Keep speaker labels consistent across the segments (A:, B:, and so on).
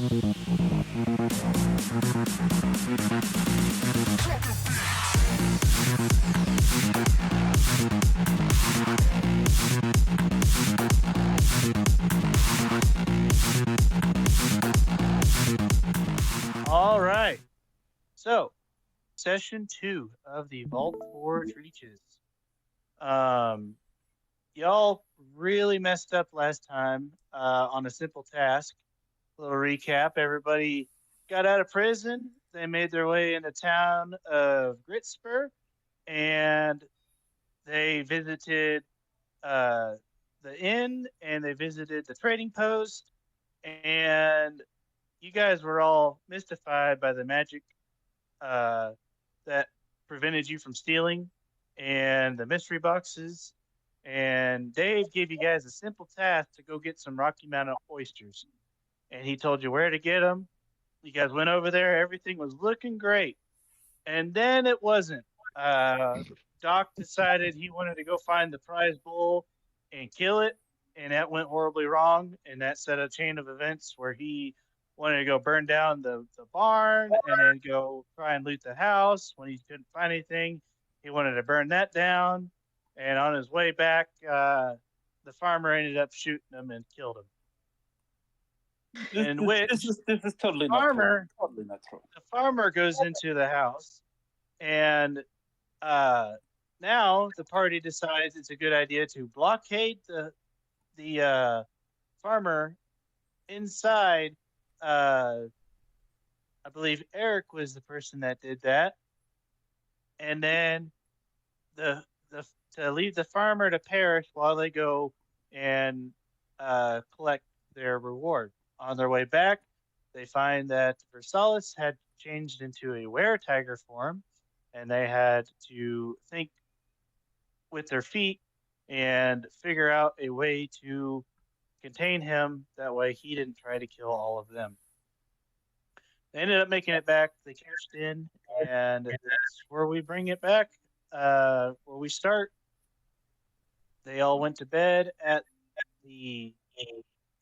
A: All right. So, session 2 of the Voltforge reaches. Um, y'all really messed up last time on a simple task. A little recap: everybody got out of prison. They made their way into town of Gritspur, and they visited uh, the inn, and they visited the trading post, and you guys were all mystified by the magic uh, that prevented you from stealing and the mystery boxes. And Dave gave you guys a simple task to go get some Rocky Mountain oysters. And he told you where to get them. You guys went over there. Everything was looking great. And then it wasn't. Uh, Doc decided he wanted to go find the prize bull and kill it. And that went horribly wrong. And that set a chain of events where he wanted to go burn down the barn and then go try and loot the house. When he couldn't find anything, he wanted to burn that down. And on his way back, the farmer ended up shooting him and killed him. In which
B: this is totally
A: farmer,
B: not true. Totally not true.
A: The farmer goes into the house, and now the party decides it's a good idea to blockade the farmer inside. I believe Eric was the person that did that, and then the to leave the farmer to perish while they go and collect their reward. On their way back, they find that Versailles had changed into a were-tiger form, and they had to think with their feet and figure out a way to contain him. That way he didn't try to kill all of them. They ended up making it back. They cashed in, and that's where we bring it back. Where we start. They all went to bed at the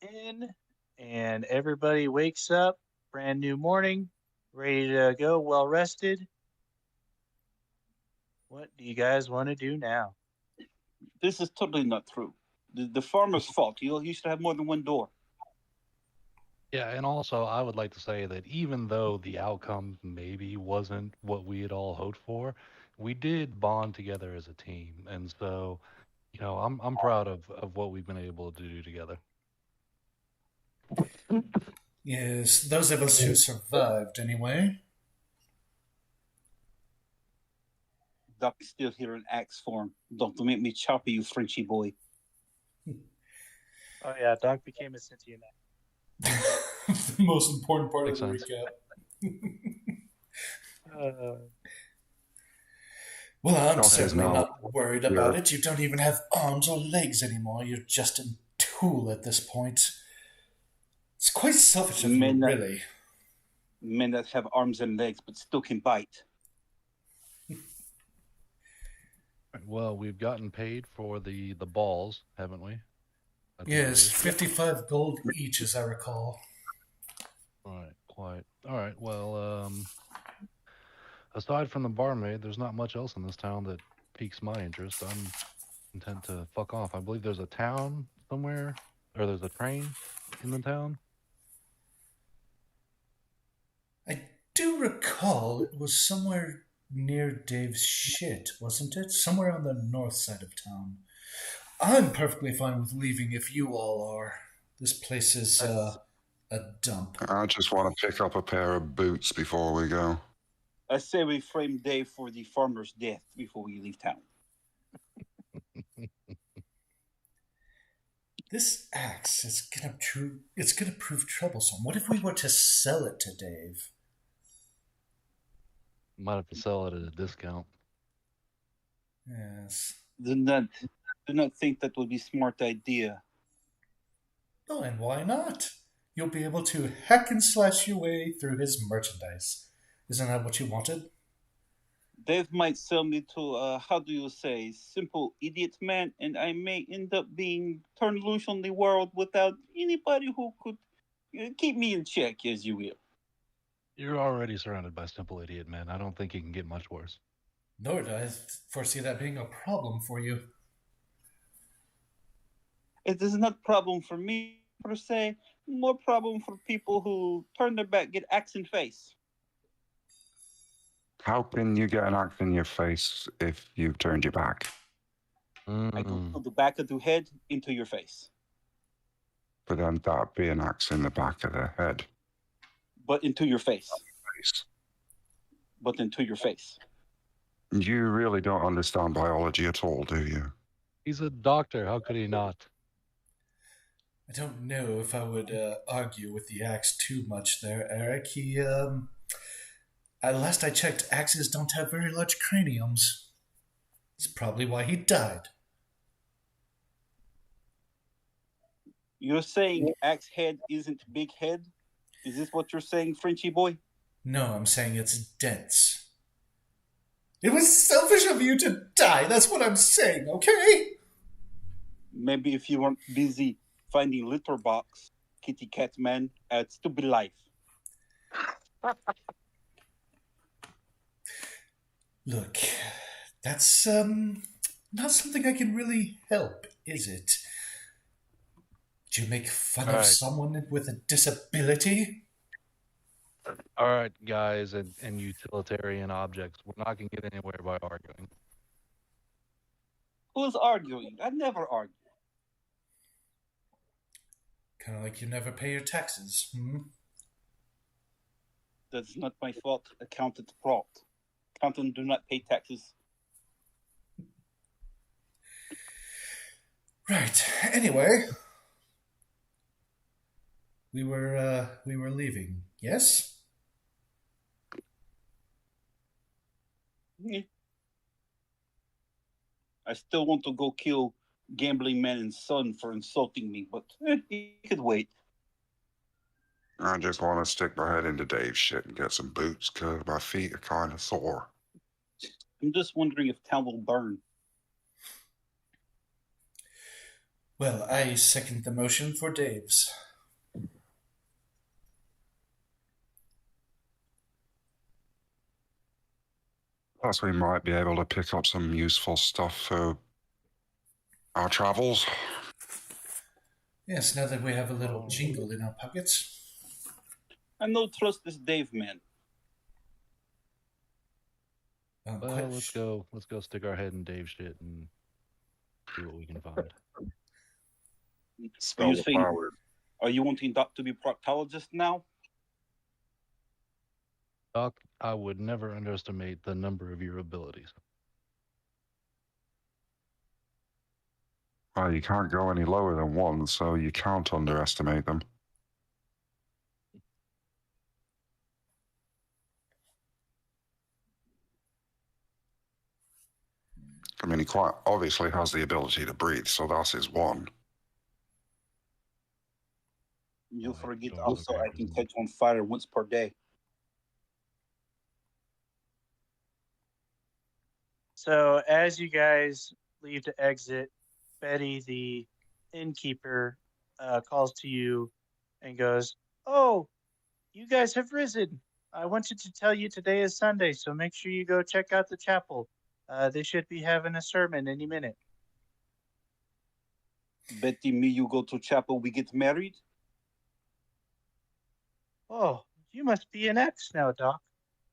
A: inn, and everybody wakes up, brand new morning, ready to go, well rested. What do you guys want to do now?
B: This is totally not true. The farmer's fault. He should have more than one door.
C: Yeah, and also I would like to say that even though the outcome maybe wasn't what we had all hoped for, we did bond together as a team, and so I'm proud of what we've been able to do together.
D: Yes, those of us who survived, anyway.
B: Doc is still here in axe form. Don't make me chop you, Frenchy boy.
A: Oh yeah, Doc became a sentient act.
D: The most important part
C: Makes
D: of the
C: sense.
D: recap. Well, I'm certainly not worried about it. You don't even have arms or legs anymore. You're just a tool at this point. It's quite selfish of you, really.
B: Men that have arms and legs but still can bite.
C: Well, we've gotten paid for the balls, haven't we?
D: Yes, 55 gold each, as I recall.
C: All right, quite. All right, well, aside from the barmaid, there's not much else in this town that piques my interest. I'm content to fuck off. I believe there's a town somewhere, or there's a train in the town.
D: I do recall it was somewhere near Dave's shit, wasn't it? Somewhere on the north side of town. I'm perfectly fine with leaving if you all are. This place is a dump.
E: I just want to pick up a pair of boots before we go.
B: I say we frame Dave for the farmer's death before we leave town.
D: This axe is gonna prove troublesome. What if we were to sell it to Dave?
C: Might have to sell it at a discount.
D: Yes.
B: Do not think that would be a smart idea.
D: Oh, and why not? You'll be able to hack and slash your way through his merchandise. Isn't that what you wanted?
B: Dave might sell me to, simple idiot man, and I may end up being turned loose on the world without anybody who could Keep me in check, as you will.
C: You're already surrounded by simple idiot men. I don't think it can get much worse.
D: Nor do I foresee that being a problem for you.
B: It is not problem for me per se. More problem for people who turn their back, get axe in face.
E: How can you get an axe in your face if you've turned your back?
B: I go
C: Mm.
B: to the back of the head into your face,
E: But then that'd be an axe in the back of the head.
B: but into your face,
E: Face.
B: but into your face.
E: You really don't understand biology at all, do you?
C: He's a doctor. How could he not?
D: I don't know if I would argue with the axe too much there, Eric. Last I checked, axes don't have very large craniums. That's probably why he died.
B: You're saying axe head isn't big head? Is this what you're saying, Frenchy boy?
D: No, I'm saying it's dense. It was selfish of you to die. That's what I'm saying, okay?
B: Maybe if you weren't busy finding litter box, kitty cat man, stupid life.
D: Look, that's not something I can really help, is it? Do you make fun of
C: Alright.
D: someone with a disability?
C: All right, guys, and utilitarian objects. We're not going to get anywhere by arguing.
B: Who's arguing? I never argue.
D: Kind of like you never pay your taxes, hmm?
B: That's not my fault. Accountant fault. Accountant do not pay taxes.
D: Right. Anyway, we were leaving. Yes.
B: Yeah. I still want to go kill gambling man and son for insulting me, but he could wait.
E: I just want to stick my head into Dave's shit and get some boots because my feet are kind of sore.
B: I'm just wondering if town will burn.
D: Well, I second the motion for Dave's.
E: Plus, we might be able to pick up some useful stuff for our travels.
D: Yes, now that we have a little jingle in our pockets.
B: I no trust this Dave man.
C: Well, let's go stick our head in Dave's shit and see what we can find.
E: Spell the
B: saying-
E: power.
B: Are you wanting Doc to be proctologist now?
C: Doc, I would never underestimate the number of your abilities.
E: Well, you can't go any lower than one, so you can't underestimate them. I mean, he quite obviously has the ability to breathe, so that's his one.
B: You'll
C: Right,
B: forget
C: don't
B: also
C: look
B: I
C: at
B: can
C: him.
B: catch on fire once per day.
A: So as you guys leave to exit, Betty, the innkeeper, calls to you and goes, "Oh, you guys have risen. I wanted to tell you today is Sunday, so make sure you go check out the chapel. They should be having a sermon any minute."
B: Betty, me, you go to chapel, we get married?
A: "Oh, you must be an ex now, Doc.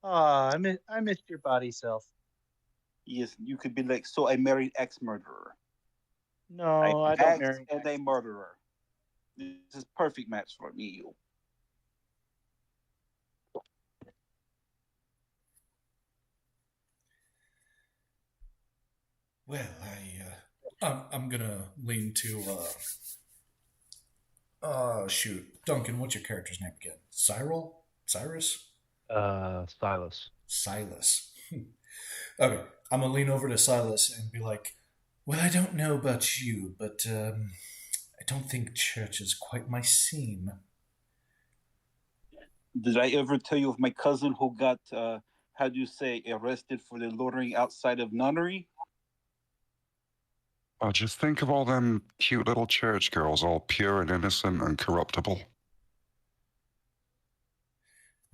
A: Ah, I missed your body self."
B: Yes, you could be like, so I married ex-murderer.
A: No, I
B: I'm
A: don't
B: ex
A: marry.
B: and a murderer. This is perfect match for me, you.
D: Well, I'm gonna lean to shoot, Duncan. What's your character's name again? Cyrus,
C: Silas.
D: Silas. Okay, I'm gonna lean over to Silas and be like, "Well, I don't know about you, but I don't think church is quite my scene."
B: Did I ever tell you of my cousin who got, how do you say, arrested for the loitering outside of nunnery?
E: Oh, just think of all them cute little church girls, all pure and innocent and corruptible.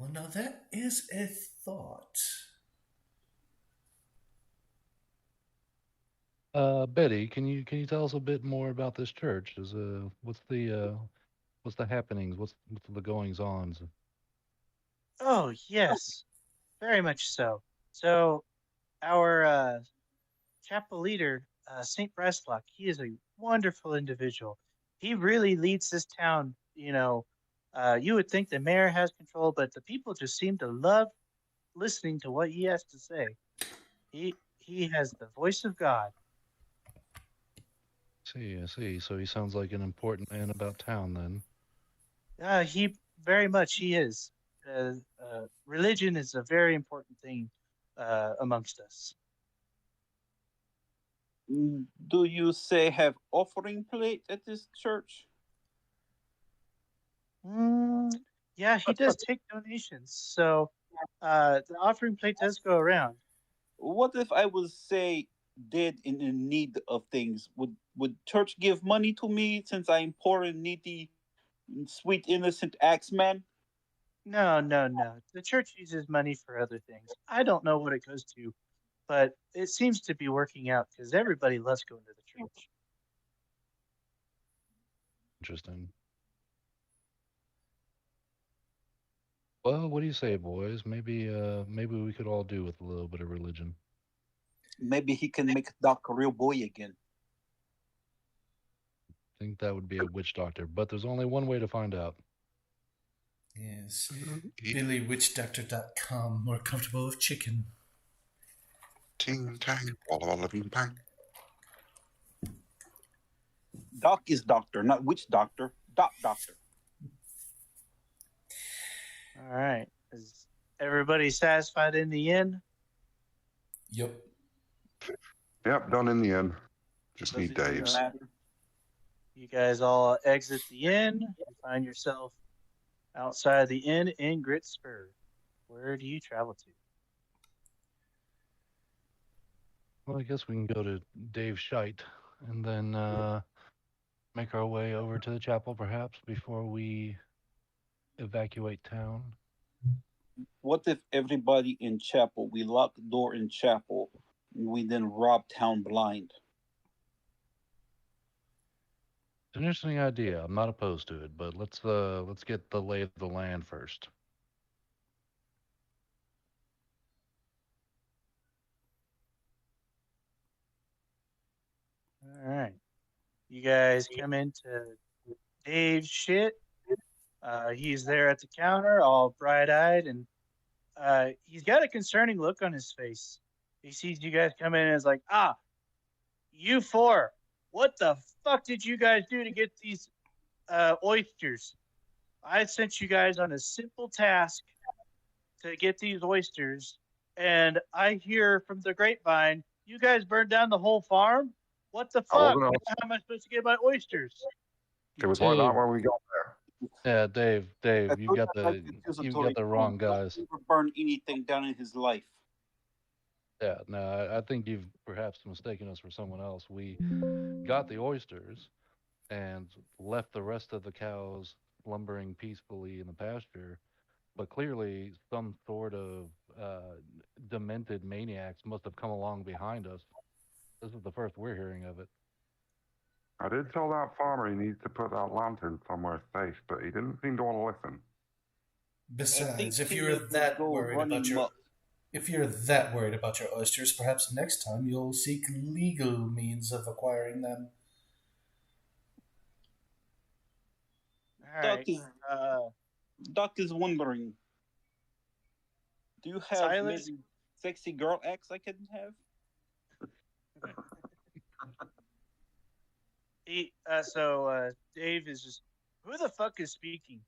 D: Well, now that is a thought.
C: Betty, can you tell us a bit more about this church? What's the happenings? What's the goings ons?
A: Oh, yes, very much so. So, our chapel leader, Saint Breslock, he is a wonderful individual. He really leads this town. You would think the mayor has control, but the people just seem to love listening to what he has to say. He has the voice of God.
C: I see. So he sounds like an important man about town then.
A: He very much he is. Religion is a very important thing amongst us.
B: Do you say have offering plate at this church?
A: Mm, yeah, he does take donations, so the offering plate does go around.
B: What if I was say dead and in need of things? Would church give money to me since I'm poor and needy, sweet innocent axeman?
A: No, no, no. The church uses money for other things. I don't know what it goes to, but it seems to be working out because everybody loves going to the church.
C: Interesting. Well, what do you say, boys? Maybe we could all do with a little bit of religion.
B: Maybe he can make Doc a real boy again.
C: I think that would be a witch doctor, but there's only one way to find out.
D: Yes. BillyWitchDoctor.com. More comfortable with chicken.
E: Ting tang, walla walla bing bang.
B: Doc is doctor, not witch doctor. Doc doctor.
A: All right. Is everybody satisfied in the end?
D: Yep.
E: Yep, done in the end. Just
B: Does
E: need
B: it really
E: Dave's.
B: matter?
A: You guys all exit the inn. You find yourself outside the inn in Grit Spur. Where do you travel to?
C: Well, I guess we can go to Dave Shite and then make our way over to the chapel, perhaps, before we evacuate town.
B: What if everybody in chapel, we lock the door in chapel, and we then rob town blind?
C: It's an interesting idea. I'm not opposed to it, but let's get the lay of the land first.
A: All right. You guys come into Dave's shit. He's there at the counter, all bright-eyed, and he's got a concerning look on his face. He sees you guys come in and is like, you four, what the fuck did you guys do to get these oysters? I sent you guys on a simple task to get these oysters, and I hear from the grapevine, you guys burned down the whole farm? What the
E: I
A: fuck?
E: wasn't
A: How am I supposed to get my oysters?
E: It was like that
C: Dave.
E: when we got there.
C: Yeah, Dave,
B: I
C: you've
B: told
C: got
B: you, like,
C: the
B: accusatory
C: wrong
B: tone.
C: guys.
B: Don't ever burn anything down in his life.
C: Yeah, no, I think you've perhaps mistaken us for someone else. We got the oysters and left the rest of the cows lumbering peacefully in the pasture, but clearly some sort of demented maniacs must have come along behind us. This is the first we're hearing of it.
E: I did tell that farmer he needs to put that lantern somewhere safe, but he didn't seem to want to listen.
D: Besides, if
B: he
D: you're
B: needs to
D: that
B: go
D: worried
B: running
D: about your
B: muck.
D: if you're that worried about your oysters, perhaps next time you'll seek legal means of acquiring them.
A: All
B: Doc
A: right.
B: is Doc is wondering. Do you have
A: Silas?
B: maybe sexy girl ex I can have?
A: Dave is just, who the fuck is speaking?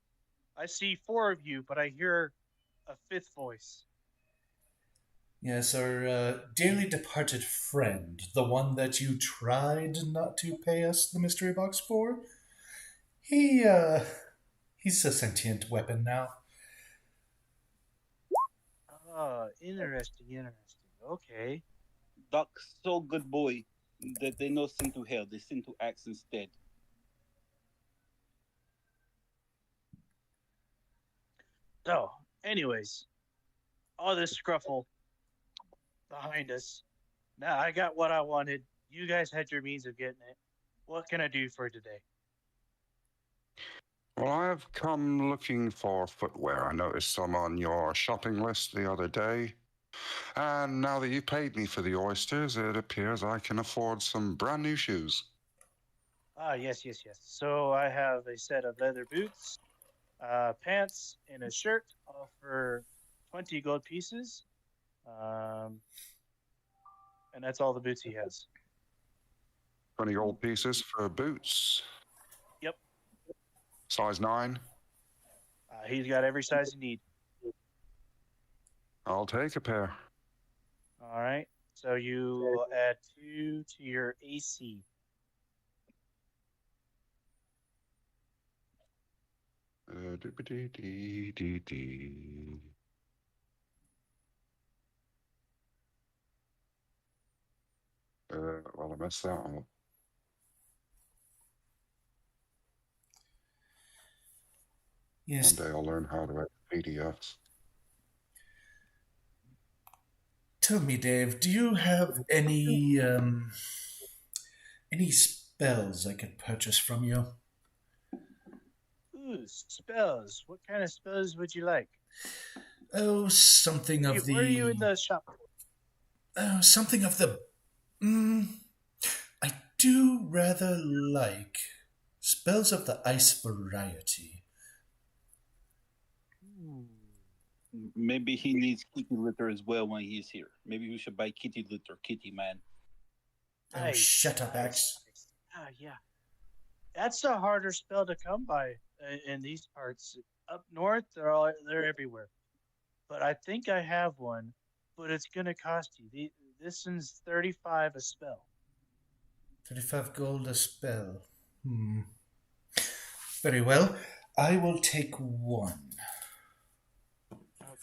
A: I see four of you, but I hear a fifth voice.
D: Yes, our dearly departed friend, the one that you tried not to pay us the mystery box for. He's a sentient weapon now.
A: Oh, interesting, interesting. Okay.
B: Doc's so good boy that they no send to hell. They send to axe instead.
A: So, Anyways, all this scruffle behind us. Now I got what I wanted. You guys had your means of getting it. What can I do for today?
E: Well, I have come looking for footwear. I noticed some on your shopping list the other day. And now that you paid me for the oysters, it appears I can afford some brand new shoes.
A: Ah, yes, yes, yes. So I have a set of leather boots, pants, and a shirt, all for 20 gold pieces. Um, and that's all the boots he has.
E: 20 gold pieces for boots.
A: Yep.
E: Size 9.
A: He's got every size you need.
E: I'll take a pair.
A: All right. So you will add 2 to your AC.
E: Doopity-dee-dee-dee. Well, I messed that up.
D: Yes.
E: One day I'll learn how to edit PDFs.
D: Tell me, Dave, do you have any spells I could purchase from you?
A: Ooh, spells. What kind of spells would you like?
D: Oh, something of
A: Where are you
D: the.
A: in the shop?
D: Oh, something of the. I do rather like spells of the ice variety.
B: Maybe he needs kitty litter as well when he's here. Maybe we should buy kitty litter, kitty man.
D: Oh,
A: Nice,
D: shut up,
A: nice,
D: Axe.
A: nice. Ah, yeah. That's a harder spell to come by in these parts. Up north, they're everywhere. But I think I have one, but it's gonna cost you. This one's 35 a spell.
D: 35 gold a spell. Very well. I will take one.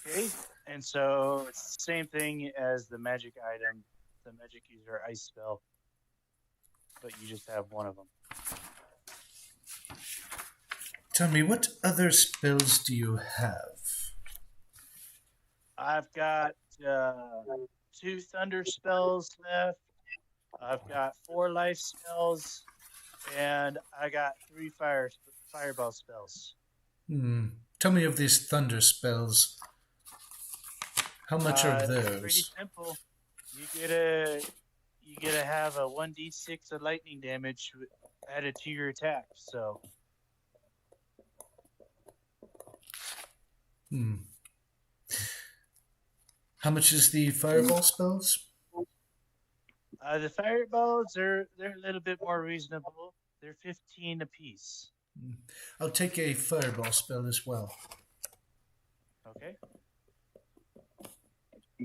A: Okay. And so it's the same thing as the magic item, the magic user ice spell, but you just have one of them.
D: Tell me, what other spells do you have?
A: I've got 2 thunder spells left. I've got 4 life spells, and I got 3 fireball spells.
D: Tell me of these thunder spells. How much are
A: It's
D: those?
A: pretty simple. You get to have a 1d6 of lightning damage added to your attack. So
D: How much is the fireball spells?
A: the fireballs they're a little bit more reasonable. They're 15 apiece.
D: I'll take a fireball spell as well.
A: Okay.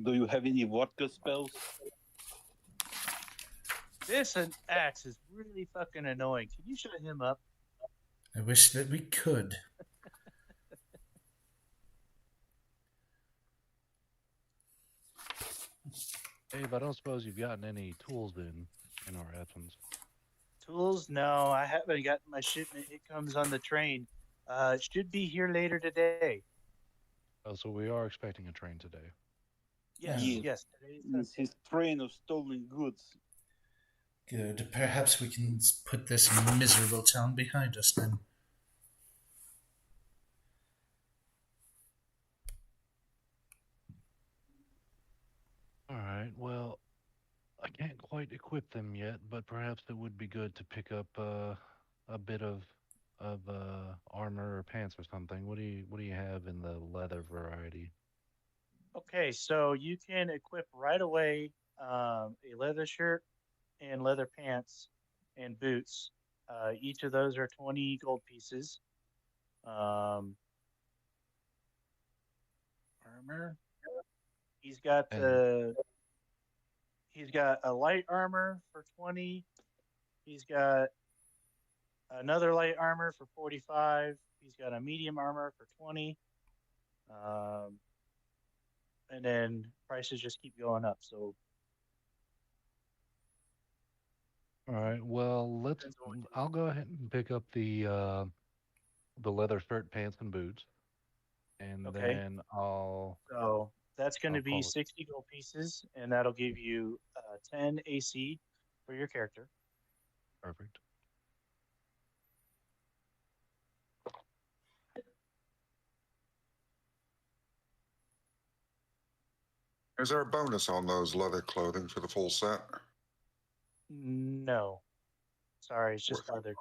B: Do you have any vodka spells?
A: This axe is really fucking annoying. Can you shut him up?
D: I wish that we could.
C: Dave, I don't suppose you've gotten any tools in our absence.
A: Tools? No, I haven't gotten my shipment. It comes on the train. It should be here later today.
C: Oh, so we are expecting a train today.
A: Yes,
B: Yeah.
A: yes.
B: It's his train of stolen goods.
D: Good. Perhaps we can put this miserable town behind us then.
C: All right. Well, I can't quite equip them yet, but perhaps it would be good to pick up a bit of armor or pants or something. What do you have in the leather variety?
A: Okay, so you can equip right away a leather shirt and leather pants and boots. Each of those are 20 gold pieces. Armor. He's got
C: And
A: he's got a light armor for 20. He's got another light armor for 45. He's got a medium armor for 20. And then prices just keep going up. So
C: all right. Well, I'll go ahead and pick up the leather shirt, pants, and boots. And
A: Okay.
C: then I'll
A: So that's going to
C: I'll
A: be
C: call it
A: 60 gold pieces, and that'll give you 10 AC for your character.
C: perfect.
E: Is there a bonus on those leather clothing for the full set?
A: No. Sorry, it's just leather.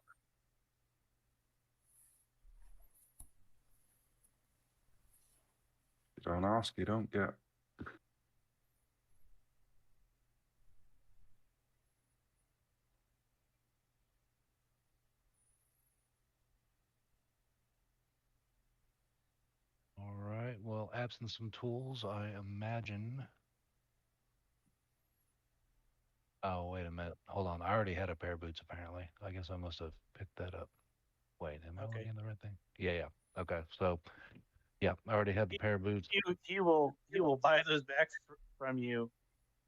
E: You don't ask, you don't get.
C: All right. Well, absent some tools, I imagine. Oh, wait a minute. Hold on. I already had a pair of boots, apparently. I guess I must have picked that up. Wait, am I
A: Okay.
C: looking at the right thing? Yeah. Okay. So, yeah, I already had the pair of boots.
A: He will buy those back from you,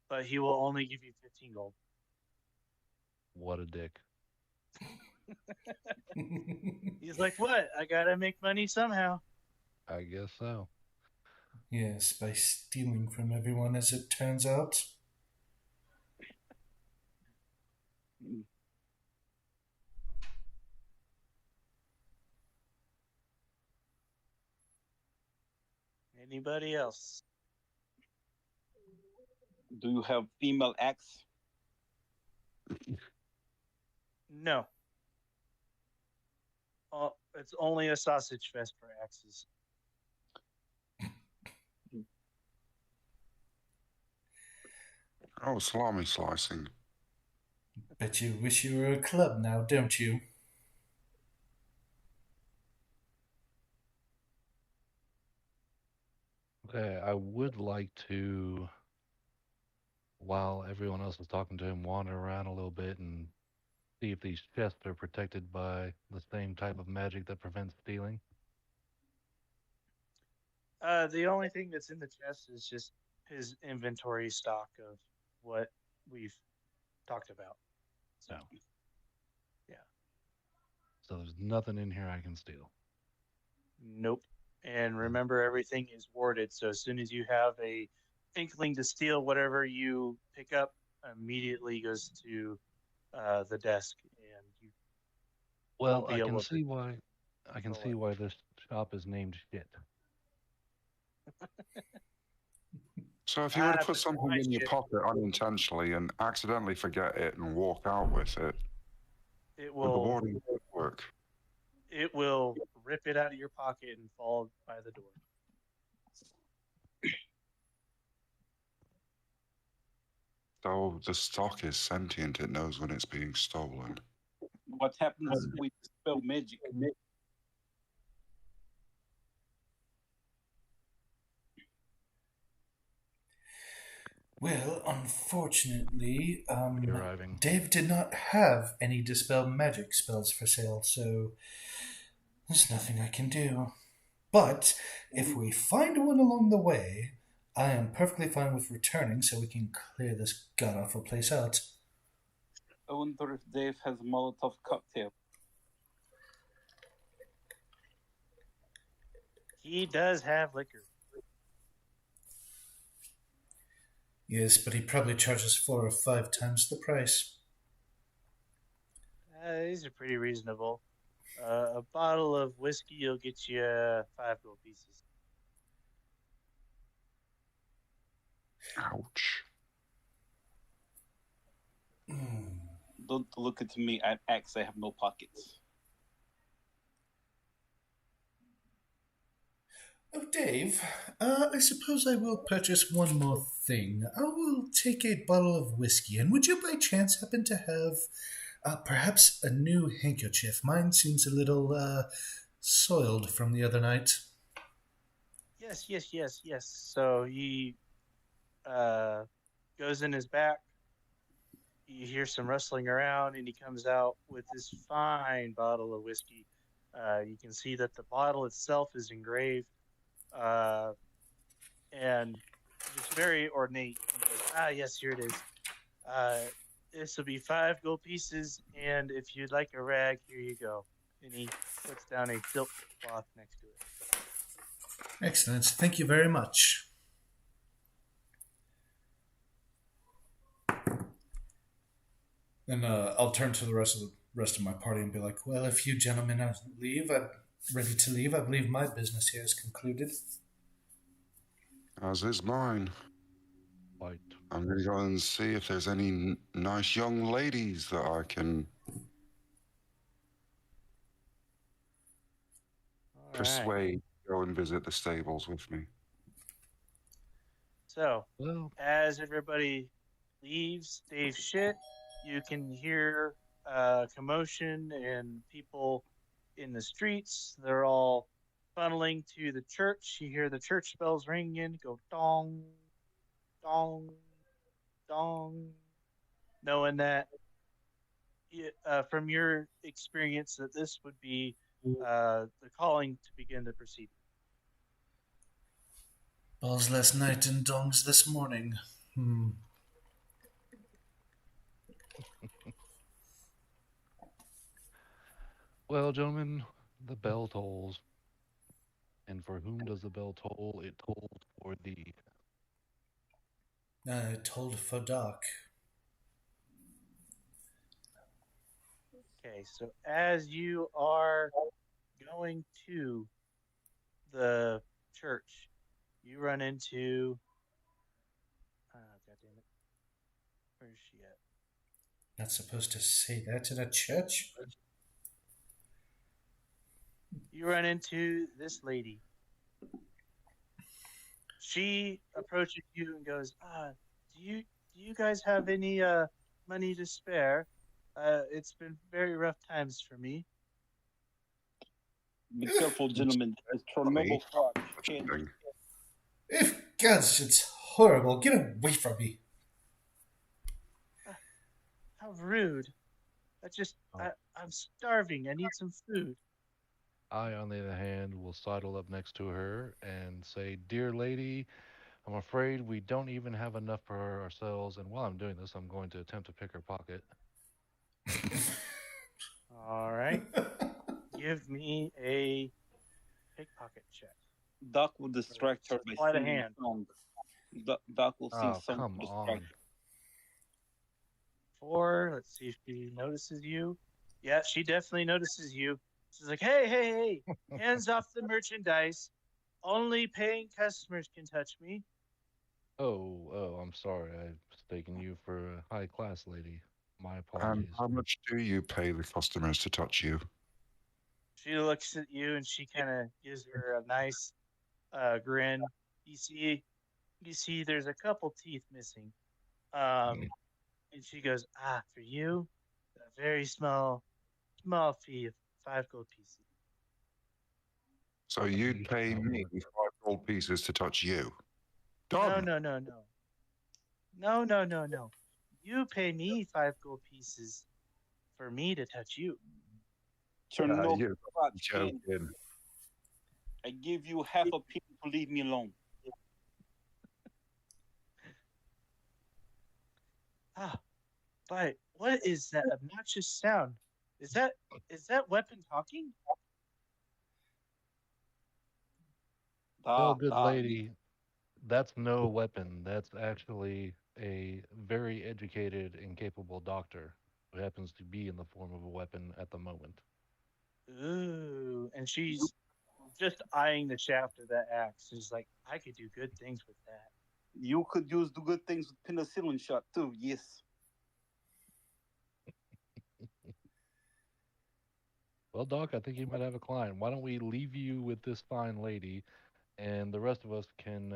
A: but he will only give you 15 gold.
C: What a dick.
A: He's like, "What? I gotta make money somehow."
C: I guess so.
D: Yes, by stealing from everyone, as it turns out.
A: Anybody else?
B: Do you have female axe?
A: No. It's only a sausage fest for axes.
E: Oh, salami slicing.
D: Bet you wish you were a club now, don't you?
C: Okay, I would like to, while everyone else is talking to him, wander around a little bit and see if these chests are protected by the same type of magic that prevents stealing.
A: The only thing that's in the chest is just his inventory stock of what we've talked about. So,
C: No.
A: yeah.
C: So there's nothing in here I can steal.
A: Nope. And remember, everything is warded. So as soon as you have a inkling to steal, whatever you pick up immediately goes to the desk, and you
C: Well,
A: won't be
C: I can
A: able to
C: see why. I can
A: control
C: see
A: it.
C: why this shop is named shit.
E: So if you were to
A: But
E: put something
A: my
E: in your
A: shit,
E: pocket unintentionally and accidentally forget it and walk out with it,
A: it
E: would the
A: will
E: warding work?
A: it will rip it out of your pocket and fall by the door.
E: So the stock is sentient, it knows when it's being stolen.
B: What happens with spell magic?
D: Well, unfortunately,
C: Arriving.
D: Dave did not have any dispel magic spells for sale, so there's nothing I can do. But if we find one along the way, I am perfectly fine with returning so we can clear this god-awful place out.
B: I wonder if Dave has a Molotov cocktail.
A: He does have liquor.
D: Yes, but he probably charges 4 or 5 times the price.
A: These are pretty reasonable. A bottle of whiskey will get you 5 gold pieces.
E: Ouch.
B: Don't look at me at axe. I have no pockets.
D: Oh, Dave, I suppose I will purchase one more thing. I will take a bottle of whiskey, and would you by chance happen to have perhaps a new handkerchief? Mine seems a little soiled from the other night.
A: Yes. So he goes in his back. You hear some rustling around, and he comes out with this fine bottle of whiskey. You can see that the bottle itself is engraved, and just very ornate. He goes, yes, here it is. This will be 5 gold pieces, and if you'd like a rag, here you go. And he puts down a silk cloth next to it.
D: Excellent. Thank you very much. Then I'll turn to the rest of my party and be like, "Well, if you gentlemen are ready to leave, I believe my business here is concluded."
E: As is mine.
C: Quite.
E: I'm going to go and see if there's any nice young ladies that I can
A: All right.
E: persuade to go and visit the stables with me.
A: So,
C: Well,
A: as everybody leaves Dave's shit, you can hear commotion and people in the streets. They're all funneling to the church. You hear the church bells ringing, go dong, dong, dong, knowing that from your experience that this would be the calling to begin the proceeding.
D: Balls last night and dongs this morning.
C: well, gentlemen, the bell tolls. And for whom does the bell toll? It tolls for thee.
D: I told for Doc.
A: Okay, so as you are going to the church, you run into. God damn it. Where is she at?
D: Not supposed to say that in a church.
A: You run into this lady. She approaches you and goes, do you guys have any money to spare? It's been very rough times for me.
B: Be careful, gentlemen. It's Chernobyl fraud.
E: Thing.
D: If gosh, it's horrible. Get away from me.
A: How rude. I'm starving. I need some food.
C: I, on the other hand, will sidle up next to her and say, Dear lady, I'm afraid we don't even have enough for ourselves. And while I'm doing this, I'm going to attempt to pick her pocket.
A: All right. Give me a pickpocket check.
B: Doc will distract her by
A: Sleight of
B: singing
A: hand.
B: a song. Doc will sing
C: Oh,
B: some
C: come
B: to distract
C: on.
B: her.
A: 4. Let's see if she notices you. Yeah, she definitely notices you. She's like, hey, hands off the merchandise. Only paying customers can touch me.
C: Oh, I'm sorry. I've mistaken you for a high class lady. My
E: And
C: apologies.
E: how much do you pay the customers to touch you?
A: She looks at you and she kind of gives her a nice grin. You see, there's a couple teeth missing. And she goes, for you, a very small fee of 5 gold pieces.
E: So you'd pay me 5 gold pieces to touch you? Done.
A: No. You pay me 5 gold pieces for me to touch you.
B: Chernobyl
E: You're
B: fraud. Kid.
E: joking.
B: I give you half a penny to leave me alone.
A: But what is that obnoxious sound? Is that weapon talking?
C: Well,
B: Doc,
C: good
B: Doc.
C: lady, that's no weapon. That's actually a very educated and capable doctor who happens to be in the form of a weapon at the moment.
A: Ooh, and she's just eyeing the shaft of that axe. She's like, I could do good things with that.
B: You could use the good things with penicillin shot too. Yes.
C: Well, Doc, I think you might have a client. Why don't we leave you with this fine lady, and the rest of us can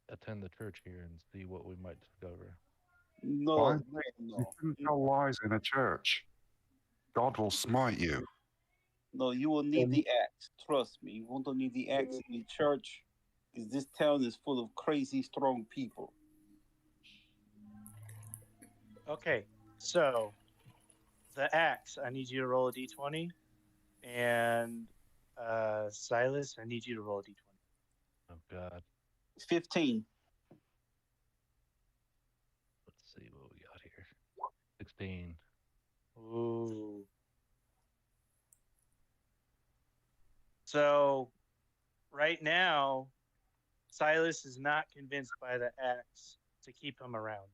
C: attend the church here and see what we might discover.
B: No,
E: Fine. You shouldn't tell lies in a church. God will smite you.
B: No, you will need the axe. Trust me. You won't need the axe in the church because this town is full of crazy, strong people.
A: Okay, so the axe, I need you to roll a d20. And Silas, I need you to roll a d20.
C: Oh, God.
B: 15.
C: Let's see what we got here. 16.
A: Ooh. So right now, Silas is not convinced by the axe to keep him around.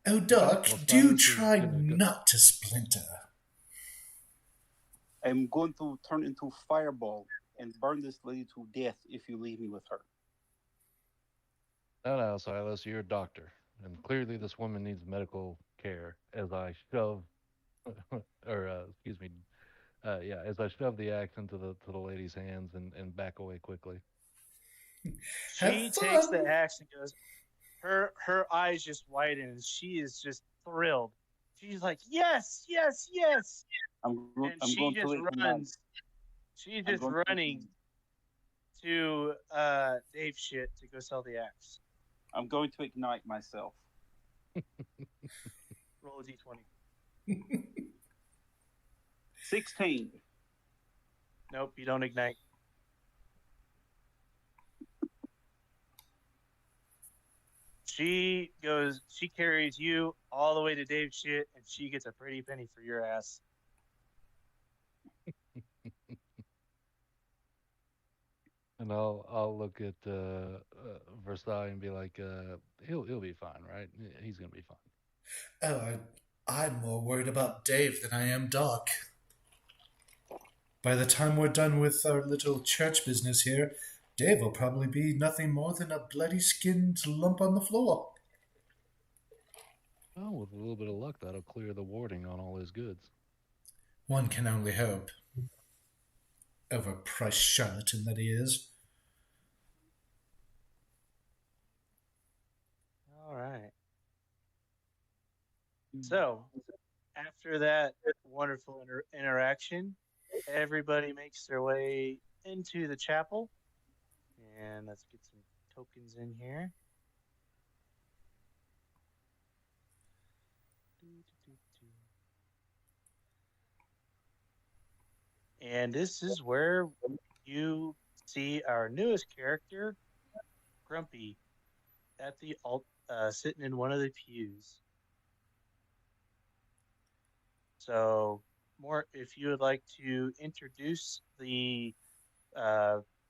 D: Oh, Doc,
C: Well,
D: do
C: Silas is
D: try
C: gonna go.
D: not to splinter.
B: I'm going to turn into fireball and burn this lady to death if you leave me with her.
C: No, Silas, you're a doctor, and clearly this woman needs medical care. As I shove, or excuse me, yeah, as I shove the axe into the lady's hands and back away quickly.
A: She
D: Have
A: takes the
D: fun!
A: axe and goes. Her eyes just widen, and she is just thrilled. She's like, yes, yes, yes, and
B: I'm
A: she
B: going to
A: just
B: ignite.
A: runs. She's
B: I'm
A: just
B: going to
A: running to Dave's shit to go sell the axe.
B: I'm going to ignite myself.
A: Roll a d20.
B: 16.
A: Nope, you don't ignite. She carries you all the way to Dave's shit, and she gets a pretty penny for your ass.
C: And I'll look at Versailles and be like, he'll be fine, right? He's gonna be fine.
D: Oh, I'm more worried about Dave than I am Doc. By the time we're done with our little church business here, Dave will probably be nothing more than a bloody skinned lump on the floor.
C: Well, with a little bit of luck, that'll clear the warding on all his goods.
D: One can only hope. Overpriced charlatan that he is.
A: All right. So, after that wonderful interaction, everybody makes their way into the chapel. And let's get some tokens in here. And this is where you see our newest character, Grumpy, at the sitting in one of the pews. So, more if you would like to introduce the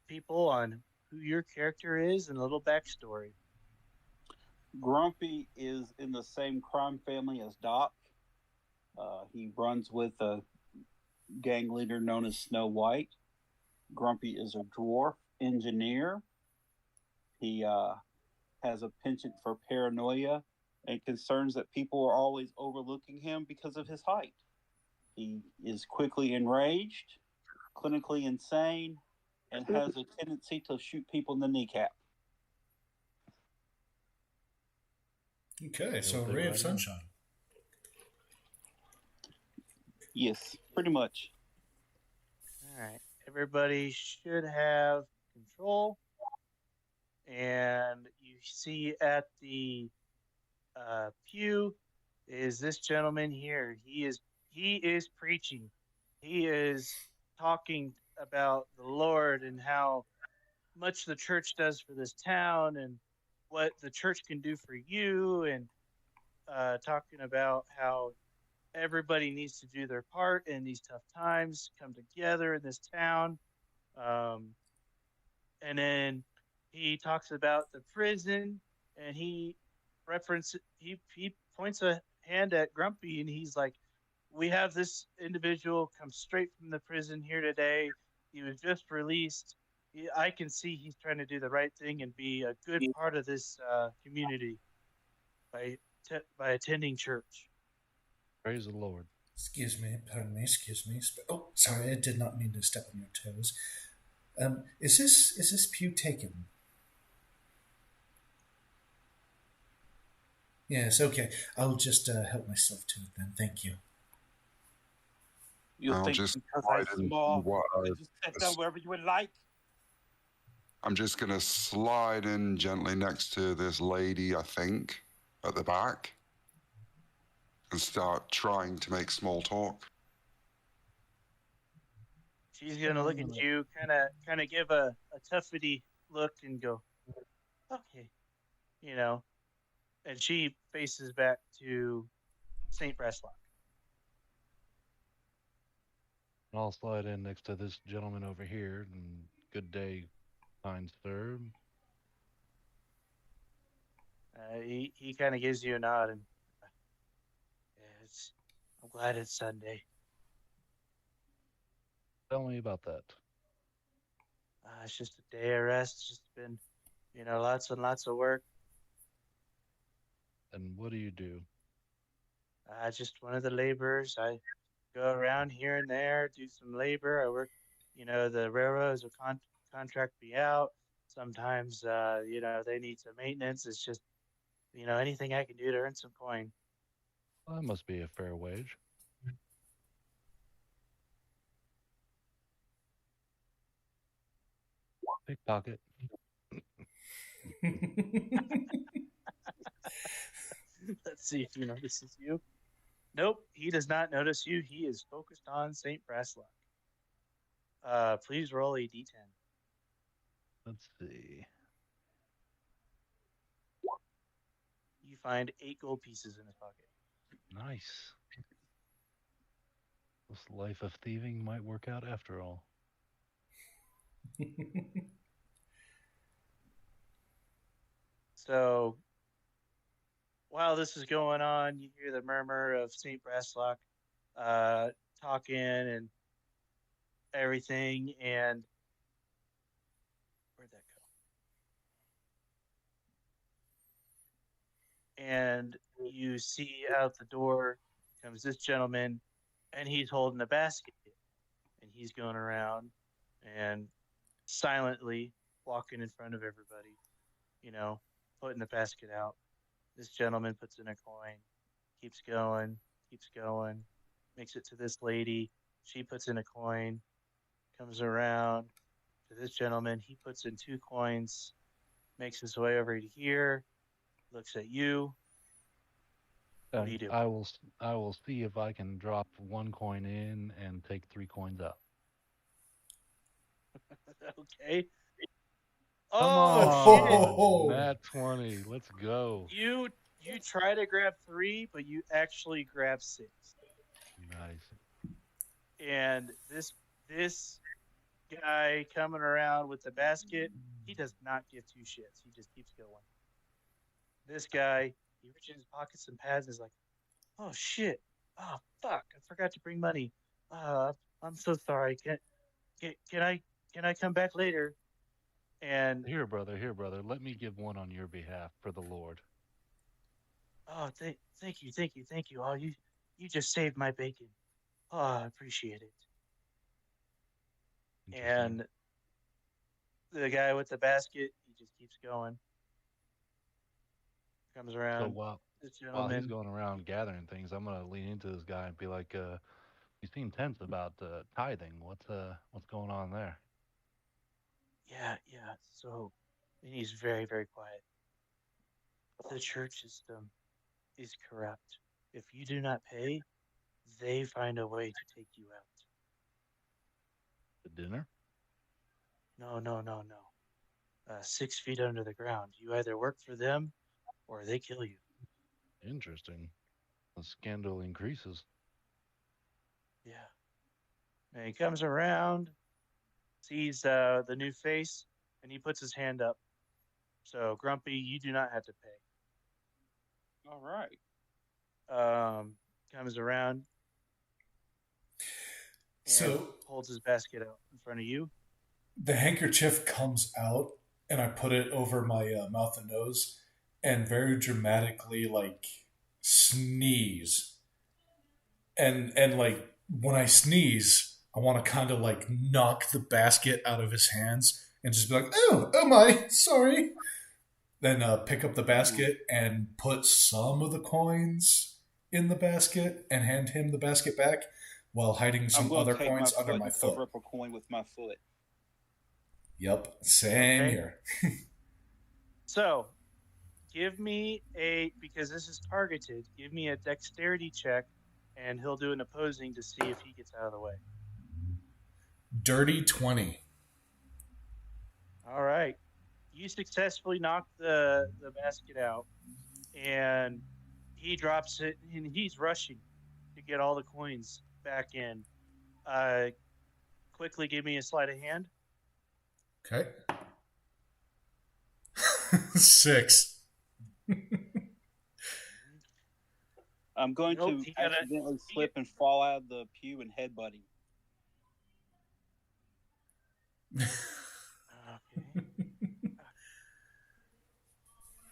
A: people on who your character is and a little backstory.
B: Grumpy is in the same crime family as Doc. He runs with a gang leader known as Snow White. Grumpy is a dwarf engineer. He has a penchant for paranoia and concerns that people are always overlooking him because of his height. He is quickly enraged, clinically insane, and has a tendency to shoot people in the kneecap.
D: Okay, so a
C: Built it
D: ray of
C: right in.
D: sunshine.
B: Yes, pretty much.
A: All right. Everybody should have control. And you see at the pew is this gentleman here. He is preaching. He is talking about the Lord and how much the church does for this town and what the church can do for you, and talking about how everybody needs to do their part in these tough times, come together in this town. And then he talks about the prison, and he points a hand at Grumpy, and he's like, we have this individual come straight from the prison here today. He was just released. I can see he's trying to do the right thing and be a good part of this community by attending church.
C: Praise the Lord.
D: Excuse me, pardon me, excuse me. Oh, sorry, I did not mean to step on your toes. Is this pew taken? Yes, okay. I'll just help myself to it then. Thank you.
B: You'll
E: I'll
B: think
E: just
B: because
E: slide
B: I'm
E: in
B: small,
E: what
B: you can just sit down wherever you would like.
E: I'm just going to slide in gently next to this lady, I think, at the back, and start trying to make small talk.
A: She's gonna look at you, kind of give a toughety look and go, okay, and she faces back to Saint Breslock.
C: I'll slide in next to this gentleman over here. And good day, kind sir.
A: He kind of gives you a nod and yeah, I'm glad it's Sunday.
C: Tell me about that.
A: It's just a day of rest. It's just been, lots and lots of work.
C: And what do you do?
A: Just one of the laborers. I go around here and there, do some labor. I work, the railroads will contract me out. Sometimes, they need some maintenance. It's just, anything I can do to earn some coin.
C: Well, that must be a fair wage. Pickpocket.
A: Let's see if he notices you. Nope, he does not notice you. He is focused on St. Brasslock. Please roll a d10.
C: Let's see.
A: You find 8 gold pieces in his pocket.
C: Nice. This life of thieving might work out after all.
A: So while this is going on, you hear the murmur of St. Brasslock talking and everything. And where'd that go? And you see out the door comes this gentleman, and he's holding a basket, and he's going around and silently walking in front of everybody, putting the basket out. This gentleman puts in a coin, keeps going, makes it to this lady. She puts in a coin, comes around to this gentleman. He puts in 2 coins, makes his way over to here, looks at you. What do you do?
C: I will see if I can drop 1 coin in and take 3 coins out.
A: Okay.
C: Come
A: Oh, shit.
C: on, Nat 20. Let's go.
A: You try to grab 3, but you actually grab 6.
C: Nice.
A: And this guy coming around with the basket, he does not give 2 shits. He just keeps going. This guy, he reaches in his pockets and pads and is like, "Oh shit! Oh fuck! I forgot to bring money. I'm so sorry. Can I come back later?" And
C: Here, brother. Let me give 1 on your behalf for the Lord.
A: oh, thank you. Oh, you just saved my bacon. Oh, I appreciate it. And the guy with the basket, he just keeps going. Comes around.
C: So while
A: This
C: he's
A: gentleman.
C: going around gathering things, I'm gonna lean into this guy and be like, "You seem tense about tithing. What's going on there?"
A: Yeah. So, and he's very, very quiet. The church system is corrupt. If you do not pay, they find a way to take you out.
C: The dinner?
A: No. 6 feet under the ground. You either work for them or they kill you.
C: Interesting. The scandal increases.
A: Yeah. And he comes around, sees the new face, and he puts his hand up. So, Grumpy, you do not have to pay.
B: All right.
A: Comes around and
D: So
A: holds his basket out in front of you.
D: the handkerchief comes out, and I put it over my mouth and nose, and very dramatically, like, sneeze. And like, when I sneeze, I want to kind of like knock the basket out of his hands and just be like, oh my, sorry. Then pick up the basket and put some of the coins in the basket and hand him the basket back while hiding
B: I'm
D: some
B: going
D: other
B: to take
D: coins
B: my
D: under
B: foot
D: my
B: and
D: foot.
B: cover up a coin with my foot.
D: Yep, same
A: Okay.
D: here.
A: So, give me because this is targeted, give me a dexterity check, and he'll do an opposing to see if he gets out of the way.
D: Dirty 20.
A: All right. You successfully knock the basket out, and he drops it, and he's rushing to get all the coins back in. quickly give me a sleight of hand.
D: Okay. 6.
B: I'm going
A: Nope,
B: to
A: he got a.
B: accidentally
A: He
B: slip and fall out of the pew and headbutt him.
A: Okay.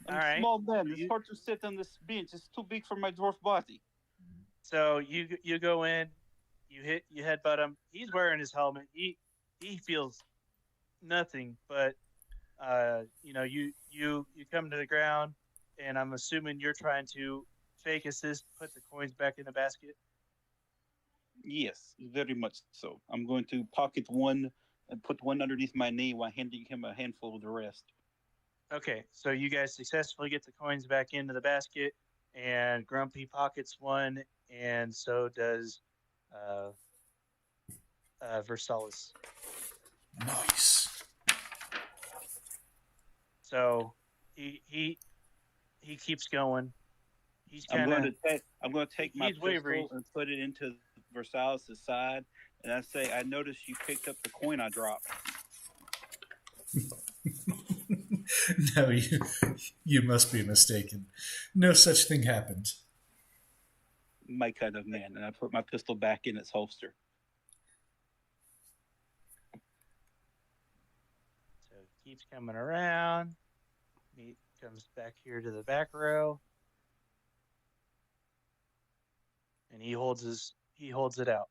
B: I'm
A: All
B: a
A: right.
B: small man.
A: So
B: It's
A: you
B: hard to sit on this bench. It's too big for my dwarf body.
A: so you go in, you headbutt him. He's wearing his helmet. He feels nothing, but you come to the ground, and I'm assuming you're trying to fake assist, put the coins back in the basket.
B: Yes, very much so. I'm going to pocket one and put one underneath my knee while handing him a handful of the rest.
A: Okay, so you guys successfully get the coins back into the basket, and Grumpy pockets one, and so does uh, Versailles.
D: Nice.
A: So he keeps going. He's
B: I'm
A: kind
B: going
A: of
B: to take my
A: he's
B: pistol
A: wavery.
B: and put it into Versailles' side, and I say, "I noticed you picked up the coin I dropped."
D: No, you must be mistaken. No such thing happened.
B: My kind of man, and I put my pistol back in its holster.
A: So he keeps coming around. He comes back here to the back row, and he holds it out.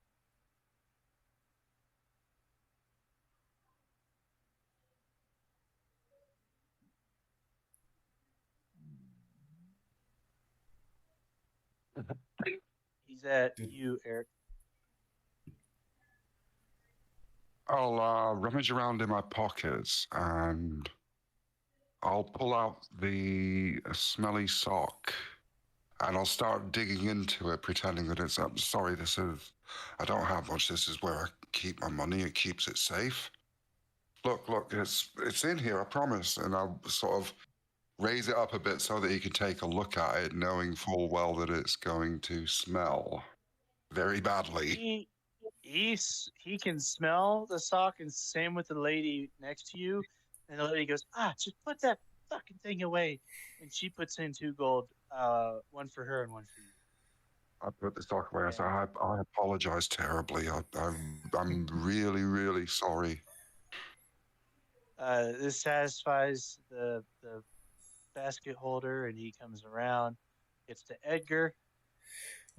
A: He's at you, Eric.
E: I'll rummage around in my pockets and I'll pull out the smelly sock and I'll start digging into it, pretending that it's. I'm sorry, I don't have much. This is where I keep my money. It keeps it safe. Look, it's in here. I promise. And I'll sort of raise it up a bit so that he can take a look at it, knowing full well that it's going to smell very badly.
A: He can smell the sock, and same with the lady next to you. And the lady goes, just put that fucking thing away. And she puts in 2 gold, one for her and one for you.
E: I put the sock away. I said,
A: And
E: I apologize terribly. I'm really, really sorry.
A: this satisfies the basket holder, and he comes around, gets to Edgar.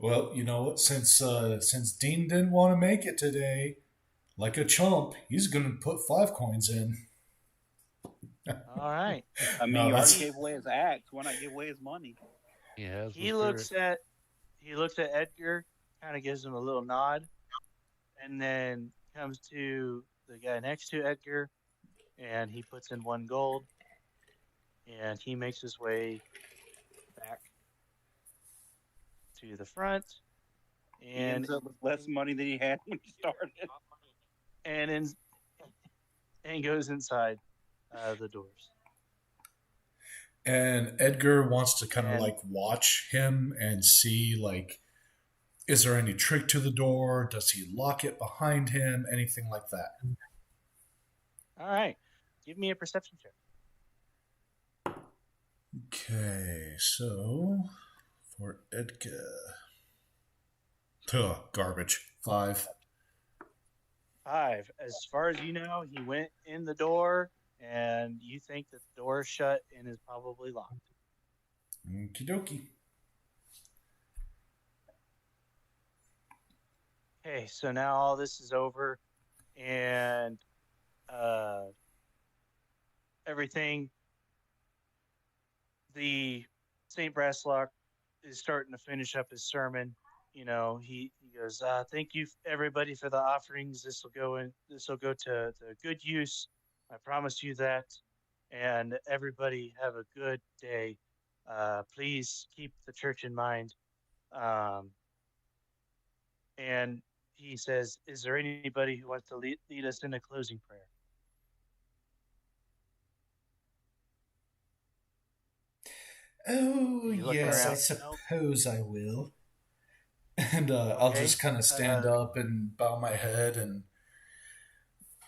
D: Well, you know what? Since Dean didn't want to make it today, like a chump, he's gonna put 5 coins in.
A: All right.
B: I mean,
D: No,
B: you already
D: that's
B: gave away his axe. Why not give away his money?
C: He has the
A: He
C: spirit.
A: looks at Edgar, kind of gives him a little nod, and then comes to the guy next to Edgar, and he puts in 1 gold, and he makes his way back to the front,
B: He ends
A: and
B: up with less money than he had when he started.
A: and in, and goes inside the doors.
D: and Edgar wants to kind of
A: And
D: like watch him and see like, is there any trick to the door? Does he lock it behind him? Anything like that?
A: all right, give me a perception check.
D: Okay, so for Edgar, garbage 5.
A: 5. As far as you know, he went in the door, and you think that the door is shut and is probably locked.
D: Okie dokie.
A: Okay, so now all this is over, and everything. The Saint Brasslock is starting to finish up his sermon. He goes, "Thank you everybody for the offerings. This will go to good use. I promise you that. And everybody have a good day. Please keep the church in mind." Um, and he says, "Is there anybody who wants to lead us in a closing prayer?"
D: Oh,
A: He's looking
D: yes, I
A: around. Nope.
D: suppose I will. And I'll
A: Okay.
D: just kind of stand up and bow my head and,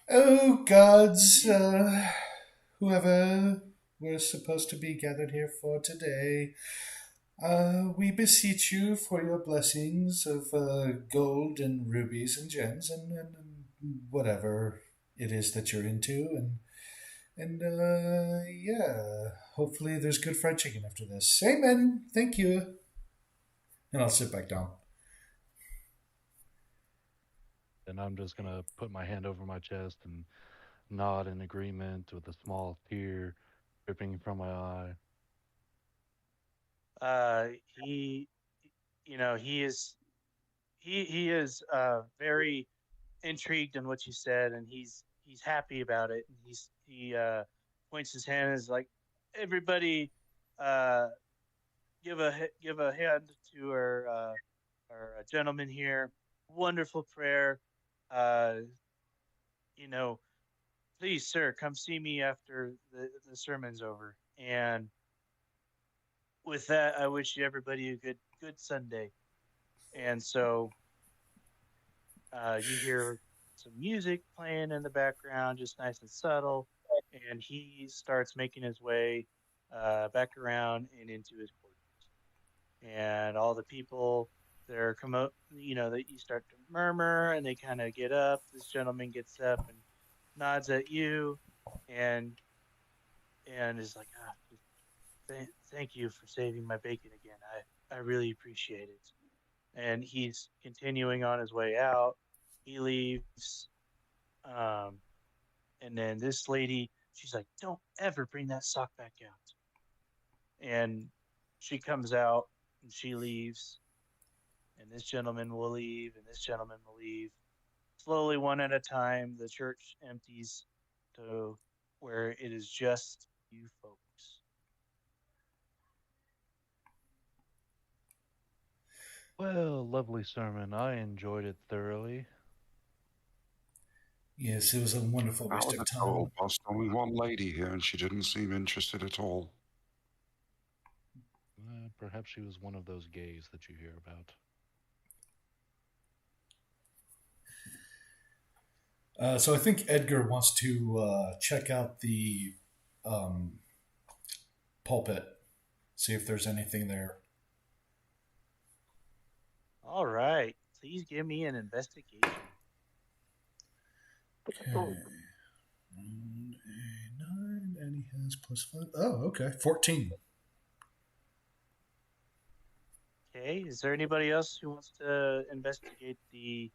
D: oh gods, whoever we're supposed to be gathered here for today, we beseech you for your blessings of gold and rubies and gems and whatever it is that you're into, and yeah, hopefully there's good fried chicken after this. Amen. Thank you. And I'll sit back down.
C: And I'm just gonna put my hand over my chest and nod in agreement with a small tear dripping from my eye.
A: He, he is very intrigued in what you said, and he's happy about it. And he points his hand and is like, everybody, uh, give a hand to our gentleman here. Wonderful prayer. Uh, you know, please, sir, come see me after the sermon's over. And with that, I wish you everybody a good Sunday. And so you hear some music playing in the background, just nice and subtle, and he starts making his way back around and into his quarters. And all the people that are that you start to murmur, and they kind of get up. This gentleman gets up and nods at you, and is like, thank you for saving my bacon again. I really appreciate it. And he's continuing on his way out. He leaves. Um, and then this lady, she's like, don't ever bring that sock back out. And she comes out and she leaves. And this gentleman will leave, and this gentleman will leave. Slowly, one at a time, the church empties to where it is just you folks.
C: Well, lovely sermon. I enjoyed it thoroughly.
D: Yes, it was a wonderful
E: That
D: waste
E: was
D: of
E: a
D: time.
E: total bust. Only one lady here, and she didn't seem interested at all.
C: Perhaps she was one of those gays that you hear about.
D: So I think Edgar wants to check out the um, pulpit, see if there's anything there.
A: All right. Please give me an investigation.
D: Okay. And a 9, and he has +5. Oh, okay. 14.
A: Okay. Is there anybody else who wants to investigate the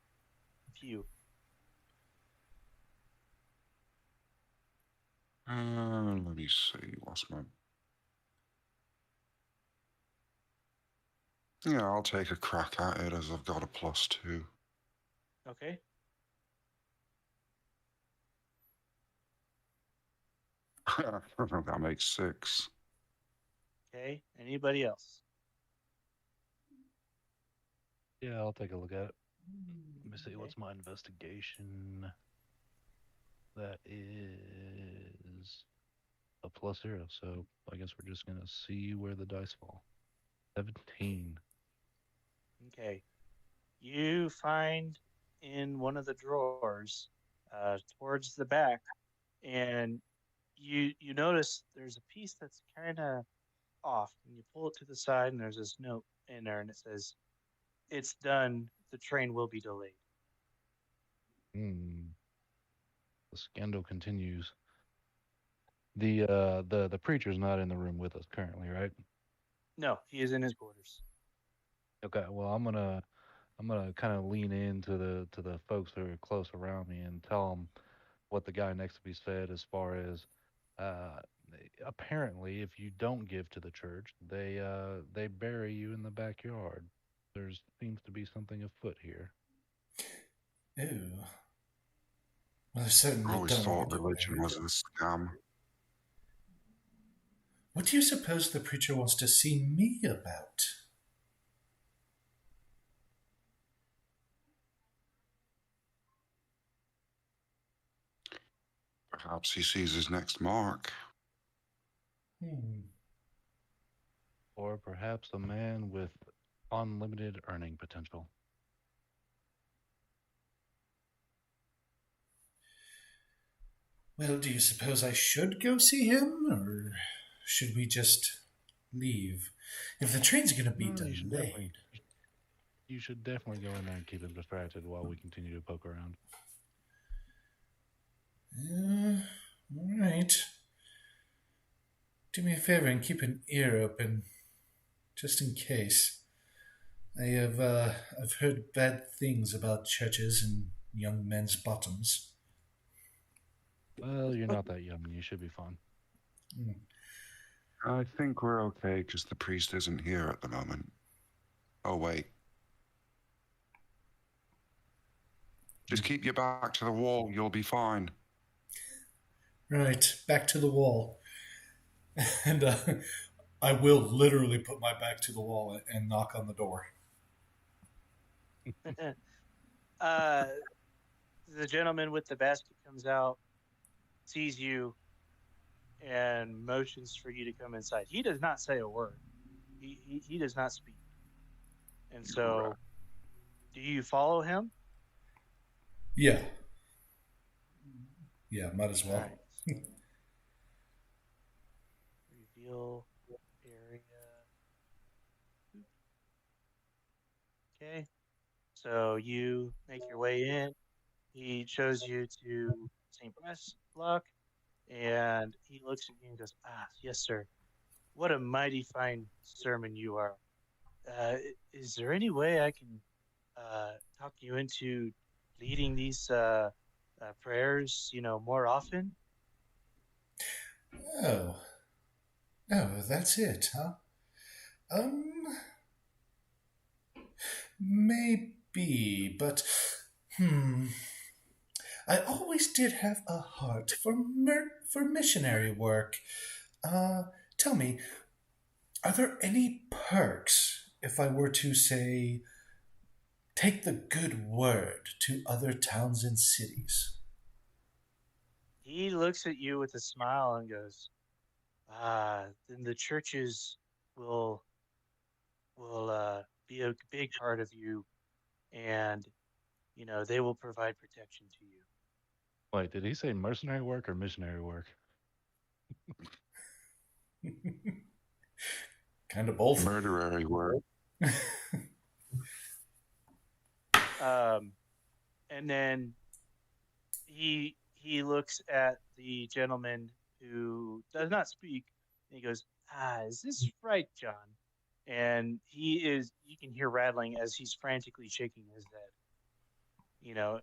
A: pew?
E: Let me see. What's my? Yeah, I'll take a crack at it as I've got a +2.
A: Okay.
E: That makes 6.
A: Okay. Anybody else?
C: Yeah, I'll take a look at it. Let me see. What's my investigation? That is a +0. So I guess we're just gonna see where the dice fall. 17.
A: Okay. You find in one of the drawers towards the back, and you notice there's a piece that's kind of off, and you pull it to the side, and there's this note in there, and it says, "It's done. The train will be delayed."
C: Hmm. The scandal continues. The preacher's not in the room with us currently, right?
A: No, he is in his quarters.
C: Okay. Well, I'm gonna kind of lean into the folks who are close around me and tell them what the guy next to me said as far as uh, apparently if you don't give to the church, they bury you in the backyard. There seems to be something afoot here.
D: Ew. Well, I
E: I
D: certainly
E: always
D: don't want
E: thought
D: to be
E: religion
D: buried.
E: was a scam.
D: What do you suppose the preacher wants to see me about?
E: Perhaps he sees his next mark.
D: Hmm.
C: Or perhaps a man with unlimited earning potential.
D: Well, do you suppose I should go see him, or should we just leave? If the train's going to be
C: No,
D: delayed.
C: You should definitely go in there and keep him distracted while we continue to poke around.
D: All right. Do me a favor and keep an ear open, just in case. I've heard bad things about churches and young men's bottoms.
C: Well, you're not that young. You should be fine.
E: I think we're okay because the priest isn't here at the moment. Oh, wait. Just keep your back to the wall. You'll be fine.
D: Right, back to the wall. And I will literally put my back to the wall and knock on the door.
A: The gentleman with the basket comes out, sees you, and motions for you to come inside. He does not say a word. He does not speak. And so, do you follow him?
D: Yeah. Yeah, might as well.
A: All right. Reveal area. Okay. So you make your way in. He shows you to St. Breast Block, and he looks at you and goes, "Ah, yes, sir. What a mighty fine sermon you are. Is there any way I can talk you into leading these prayers, more often?"
D: Oh. Oh, that's it, huh? Maybe, but I always did have a heart for missionary work. Tell me, are there any perks if I were to say take the good word to other towns and cities?
A: He looks at you with a smile and goes, then the churches will be a big part of you, and they will provide protection to you.
C: Wait, did he say mercenary work or missionary work?
D: Kind of both.
E: Murderary word.
A: And then he looks at the gentleman who does not speak, and he goes, is this right, John? And you can hear rattling as he's frantically shaking his head,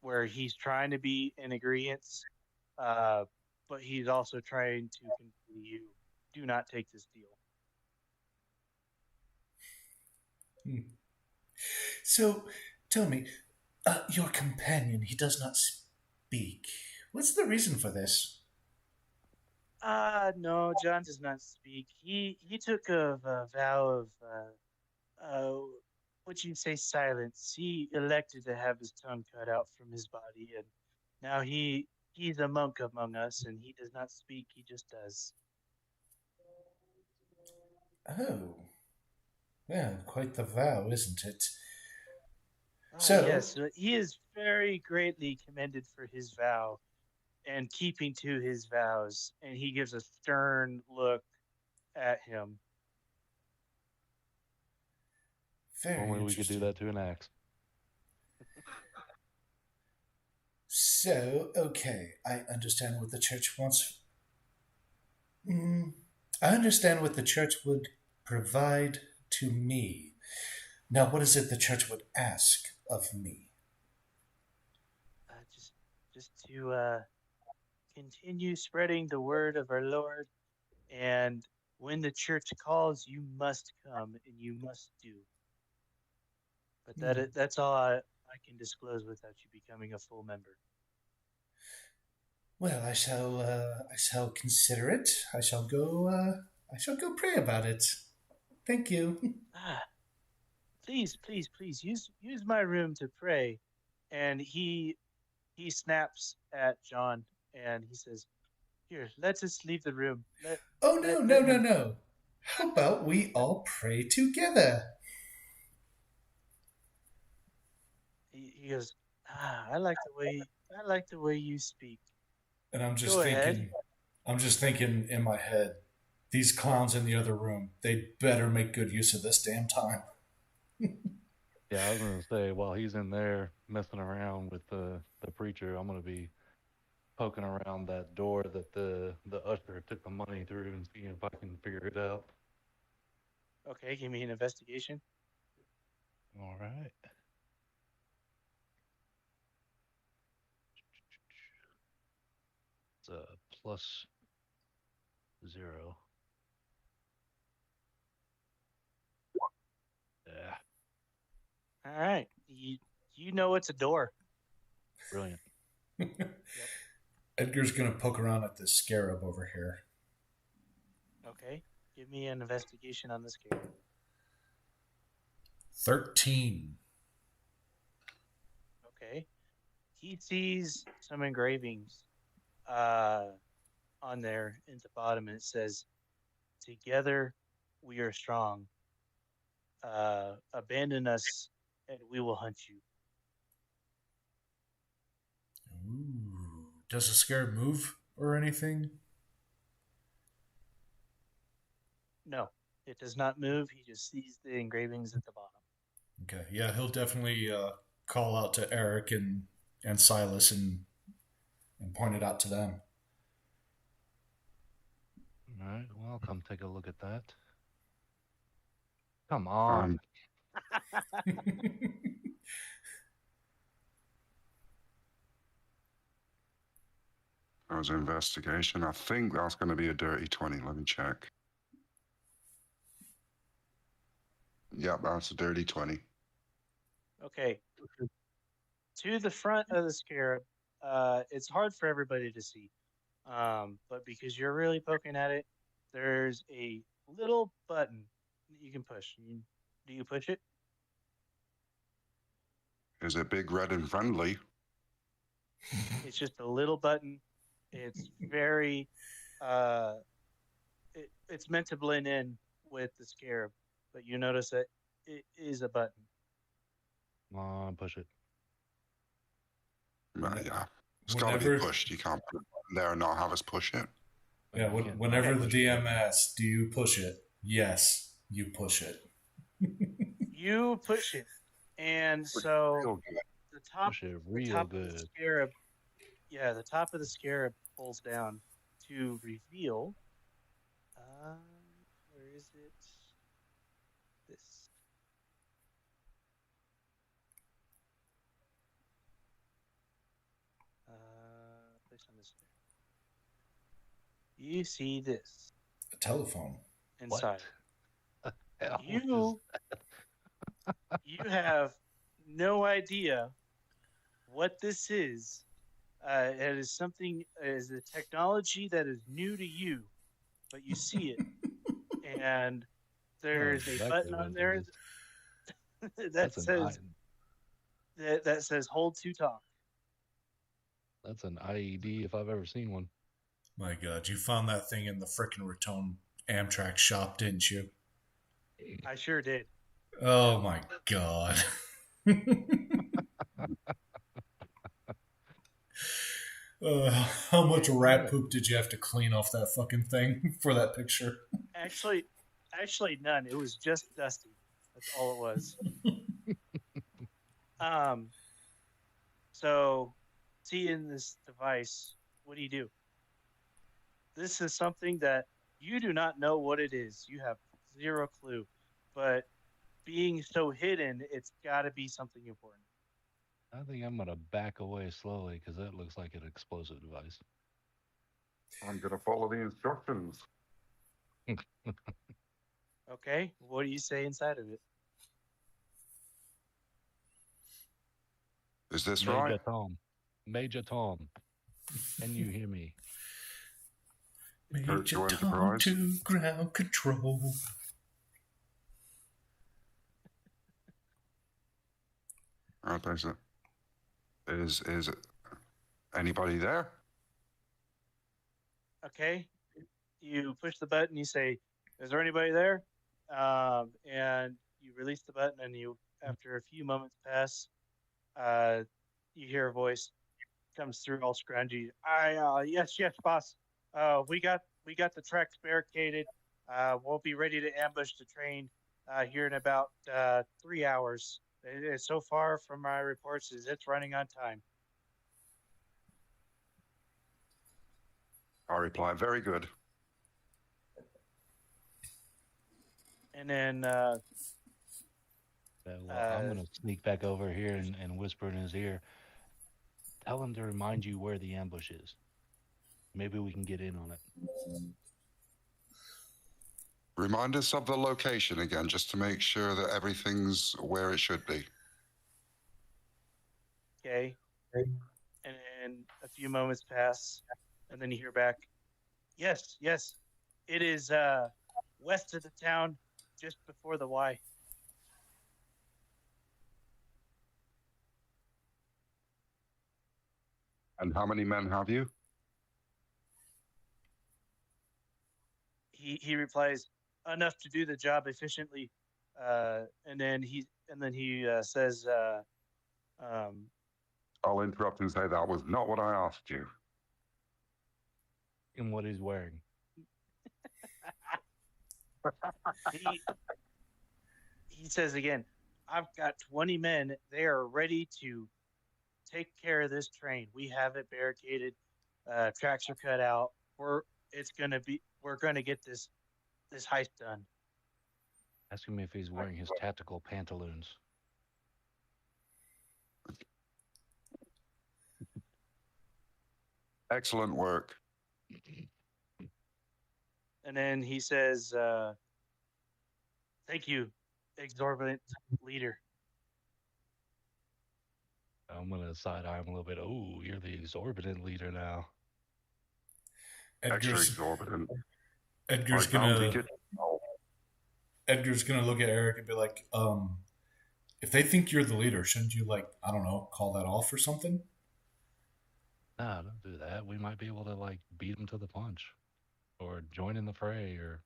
A: where he's trying to be in agreement, but he's also trying to convey you, do not take this deal.
D: So, tell me, your companion, he does not speak. What's the reason for this?
A: No, John does not speak. He took a vow of what you say, silence. He elected to have his tongue cut out from his body, and now he's a monk among us, and he does not speak. He just does.
D: Oh. Well, quite the vow, isn't it?
A: Yes, he is very greatly commended for his vow and keeping to his vows, and he gives a stern look at him.
D: Very
C: Only we could do
D: interesting.
C: that to an axe.
D: So, okay, I understand what the church wants. I understand what the church would provide to me. Now, what is it the church would ask of me?
A: Just to continue spreading the word of our Lord, and when the church calls, you must come and you must do. But that's all I can disclose without you becoming a full member.
D: Well, I shall consider it. I shall go pray about it. Thank you.
A: Please use my room to pray. And he snaps at John and he says, "Here, let us leave the room."
D: No. How about we all pray together?
A: He goes, I like the way you speak.
D: And
A: Go ahead.
D: I'm just thinking in my head, these clowns in the other room, they better make good use of this damn time.
C: Yeah, I was gonna say while he's in there messing around with the preacher, I'm gonna be poking around that door that the usher took the money through and seeing if I can figure it out.
A: Okay, give me an investigation.
C: All right. It's a plus 0. Yeah,
A: All right. You know it's a door.
C: brilliant.
A: Yep.
D: Edgar's gonna poke around at this scarab over here.
A: Okay. Give me an investigation on this scarab.
D: 13.
A: Okay. He sees some engravings uh on there in the bottom, and it says, "Together we are strong. Abandon us and we will hunt you."
D: Ooh. Does the scarab move or anything?
A: No, it does not move. He just sees the engravings at the bottom.
D: Okay. Yeah, he'll definitely call out to Eric and Silas and point it out to them.
C: All right, well, I'll come take a look at that. Come on.
E: That was an investigation. I think that's going to be a dirty 20. Let me check. Yep, that's a dirty 20.
A: Okay. To the front of the scarab, it's hard for everybody to see. But because you're really poking at it, there's a little button that you can push. Do you push it?
E: Is it big, red, and friendly?
A: It's just a little button. It's very, uh, it's meant to blend in with the scarab, but you notice that it is a button.
C: Come on, push it.
E: Yeah. It's got to be
D: Whenever,
E: pushed. You can't put it there and not have us push it.
D: yeah,
C: You can't
D: whenever the
C: push
D: DM
C: it.
D: asks, "Do you push it?" Yes, you push it.
A: You push it, and so
E: Real good.
A: the top,
C: Push it
A: the
C: real
A: top of the
C: good.
A: scarab, yeah, the top of the scarab pulls down to reveal. Where is it? This. Place on this. You see this
D: A telephone.
A: inside.
C: What? Hell
A: You you have no idea what this is. It is something. It is a technology that is new to you, but you see it, and
C: I know
A: there's a
C: exactly
A: button
C: what
A: on
C: it
A: there
C: is.
A: that
C: That's an I,
A: says that says "Hold to talk."
C: that's an IED if I've ever seen one.
D: My God, you found that thing in the frickin' Raton Amtrak shop, didn't you?
A: I sure did.
D: Oh my God. How much rat poop did you have to clean off that fucking thing for that picture?
A: Actually, actually none. It was just dusty. That's all it was. Um. So, seeing this device, what do? This is something that you do not know what it is. You have zero clue. But being so hidden, it's got to be something important.
C: I think I'm gonna back away slowly because that looks like an explosive device.
E: I'm going to follow the instructions.
A: Okay, what do you say inside of it?
E: Is this
C: Major
E: right?
C: Tom, Major Tom, can you hear me?
D: Major
E: Virtual
D: Tom
E: Enterprise.
D: to ground control.
E: Right, there's it. Is anybody there?
A: Okay, you push the button. You say, "Is there anybody there?" And you release the button, and you, after a few moments pass, You hear a voice comes through all scroungy. Yes, boss. We got the tracks barricaded. We'll be ready to ambush the train here in about 3 hours. So far from my reports, is it's running on time.
E: I reply, very good.
A: And then
C: So, I'm going to sneak back over here and whisper in his ear. Tell him to remind you where the ambush is. Maybe we can get in on it.
E: Remind us of the location again, just to make sure that everything's where it should be.
A: okay. And then a few moments pass, and then you hear back, yes, it is west of the town, just before the Y.
E: And how many men have you?
A: He replies, enough to do the job efficiently. And then he says,
E: I'll interrupt and say that was not what I asked you.
C: And what he's wearing.
A: he says again, I've got 20 men. They are ready to take care of this train. We have it barricaded. Tracks are cut out. We're gonna get this heist done.
C: Ask him if he's wearing his tactical pantaloons.
E: Excellent work.
A: And then he says, thank you, exorbitant leader.
C: I'm going to side eye him a little bit. Oh, you're the exorbitant leader now.
E: Extra exorbitant.
D: Edgar's gonna look at Eric and be like, if they think you're the leader, shouldn't you, like, I don't know, call that off or something?
C: No, don't do that. We might be able to, like, beat him to the punch. Or join in the fray, or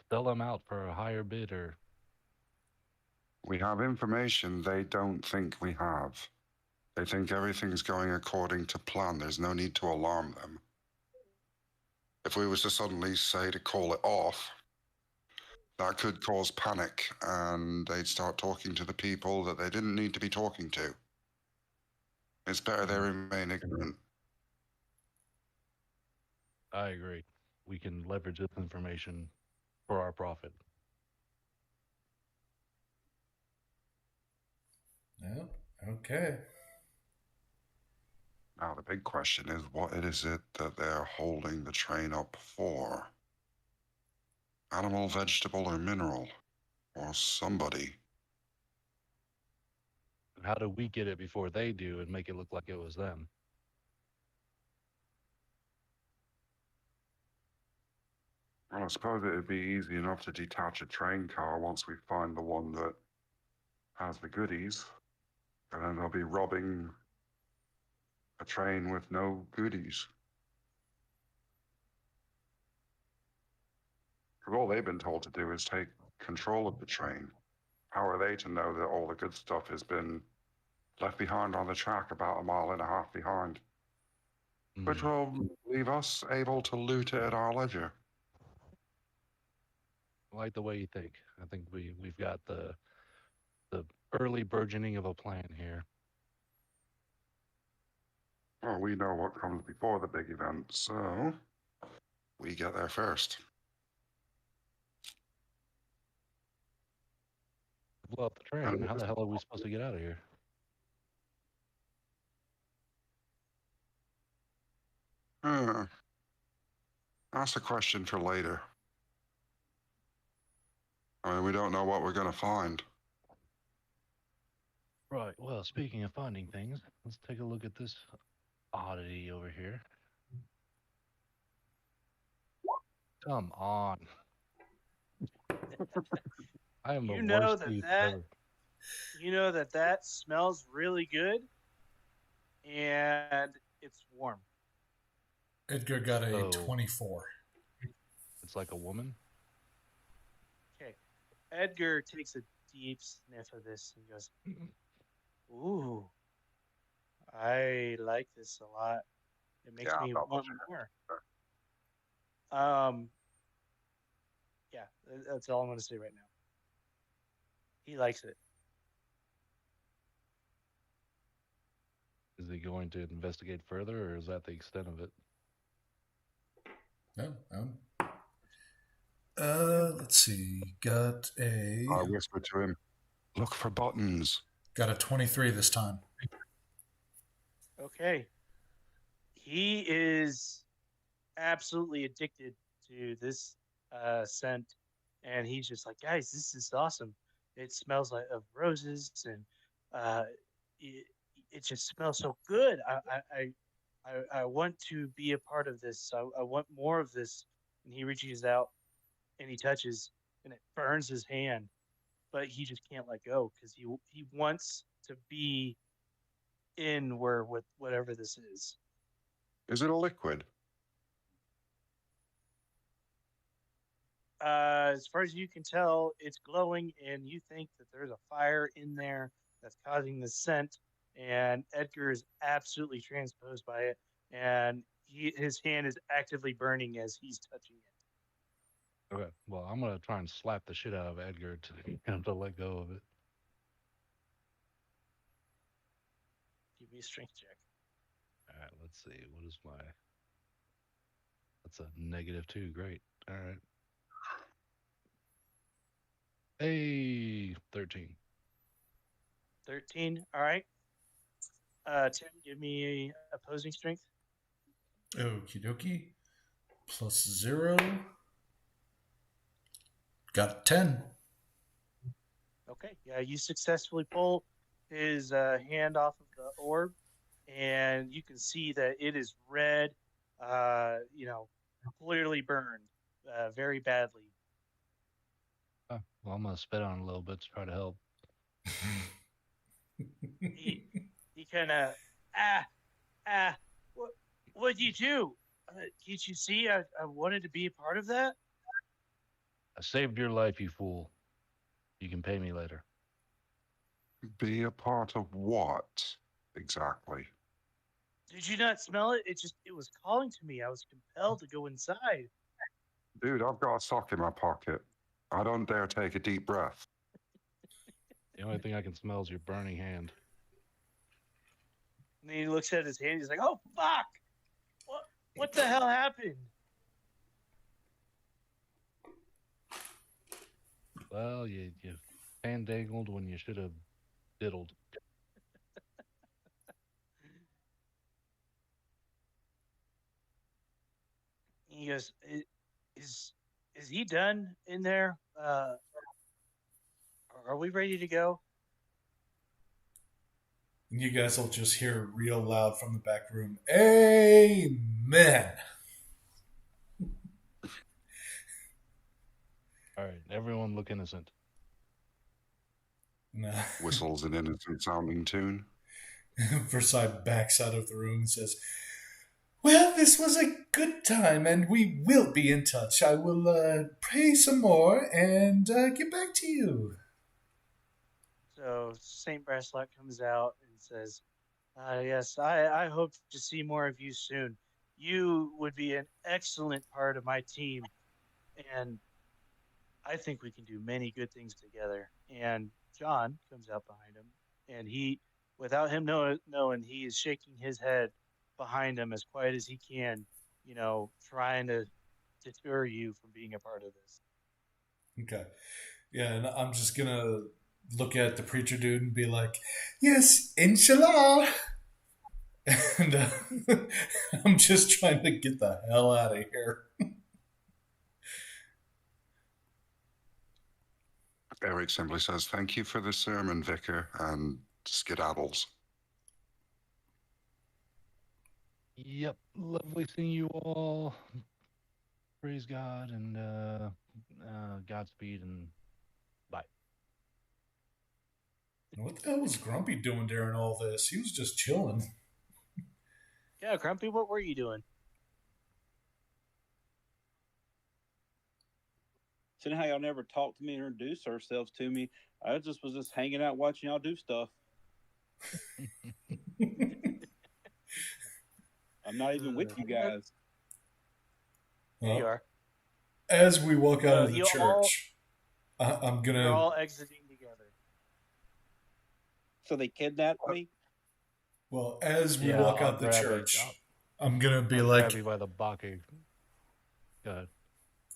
C: sell him out for a higher bid, or...
E: We have information they don't think we have. They think everything's going according to plan. There's no need to alarm them. If we was to suddenly say to call it off, that could cause panic, and they'd start talking to the people that they didn't need to be talking to. It's better they remain ignorant.
C: I agree. We can leverage this information for our profit.
D: Yeah, okay.
E: Now, the big question is, what is it that they're holding the train up for? Animal, vegetable, or mineral? Or somebody?
C: How do we get it before they do and make it look like it was them?
E: Well, I suppose it'd be easy enough to detach a train car once we find the one that has the goodies. And then they'll be robbing a train with no goodies. Because all they've been told to do is take control of the train. How are they to know that all the good stuff has been left behind on the track about 1.5 miles behind? Which will leave us able to loot it at our leisure.
C: I like the way you think. I think we've got the early burgeoning of a plan here.
E: Well, we know what comes before the big event, so we get there first.
C: Blow up the train. How the hell are we supposed to get out of here?
E: That's a question for later. I mean, we don't know what we're going to find.
C: Right. Well, speaking of finding things, let's take a look at this oddity over here. Come on. I am the worst thief ever.
A: You know that smells really good, and it's warm.
D: Edgar got a 24.
C: It's like a woman?
A: Okay. Edgar takes a deep sniff of this and goes, ooh, like this a lot. It makes
E: Yeah,
A: me
E: that was
A: want more. Yeah, that's all I'm going to say right now. He likes it.
C: Is he going to investigate further, or is that the extent of it?
D: No. Let's see. Got a
E: I whispered to him, "Look for buttons."
D: 23 this time.
A: Okay. He is absolutely addicted to this scent, and he's just like, guys, this is awesome. It smells like of roses, and uh, it, it just smells so good. I want to be a part of this. I want more of this. And he reaches out and he touches, and it burns his hand, but he just can't let go because he wants to be in where with whatever this is.
E: Is it a liquid?
A: As far as you can tell, it's glowing, and you think that there's a fire in there that's causing the scent. And Edgar is absolutely transposed by it, and his hand is actively burning as he's touching it.
C: Okay. Well, I'm gonna try and slap the shit out of Edgar to get him to let go of it.
A: Give me a strength check.
C: All right. Let's see. What is my? That's a -2. Great. All right. Hey, 13.
A: 13. All right. Tim, give me a opposing strength.
D: Okie dokie. +0. Got 10.
A: Okay. Yeah, you successfully pull his hand off of the orb, and you can see that it is red, clearly burned very badly.
C: Well, I'm gonna spit on it a little bit to try to help.
A: He kind of, what'd you do? Can't you see I wanted to be a part of that?
C: I saved your life, you fool. You can pay me later.
E: Be a part of what exactly?
A: Did you not smell it? It was calling to me. I was compelled to go inside.
E: Dude, I've got a sock in my pocket. I don't dare take a deep breath.
C: The only thing I can smell is your burning hand.
A: And then he looks at his hand. He's like, "Oh fuck! What the hell happened?"
C: Well, you fandangled when you should have diddled.
A: He goes, "Is he done in there? Are we ready to go?"
D: And you guys will just hear real loud from the back room, Amen.
C: All right, everyone look innocent.
D: Nah.
E: Whistles an innocent sounding tune.
D: Versailles backs out of the room and says, well, this was a good time, and we will be in touch. I will pray some more and get back to you.
A: So Saint Bracelet comes out and says, "Yes, I hope to see more of you soon. You would be an excellent part of my team, and I think we can do many good things together." And John comes out behind him, and without him knowing, he is shaking his head behind him as quiet as he can, trying to deter you from being a part of this.
D: Okay. Yeah, and I'm just going to look at the preacher dude and be like, yes, inshallah. And I'm just trying to get the hell out of here.
E: Eric simply says, "Thank you for the sermon, Vicar," and skedaddles.
C: Yep, lovely seeing you all. Praise God and Godspeed and bye.
D: What the hell was Grumpy doing during all this? He was just chilling.
A: Yeah, Grumpy, what were you doing?
B: Seeing how y'all never talked to me and introduced ourselves to me, I was just hanging out watching y'all do stuff. I'm not even with you guys.
A: There you are.
D: As we walk out of the
A: You
D: church, I'm
A: You're
D: gonna.
A: all exiting together.
B: So they kidnapped me?
D: Well, as we
C: Yeah,
D: walk
C: I'll
D: out the
C: grab
D: church,
C: it.
D: I'm gonna be
C: I'll
D: like,
C: grab you by the baki. Go ahead.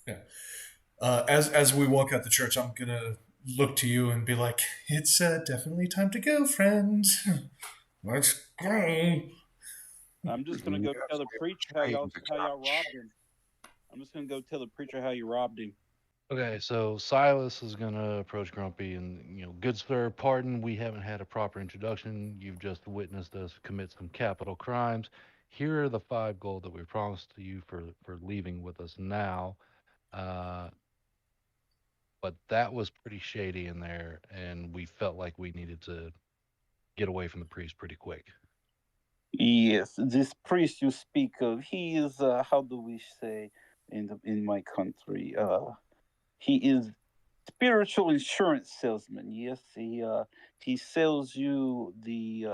D: yeah. As we walk out the church, I'm gonna look to you and be like, "It's definitely time to go, friends. Let's go."
B: I'm just gonna go tell the preacher how y'all robbed him. I'm just gonna go tell the preacher how you robbed him.
C: Okay, so Silas is gonna approach Grumpy and, good sir, pardon, we haven't had a proper introduction. You've just witnessed us commit some capital crimes. Here are the 5 gold that we promised to you for leaving with us now. But that was pretty shady in there, and we felt like we needed to get away from the priest pretty quick.
B: Yes, this priest you speak of, he is how do we say in my country? He is spiritual insurance salesman. Yes, he sells you the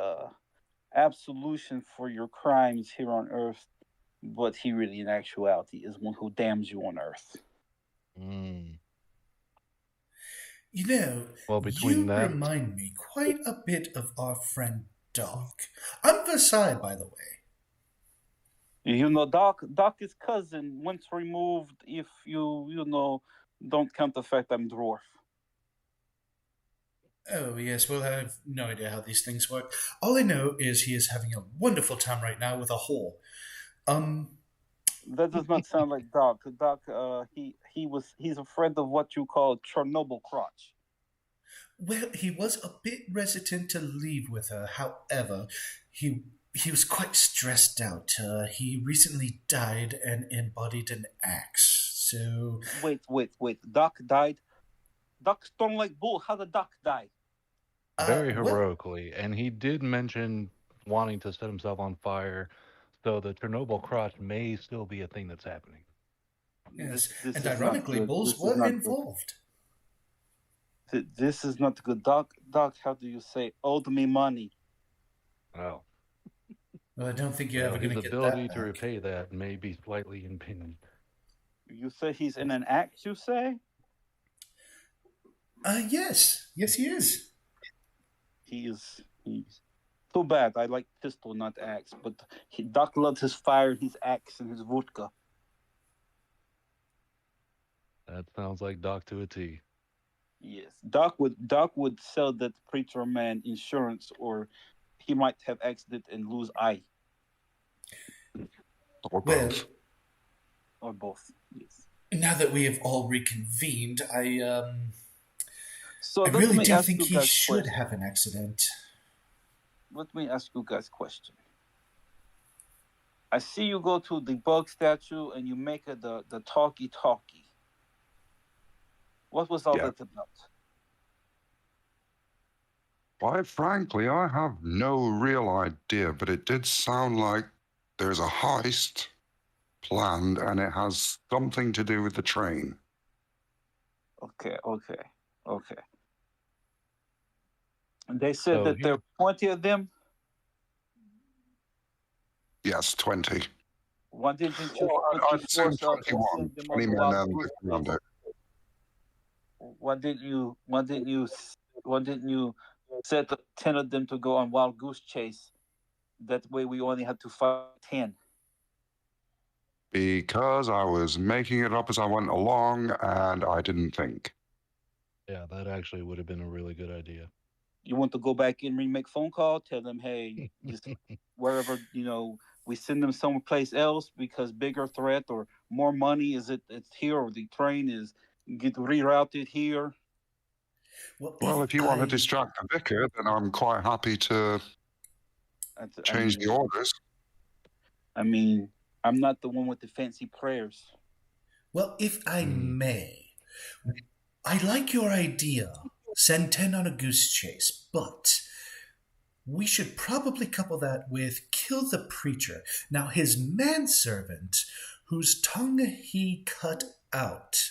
B: absolution for your crimes here on earth, but he really in actuality is one who damns you on earth.
C: Mm.
D: You know,
C: Well, between
D: you
C: that,
D: remind me quite a bit of our friend Doc. I'm Versailles, by the way.
B: You know, Doc's cousin once removed if you don't count the fact I'm dwarf.
D: Oh, yes, well, I have no idea how these things work. All I know is he is having a wonderful time right now with a whore.
B: That does not sound like Doc. Doc, he's a friend of what you call Chernobyl crotch.
D: Well, he was a bit hesitant to leave with her. However, he was quite stressed out. He recently died and embodied an axe. So
B: Wait. Doc died. Doc stormed like bull. How did Doc die?
C: very
D: well,
C: heroically, and he did mention wanting to set himself on fire, so the Chernobyl crotch may still be a thing that's happening.
D: yes,
B: This
D: and
B: is not
D: ironically,
B: good.
D: bulls
B: This is
D: were
B: not good.
D: involved.
B: This is not good. Doc, how do you say? Owed me money.
C: Oh.
D: Well, I don't think you're
C: Well,
D: ever going
C: his
D: to get
C: ability
D: that
C: to
D: back.
C: repay that may be slightly impinged.
B: You say he's in an act, you say?
D: Yes, he is.
B: He's too bad. I like pistol, not axe. But Doc loves his fire, his axe, and his vodka.
C: That sounds like Doc to a T.
B: Yes, Doc would sell that preacher man insurance, or he might have accident and lose eye,
E: Or
D: Well,
E: both.
B: or both. Yes.
D: now that we have all reconvened,
B: So
D: I
B: let
D: really
B: me
D: do
B: ask
D: think
B: you
D: he
B: guys
D: should
B: question.
D: have an accident.
B: Let me ask you guys a question. I see you go to the bug statue and you make it the talkie. What was all
E: Yeah.
B: that about?
E: Quite frankly, I have no real idea, but it did sound like there's a heist planned and it has something to do with the train.
B: Okay. And they said
C: So
B: that there
C: here-
B: are 20 of them.
E: Yes, 20.
B: Why didn't you
E: Well,
B: put
E: I'd
B: the
E: say
B: force up and
E: 21.
B: send them
E: 20
B: on the
E: men
B: wild
E: and
B: goose
E: 50 around
B: chase?
E: it.
B: Why didn't you set 10 of them to go on wild goose chase? That way we only had to fight 10.
E: Because I was making it up as I went along and I didn't think.
C: yeah, that actually would have been a really good idea.
B: You want to go back in, remake phone call, tell them, hey, just wherever, we send them someplace else because bigger threat or more money it's here, or the train is get rerouted here.
E: Well, if you want to distract the vicar, then I'm quite happy to change the orders.
B: I mean, I'm not the one with the fancy prayers.
D: Well, if I may, I like your idea. Send 10 on a goose chase, but we should probably couple that with kill the preacher. Now, his manservant, whose tongue he cut out,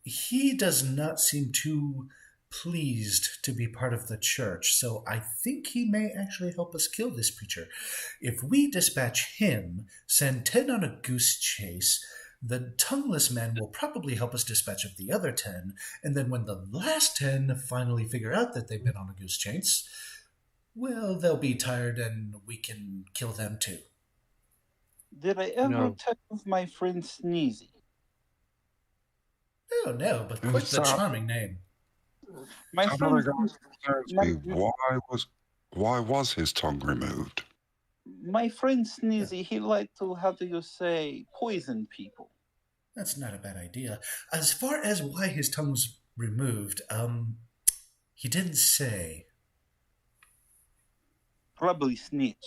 D: he does not seem too pleased to be part of the church, so I think he may actually help us kill this preacher. If we dispatch him, send 10 on a goose chase, the tongueless man will probably help us dispatch of the other 10, and then when the last 10 finally figure out that they've been on a goose chase, well, they'll be tired and we can kill them too.
B: Did I ever
C: No.
B: tell of my friend Sneezy?
D: Oh, no, but
E: Who's
D: quite the
E: that?
D: charming name.
B: My
E: That
B: friend,
E: other guy concerns
B: my,
E: me. Why was his tongue removed?
B: my friend Sneezy, he liked to, how do you say, poison people.
D: That's not a bad idea. As far as why his tongue was removed, he didn't say.
B: Probably snitch.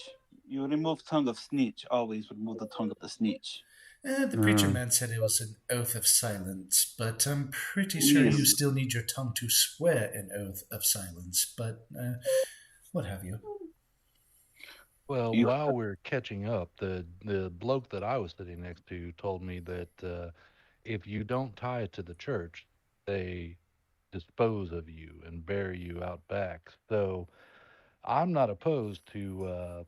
B: You remove tongue of snitch, always remove the tongue of the snitch.
D: The preacher man said it was an oath of silence, but I'm pretty sure you
B: Yes.
D: still need your tongue to swear an oath of silence, but what have you.
C: Well,
B: You-
C: while we're catching up, the bloke that I was sitting next to told me that if you don't tie it to the church, they dispose of you and bury you out back. So I'm not opposed to,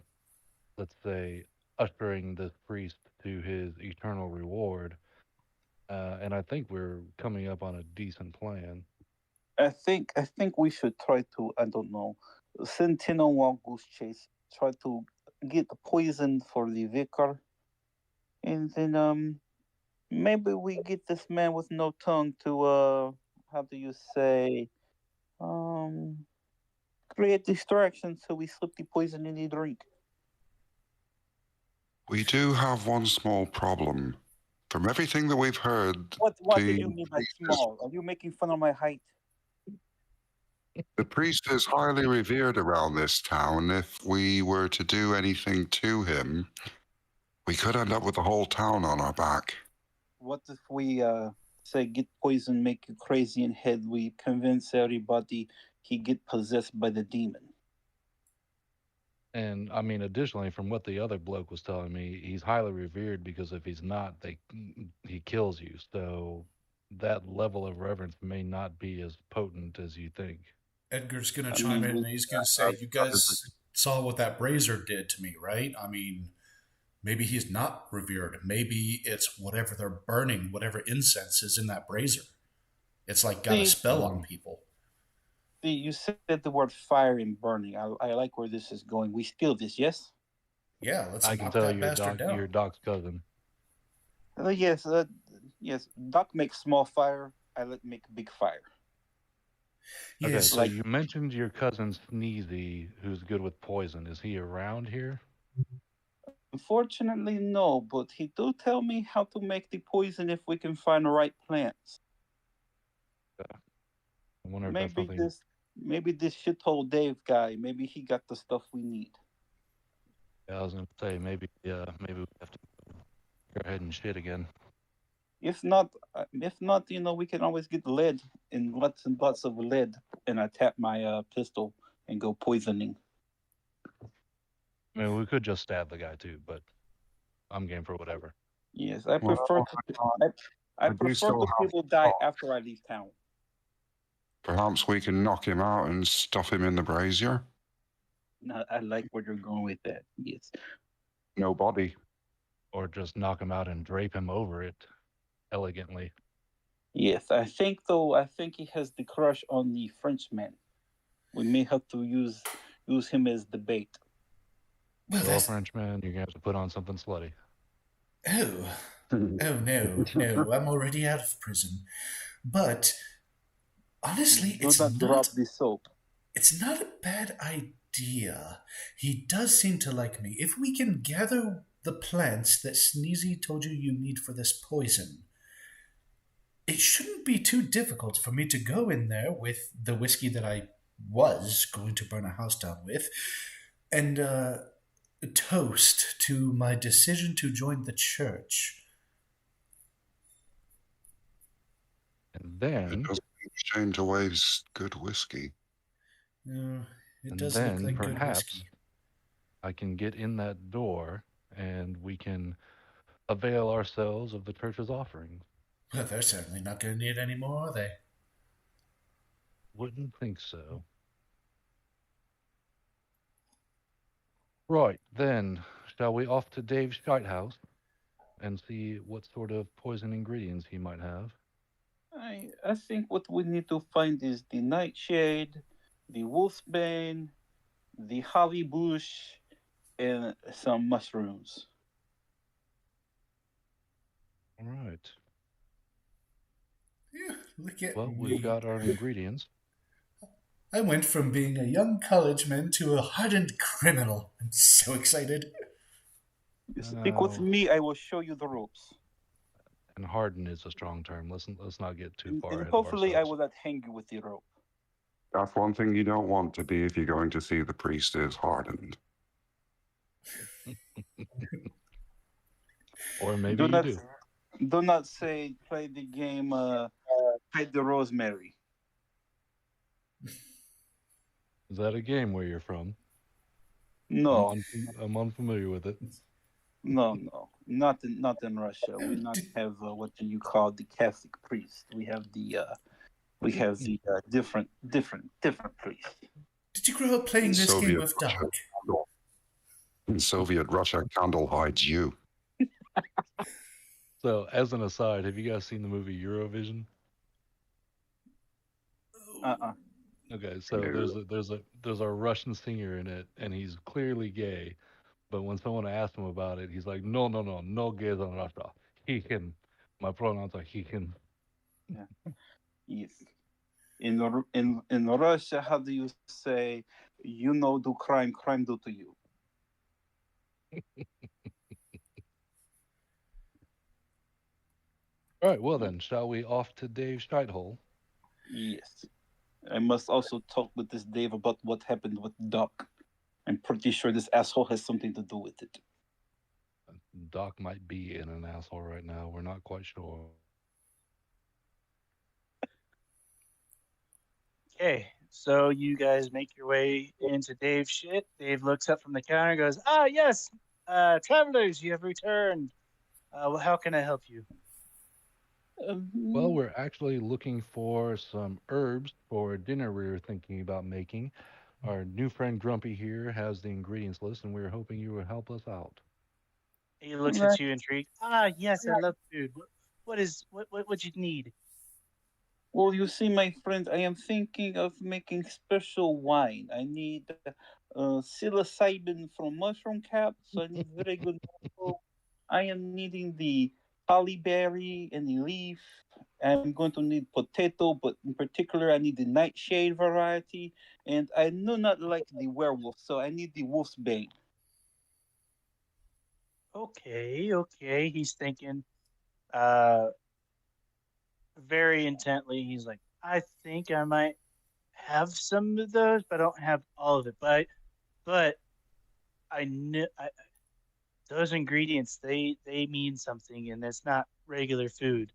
C: let's say, ushering this priest to his eternal reward. And I think we're coming up on a decent plan.
B: I think we should try to, I don't know, send 10 on one goose chase, try to get the poison for the vicar, and then maybe we get this man with no tongue to how do you say, um create distraction so we slip the poison in the drink.
E: We do have one small problem. From everything that we've heard,
B: What do
E: the
B: you mean by
E: priest is-
B: small? Are you making fun of my height?
E: the priest is highly revered around this town. If we were to do anything to him, we could end up with the whole town on our back.
B: What if we say get poison, make you crazy in head? We convince everybody he get possessed by the demon.
C: And I mean, additionally, from what the other bloke was telling me, he's highly revered because if he's not, he kills you. So that level of reverence may not be as potent as you think.
D: Edgar's going to
B: I
D: chime
B: mean,
D: in and he's going to say, you guys saw what that brazier did to me, right? I mean, maybe he's not revered. Maybe it's whatever they're burning, whatever incense is in that brazier. It's like got a spell on people.
B: See, you said the word fire and burning. I like where this is going. We steal this, yes?
D: Yeah, let's
C: I can
D: knock
C: tell
D: that
C: your
D: bastard down.
C: your doc's cousin.
B: Yes, yes. Doc makes small fire. I let make big fire.
C: Okay,
D: Yes,
C: so
B: like-
C: you mentioned your cousin Sneezy, who's good with poison. Is he around here?
B: Unfortunately, no. But he do tell me how to make the poison if we can find the right plants.
C: I wonder if that's something.
B: Maybe this shithole Dave guy. Maybe he got the stuff we need.
C: Yeah, I was gonna say maybe we have to go ahead and shit again.
B: If not, we can always get lead and lots of lead, and I tap my pistol and go poisoning.
C: I mean, we could just stab the guy too, but I'm game for whatever.
B: Yes, I
E: Well,
B: prefer I
E: we do
B: prefer
E: still
B: the
E: have
B: people die
E: to-
B: after I leave town.
E: Perhaps we can knock him out and stuff him in the brazier.
B: No, I like where you're going with that. Yes.
E: No body.
C: Or just knock him out and drape him over it elegantly.
B: Yes, I think he has the crush on the Frenchman. We may have to use him as the bait.
D: well,
C: Well, Frenchman, you're gonna have to put on something slutty.
D: Oh, no, I'm already out of prison. But honestly,
B: Do not drop the soap.
D: it's not a bad idea. He does seem to like me. If we can gather the plants that Sneezy told you need for this poison, it shouldn't be too difficult for me to go in there with the whiskey that I was going to burn a house down with and toast to my decision to join the church.
C: And
E: It
C: then,
E: doesn't exchange away his good whiskey.
D: It
C: and
D: does look
C: then
D: like good
C: perhaps
D: whiskey.
C: I can get in that door and we can avail ourselves of the church's offerings.
D: Well, they're certainly not going to need any more, are they?
C: Wouldn't think so. Right, then, shall we off to Dave's shite house and see what sort of poison ingredients he might have?
B: I think what we need to find is the nightshade, the wolfbane, the holly bush, and some mushrooms.
C: All right.
D: Yeah, look at
C: Well, we've
D: me.
C: got our ingredients.
D: I went from being a young college man to a hardened criminal. I'm so excited.
B: Stick with me, I will show you the ropes.
C: And harden is a strong term. Let's not get too far
B: And
C: ahead of
B: hopefully, I
C: ourselves.
B: will not hang you with the rope.
E: That's one thing you don't want to be if you're going to see the priest is hardened.
C: Or maybe
B: Do
C: you
B: not,
C: do.
B: do not say play the game. Hide the rosemary.
C: Is that a game where you're from?
B: No,
C: I'm unfamiliar with it.
B: no, not in Russia. We not have what do you call the Catholic priest. We have the different priest.
D: Did you grow up playing
E: In
D: this game
E: Soviet
D: with
E: Russia,
D: Doc?
E: in Soviet Russia, candle hides you.
C: So, as an aside, have you guys seen the movie Eurovision?
B: Uh-uh.
C: Okay, so
E: No.
C: there's a Russian singer in it, and he's clearly gay. But when someone asks him about it, he's like, no gays in Russia. He can. My pronouns are he can.
B: Yes. In Russia, how do you say? You know, do crime, crime do to you.
C: All right, well then, shall we off to Dave's shithole?
B: Yes. I must also talk with this Dave about what happened with Doc. I'm pretty sure this asshole has something to do with it.
C: Doc might be in an asshole right now. We're not quite sure.
A: Okay, so you guys make your way into Dave's shit. Dave looks up from the counter and goes, "Ah, yes, travelers, you have returned. Well, how can I help you?"
C: Well, we're actually looking for some herbs for dinner we were thinking about making. Our new friend Grumpy here has the ingredients list, and we were hoping you would help us out.
A: He looks at you intrigued. Ah, yes, I love food. What you need?
B: Well, you see, my friend, I am thinking of making special wine. I need psilocybin from mushroom caps. So I need very good. I am needing the holly berry and the leaf. I'm going to need potato, but in particular, I need the nightshade variety. And I do not like the werewolf, so I need the wolf's bane.
A: Okay. He's thinking uh very intently. He's like, I think I might have some of those, but I don't have all of it. But I knew those ingredients they mean something, and it's not regular food.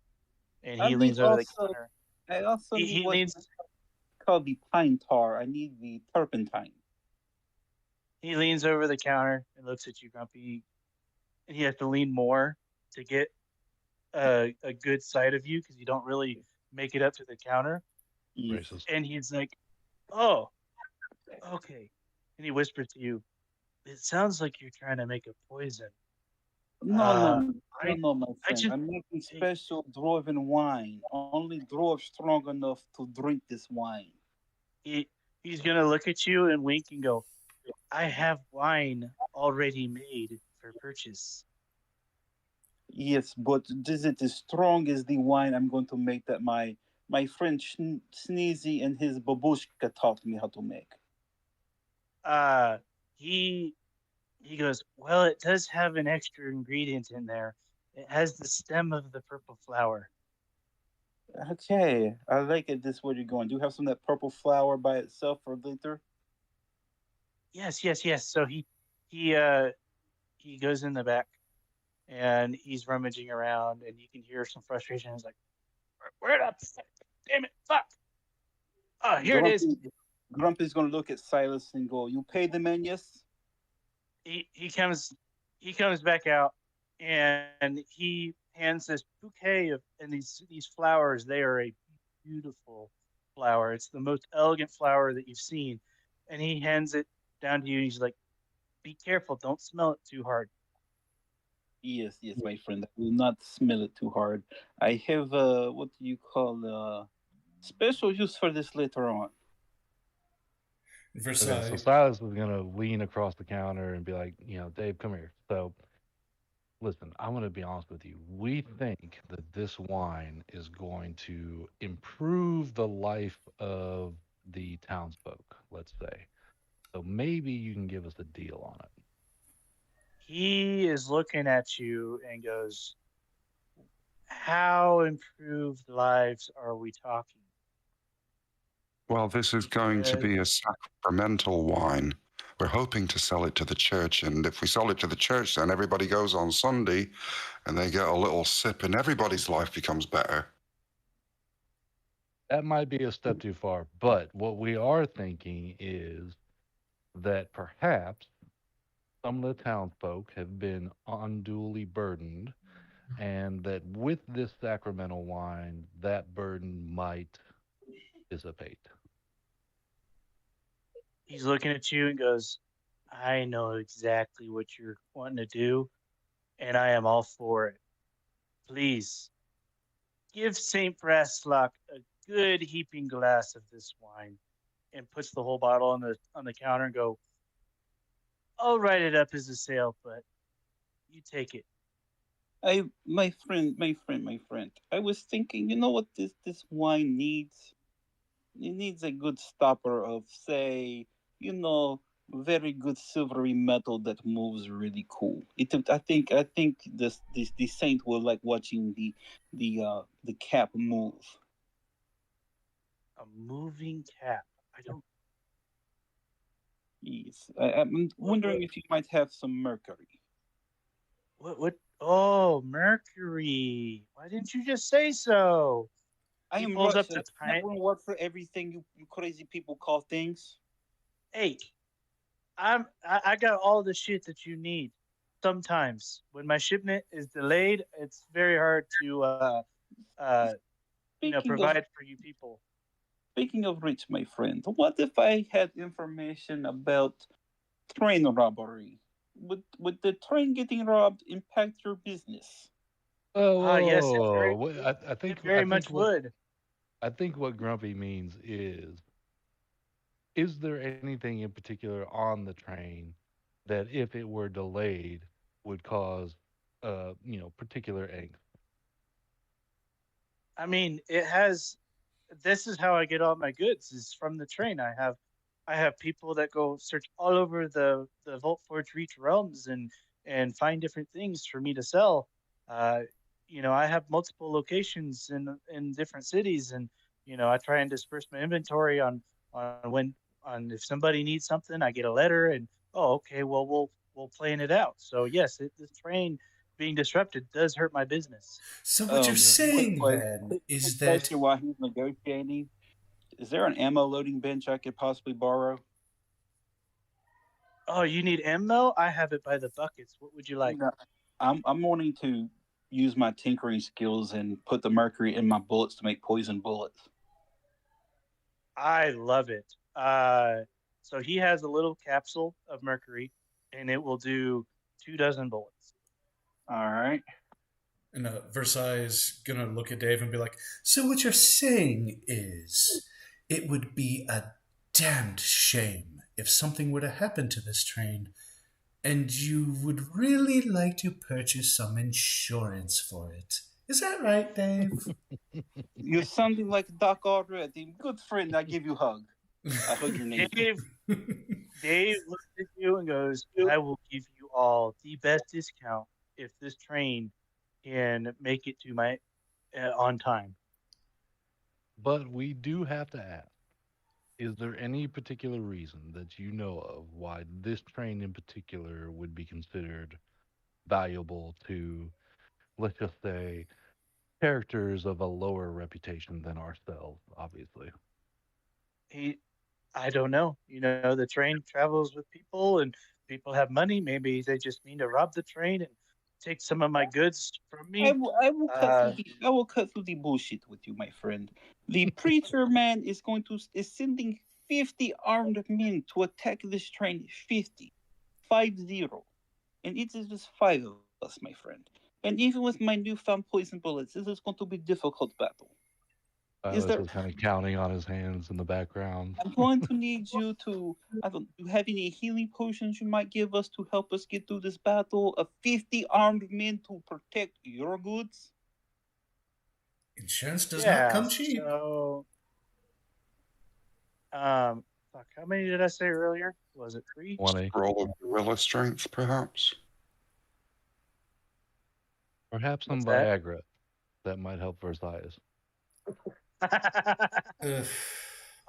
A: And
B: I
A: he
B: need
A: leans over the
B: also,
A: counter.
B: I also
A: He,
B: need
A: he
B: what's
A: leans
B: called the pine tar. I need the turpentine.
A: he leans over the counter and looks at you, Grumpy. And he has to lean more to get a good sight of you because you don't really make it up to the counter.
B: Yes.
C: Racist.
A: And he's like, "Oh, okay." And he whispers to you, "It sounds like you're trying to make a poison."
B: No,
A: Uh,
B: my
A: I
B: friend.
A: just
B: I'm making special dwarven wine. Only dwarves strong enough to drink this wine.
A: he he's gonna look at you and wink and go, "I have wine already made for purchase."
B: Yes, but this is as strong as the wine I'm going to make that my friend Sneezy and his babushka taught me how to make.
A: Uh, he he goes, "Well, it does have an extra ingredient in there. It has the stem of the purple flower."
B: Okay, I like it this way you're going. Do you have some of that purple flower by itself for later?
A: Yes. So he goes in the back and he's rummaging around, and you can hear some frustration. He's like, "Where the fuck? Damn it, fuck! Oh, here it is."
B: Grumpy, Grumpy's going to look at Silas and go, "You paid the man, yes?"
A: He comes back out, and he hands this bouquet of and these flowers. They are a beautiful flower. It's the most elegant flower that you've seen. And he hands it down to you, and he's like, "Be careful, don't smell it too hard."
B: Yes, yes, my friend. I will not smell it too hard. I have what do you call special use for this later on.
C: Okay, so
D: Versailles.
C: Silas is gonna lean across the counter and be like, Dave, come here. So listen, I'm going to be honest with you. We think that this wine is going to improve the life of the townsfolk, let's say. So maybe you can give us a deal on it.
A: He is looking at you and goes, "How improved lives are we talking?"
E: Well, this is going to
A: Because
E: be a sacramental wine. We're hoping to sell it to the church, and if we sell it to the church, then everybody goes on Sunday and they get a little sip, and everybody's life becomes better.
C: That might be a step too far, but what we are thinking is that perhaps some of the townsfolk have been unduly burdened, and that with this sacramental wine, that burden might dissipate.
A: he's looking at you and goes, "I know exactly what you're wanting to do, and I am all for it. Please give Saint Brasslock a good heaping glass of this wine," and puts the whole bottle on the counter and go, "I'll write it up as a sale, but you take it."
B: My friend. I was thinking, you know what this wine needs? It needs a good stopper of, say, you know, very good silvery metal that moves really cool. I think this the saint will like watching the cap move.
A: A moving cap. I don't.
B: Yes, I'm
A: What?
B: wondering if you might have some mercury.
A: What? Oh, Mercury. Why didn't you just say so?
B: I
A: He
B: am
A: pulls up
B: Russia.
A: the
B: Not
A: tiny.
B: going to work for everything you crazy people call things.
A: Hey, I got all the shit that you need. Sometimes when my shipment is delayed, it's very hard to uh
B: Speaking of
A: provide for you people.
B: speaking of rich, my friend, what if I had information about train robbery? Would the train getting robbed impact your business?
C: Oh,
A: Ah,
C: whoa,
A: yes,
C: whoa, whoa.
A: it very much would.
C: I think what Grumpy means is there anything in particular on the train that if it were delayed would cause particular angst?
A: I mean, it has. This is how I get all my goods is from the train. I have people that go search all over the Voltforge Reach realms and find different things for me to sell. Uh, I have multiple locations in different cities, and I try and disperse my inventory on when on if somebody needs something, I get a letter, and oh, okay, well we'll plan it out. So yes, this train being disrupted does hurt my business.
D: So what you're
B: Quick
D: saying
B: question.
D: then
B: Quick
D: is that
B: question while he's negotiating. Is there an ammo loading bench I could possibly borrow?
A: Oh, you need ammo? I have it by the buckets. What would you like?
B: No. I'm wanting to use my tinkering skills and put the mercury in my bullets to make poison bullets.
A: I love it. So he has a little capsule of mercury, and it will do 2 dozen bullets.
B: All right.
D: and Versailles is gonna look at Dave and be like, "So what you're saying is, it would be a damned shame if something were to happen to this train, and you would really like to purchase some insurance for it. Is that right, Dave?"
B: You're sounding like Doc already. Good friend, I give you a hug. I hug your knee.
A: Dave looks at you and goes, "I will give you all the best discount if this train can make it to my on time."
C: But we do have to ask, is there any particular reason that you know of why this train in particular would be considered valuable to, let's just say, characters of a lower reputation than ourselves, obviously?
A: He, I don't know. The train travels with people, and people have money. Maybe they just mean to rob the train, and take some of my goods from me.
B: I will cut through the bullshit with you, my friend. The preacher man is sending 50 armed men to attack this train. 50. 50. And it is just 5 of us, my friend. And even with my newfound poison bullets, this is going to be a difficult battle.
C: Silas was kind of counting on his hands in the background.
B: I'm going to need you to. Do you have any healing potions you might give us to help us get through this battle of 50 armed men to protect your goods?
D: Insurance does not come cheap.
A: So, fuck, how many did I say earlier? Was it 3?
C: 20.
E: Roll of gorilla strength, perhaps.
C: Perhaps some
A: What's that?
C: Viagra. That might help Versailles.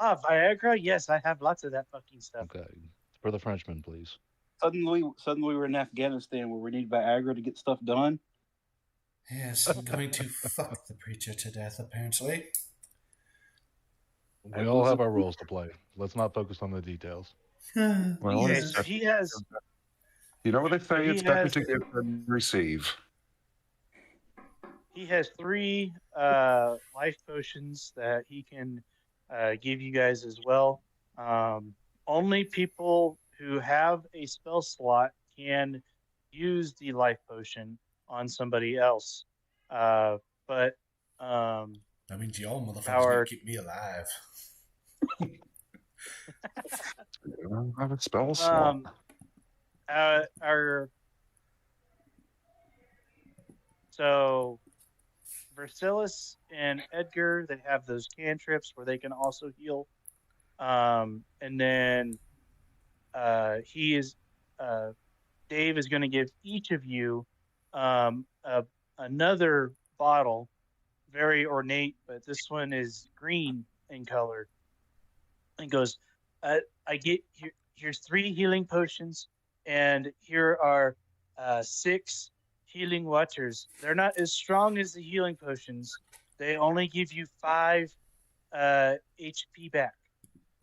A: Viagra? Yes, I have lots of that fucking stuff.
C: Okay. For the Frenchman, please.
B: Suddenly we're in Afghanistan where we need Viagra to get stuff done.
D: Yes, I'm going to fuck the preacher to death, apparently.
C: We all have our roles to play. Let's not focus on the details.
E: Well,
A: Okay, so he has.
E: You know what they say?
A: He
E: It's better
A: has-
E: to give than receive.
A: He has 3 life potions that he can give you guys as well. Only people who have a spell slot can use the life potion on somebody else. But
D: That means y'all motherfuckers
A: Our-
D: gonna keep me alive.
E: You don't have a spell slot.
A: So Versilis and Edgar, they have those cantrips where they can also heal. And then Dave is going to give each of you another bottle, very ornate, but this one is green in color. And goes, here's 3 healing potions, and here are 6 healing waters. They're not as strong as the healing potions. They only give you 5 HP back,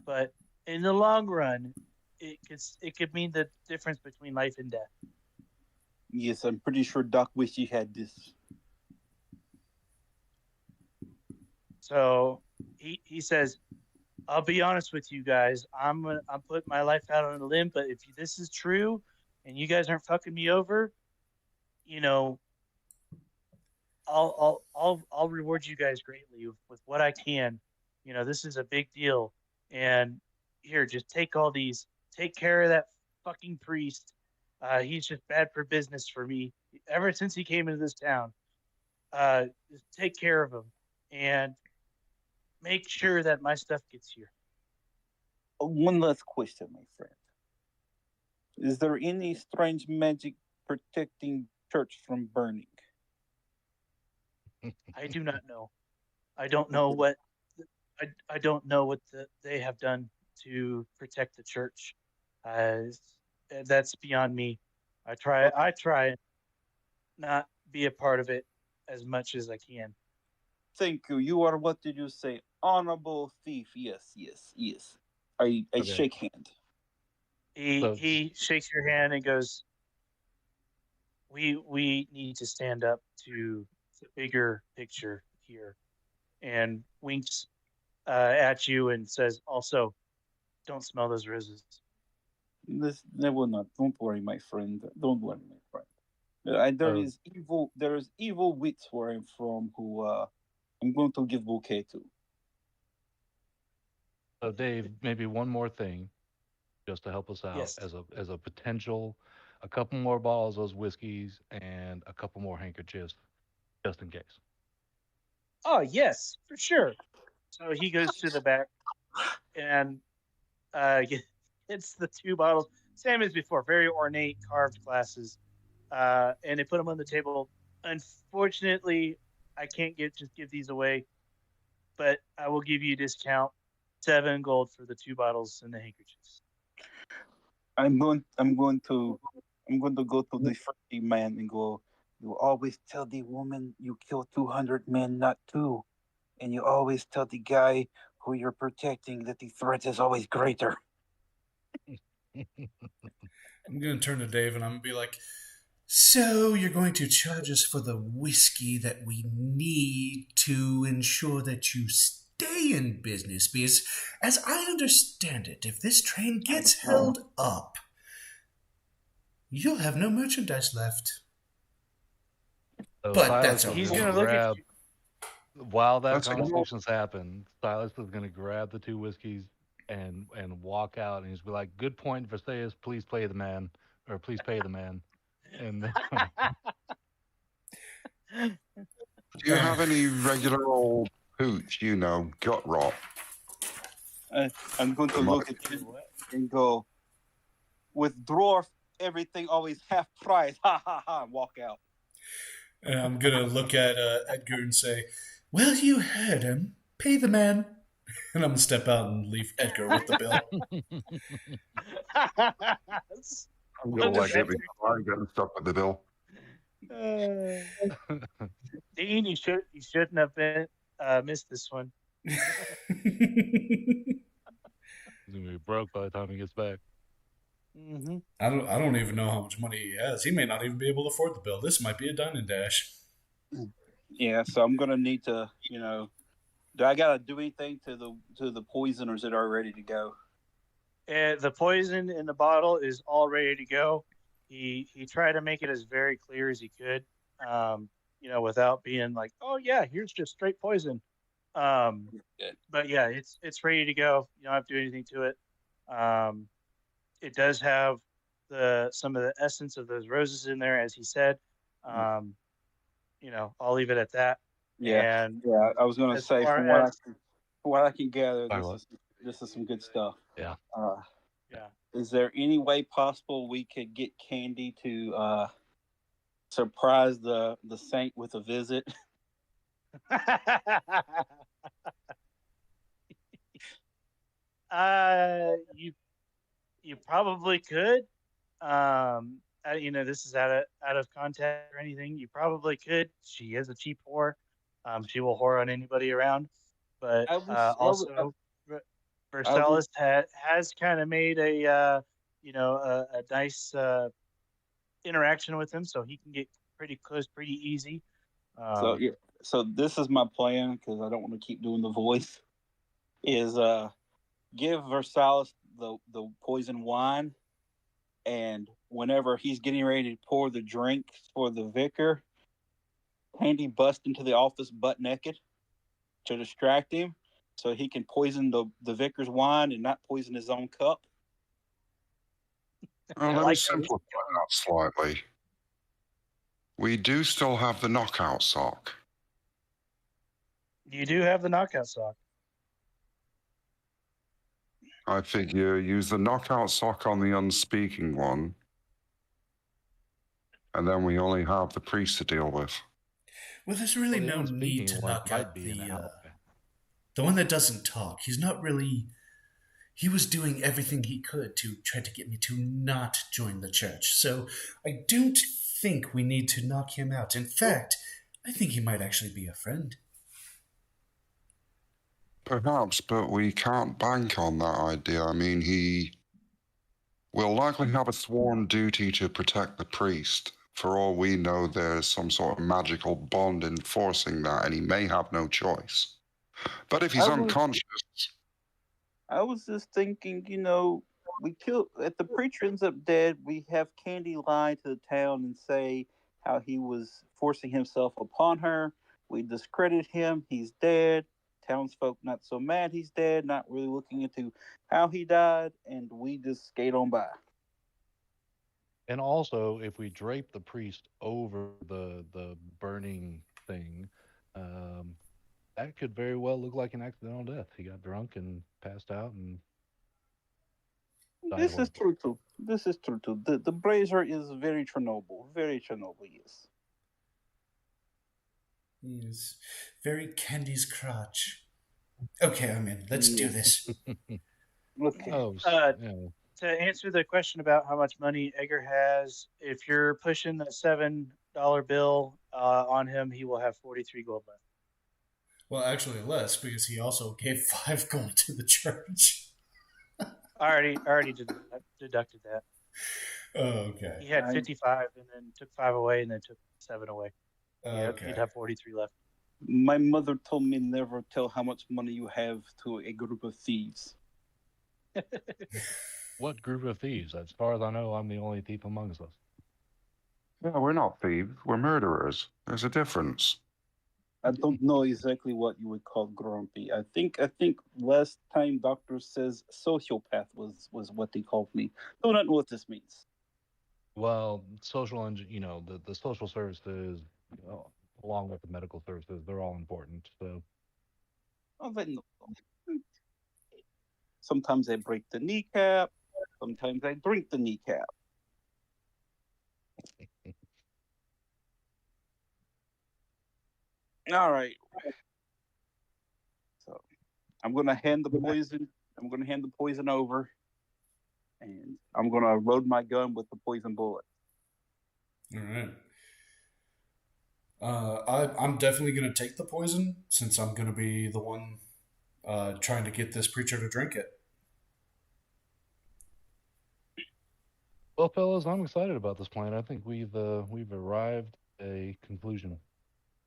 A: but in the long run, it could mean the difference between life and death.
B: Yes, I'm pretty sure Doc wished he had this.
A: So he says, I'll be honest with you guys. I'm putting my life out on a limb, but if this is true and you guys aren't fucking me over, you know, I'll reward you guys greatly with what I can. You know, this is a big deal. And here, just take all these. Take care of that fucking priest. He's just bad for business for me ever since he came into this town. Just take care of him and make sure that my stuff gets here.
B: One last question, my friend. Is there any strange magic protecting church from burning?
A: I do not know. I don't know what I don't know what they have done to protect the church. That's beyond me. I try and not be a part of it as much as I can.
B: Thank you. You are, what did you say? Honorable thief. Yes. I
C: Okay.
B: shake hand.
A: He shakes your hand and goes, We need to stand up to the bigger picture here, and winks at you and says, also, don't smell those roses.
B: They will not. Don't worry, my friend. Don't worry, my friend. There is evil wits where I'm from who I'm going to give bouquet to.
C: So Dave, maybe one more thing, just to help us out
A: Yes.
C: as a potential, a couple more bottles of those whiskeys and a couple more handkerchiefs, just in case.
A: Oh, yes, for sure. So he goes to the back and gets the 2 bottles, same as before, very ornate carved glasses, and they put them on the table. Unfortunately, I can't just give these away, but I will give you a discount, 7 gold for the 2 bottles and the handkerchiefs.
B: I'm going to go to the friendly man and go. You always tell the woman you kill 200 men, not 2, and you always tell the guy who you're protecting that the threat is always greater.
D: I'm gonna turn to Dave and I'm gonna be like, So you're going to charge us for the whiskey that we need to ensure that you stay in business, because as I understand it, if this train gets held up, you'll have no merchandise left.
C: So
D: But
C: Silas
D: that's
C: is
D: a
A: He's
C: gonna
A: gonna
D: war.
A: look at
C: grab while that
E: That's a good
C: conversation's happened. Silas is gonna grab the two whiskeys and walk out, and he's be like, "Good point, Versailles. Please play the man, or please pay the man." And then,
E: Do you have any regular old hooch, gut rot?
B: I'm going to look at you and go, with dwarf, everything always half price. Ha ha ha! And walk out.
D: And I'm going to look at Edgar and say, well, you heard him. Pay the man. And I'm going to step out and leave Edgar with the bill.
E: I'm going to like every time getting stuck with the bill.
A: Dean, you shouldn't have been missed this one.
C: he's gonna be broke by the time he gets back.
A: Mm-hmm.
D: I don't even know how much money he has. He may not even be able to afford the bill. This might be a dine and dash.
B: Yeah, so I'm gonna need to, do I gotta do anything to the poison, or is it already ready to go?
A: The poison in the bottle is all ready to go. He tried to make it as very clear as he could, without being like, oh yeah, here's just straight poison. But yeah, it's ready to go. You don't have to do anything to it. It does have some of the essence of those roses in there, as he said. I'll leave it at that.
B: Yeah,
A: And
B: yeah. I was gonna
A: as
B: say,
A: far
B: from
A: as
B: what I can gather,
C: Sorry,
B: this is some good stuff.
C: Yeah.
A: yeah.
B: Is there any way possible we could get Candy to surprise the saint with a visit?
A: You probably could. This is out of context or anything. You probably could. She is a cheap whore. She will whore on anybody around. But also, Versailles has kind of made a nice interaction with him, so he can get pretty close pretty easy.
B: So yeah, so this is my plan, because I don't want to keep doing the voice. Is give Versailles the poison wine, and whenever he's getting ready to pour the drink for the vicar, Candy busts into the office butt naked to distract him, so he can poison the vicar's wine and not poison his own cup.
E: Well, let me
A: like
E: simplify that slightly. We do still have the knockout sock.
A: You do have the knockout sock.
E: I figure use the knockout sock on the unspeaking one, and then we only have the priest to deal with.
D: Well, there's really
C: Well, the
D: no need
C: unspeaking
D: to
C: one
D: knock
C: might
D: out
C: be an ally.
D: the one that doesn't talk. He's not really. He was doing everything he could to try to get me to not join the church. So I don't think we need to knock him out. In fact, I think he might actually be a friend.
E: Perhaps, but we can't bank on that idea. I mean, he will likely have a sworn duty to protect the priest. For all we know, there's some sort of magical bond enforcing that, and he may have no choice. But if he's unconscious,
B: I was just thinking, we kill if the preacher ends up dead, we have Candy lie to the town and say how he was forcing himself upon her. We discredit him. He's dead. Townsfolk not so mad he's dead, not really looking into how he died, and we just skate on by.
C: And also, if we drape the priest over the burning thing, that could very well look like an accidental death. He got drunk and passed out and died
B: This is
C: horribly.
B: true too. This is true too. The brazier is very Chernobyl. Very Chernobyl, yes.
D: He's very Candy's crotch. Okay, I'm in. Let's do this.
B: Okay.
C: Oh, yeah.
A: To answer the question about how much money Edgar has, if you're pushing the $7 bill on him, he will have 43 gold left.
D: Well, actually less, because he also gave 5 gold to the church.
A: I already deducted that.
D: Oh, okay.
A: He had
B: I-
A: 55 and then took 5 away and then took 7 away.
D: Okay.
A: You'd have 43 left.
B: My mother told me never tell how much money you have to a group of thieves.
C: What group of thieves? As far as I know, I'm the only thief amongst us.
E: No, we're not thieves. We're murderers. There's a difference.
B: I don't know exactly what you would call grumpy. I think last time doctor says sociopath was what they called me. Do not know what this means.
C: Well, the social services, along with the medical services, they're all important. So
B: Oh, but no. Sometimes I break the kneecap. Sometimes I drink the kneecap. All right. So I'm gonna hand the poison. I'm gonna hand the poison over, and I'm gonna load my gun with the poison bullet.
D: All right. I'm definitely going to take the poison since I'm going to be the one trying to get this preacher to drink it.
C: well, fellas, I'm excited about this plan. I think we've arrived at a conclusion.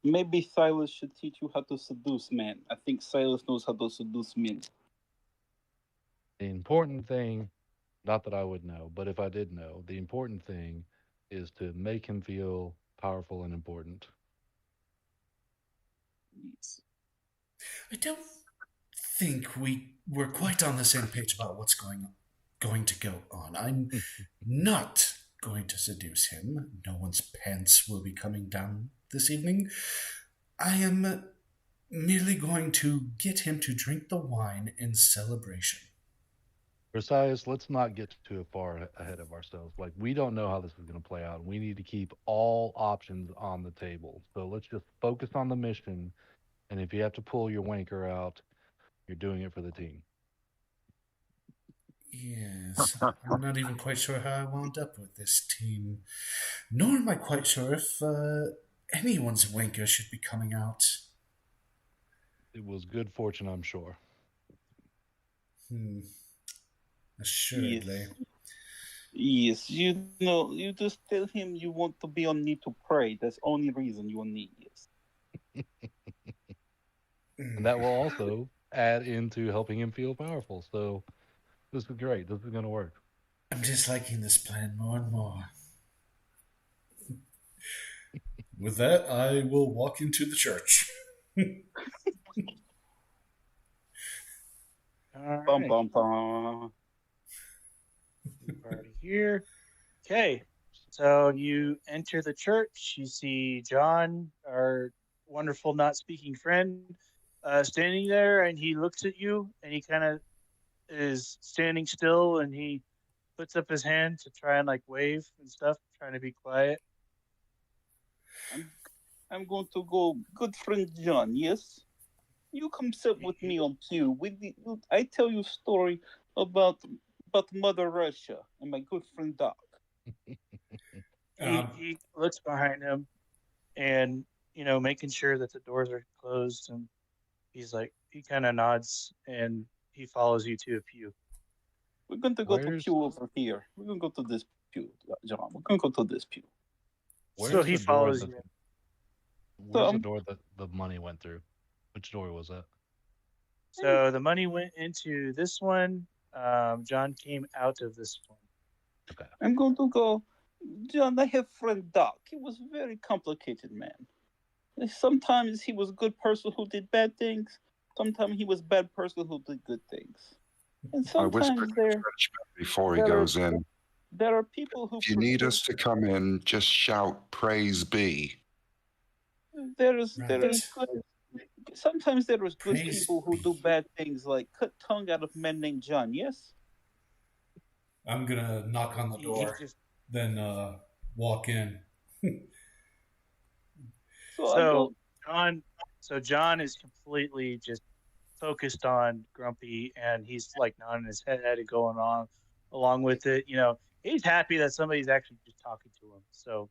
B: Maybe Silas should teach you how to seduce men. I think Silas knows how to seduce men.
C: The important thing, not that I would know, but if I did know, the important thing is to make him feel powerful and important.
B: Yes.
D: I don't think we're quite on the same page about what's going to go on. I'm not going to seduce him. No one's pants will be coming down this evening. I am merely going to get him to drink the wine in celebration.
C: Versailles, let's not get too far ahead of ourselves. Like, we don't know how this is going to play out. We need to keep all options on the table. So let's just focus on the mission. And if you have to pull your wanker out, you're doing it for the team.
D: Yes, I'm not even quite sure how I wound up with this team. Nor am I quite sure if anyone's wanker should be coming out.
C: It was good fortune, I'm sure.
D: Assuredly.
B: Yes, you know, you just tell him you want to be on need to pray. That's the only reason you need. Yes.
C: And that will also add into helping him feel powerful. So this is great. This is going to work.
D: I'm just liking this plan more and more. With that, I will walk into the church.
A: All
B: Bum
A: right.
B: bum bum.
A: Party here. Okay. So you enter the church. You see John, our wonderful not speaking friend, standing there, and he looks at you, and he kind of is standing still, and he puts up his hand to try and like wave and stuff, trying to be quiet.
B: I'm going to go, good friend John. Yes, you come sit with me on pew. I tell you a story about Mother Russia and my good friend Doc.
A: He looks behind him, and making sure that the doors are closed, and he's like, he kind of nods, and he follows you to a pew.
B: We're going to go to pew over here. We're going to go to this pew, John. We're going to go to this pew.
A: So he follows you.
C: Where's the door that the money went through? Which door was that?
A: So the money went into this one. John came out of this one.
C: Okay.
B: I'm going to go. John, I have friend Doc. He was a very complicated man. Sometimes he was a good person who did bad things. Sometimes he was a bad person who did good things. And
E: I
B: sometimes
E: whispered to Church before he goes in.
B: There are people who.
E: If you need us to come in, just shout "Praise be."
B: There is
D: Right.
B: good. Sometimes there is good
D: Praise
B: people who
D: be.
B: do bad things, like cut tongue out of men named John. Yes.
D: I'm gonna knock on the door, then walk in.
A: So John is completely just focused on Grumpy, and he's like nodding his head and going on along with it. He's happy that somebody's actually just talking to him. So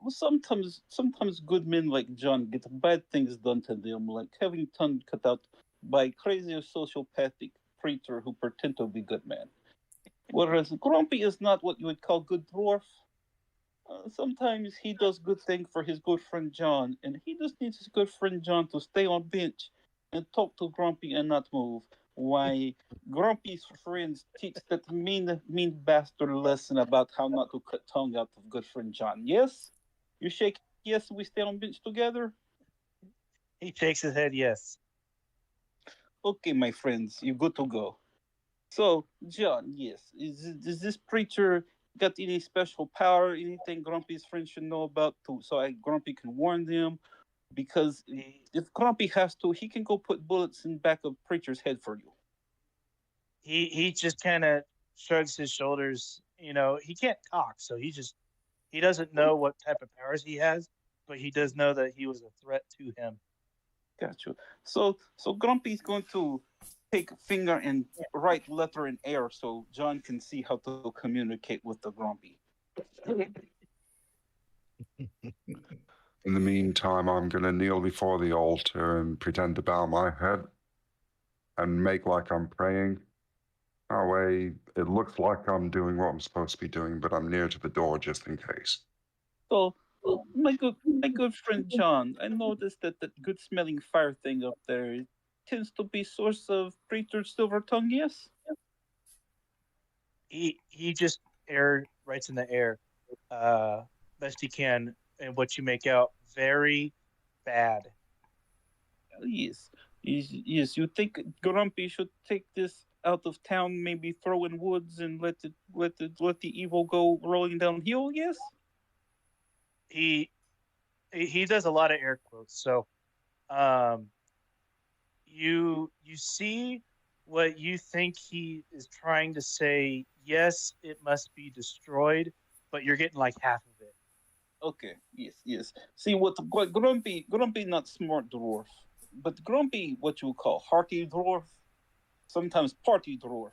B: Well, sometimes good men like John get bad things done to them, like having tongue cut out by crazy sociopathic preacher who pretend to be good men. Whereas Grumpy is not what you would call good dwarf. Sometimes he does good thing for his good friend John, and he just needs his good friend John to stay on bench and talk to Grumpy and not move. Why Grumpy's friends teach that mean bastard lesson about how not to cut tongue out of good friend John. Yes, you shake. Yes, we stay on bench together.
A: He shakes his head yes.
B: Okay, my friends, you good to go. So, John, yes, is this preacher got any special power? Anything Grumpy's friends should know about, so Grumpy can warn them? Because
A: He
B: if Grumpy has to, he can go put bullets in the back of preacher's head for you.
A: he just kind of shrugs his shoulders. You know, he can't talk, so he doesn't know what type of powers he has, but he does know that he was a threat to him.
B: Gotcha. So Grumpy's going to take finger and write letter in air so John can see how to communicate with the Grumpy.
E: In the meantime, I'm going to kneel before the altar and pretend to bow my head and make like I'm praying. That way, it looks like I'm doing what I'm supposed to be doing, but I'm near to the door just in case.
B: So, my good friend John, I noticed that that good smelling fire thing up there tends to be source of preacher's silver tongue. Yes.
A: He just writes in the air, best he can, and what you make out very bad.
B: Yes. Yes. You think Grumpy should take this out of town, maybe throw in woods and let the evil go rolling downhill? Yes.
A: He he does a lot of air quotes, so um, you see what you think he is trying to say. Yes, it must be destroyed, but you're getting like half of it.
B: Okay. Yes. Yes. See what Grumpy not smart dwarf, but Grumpy what you call hearty dwarf, sometimes party dwarf.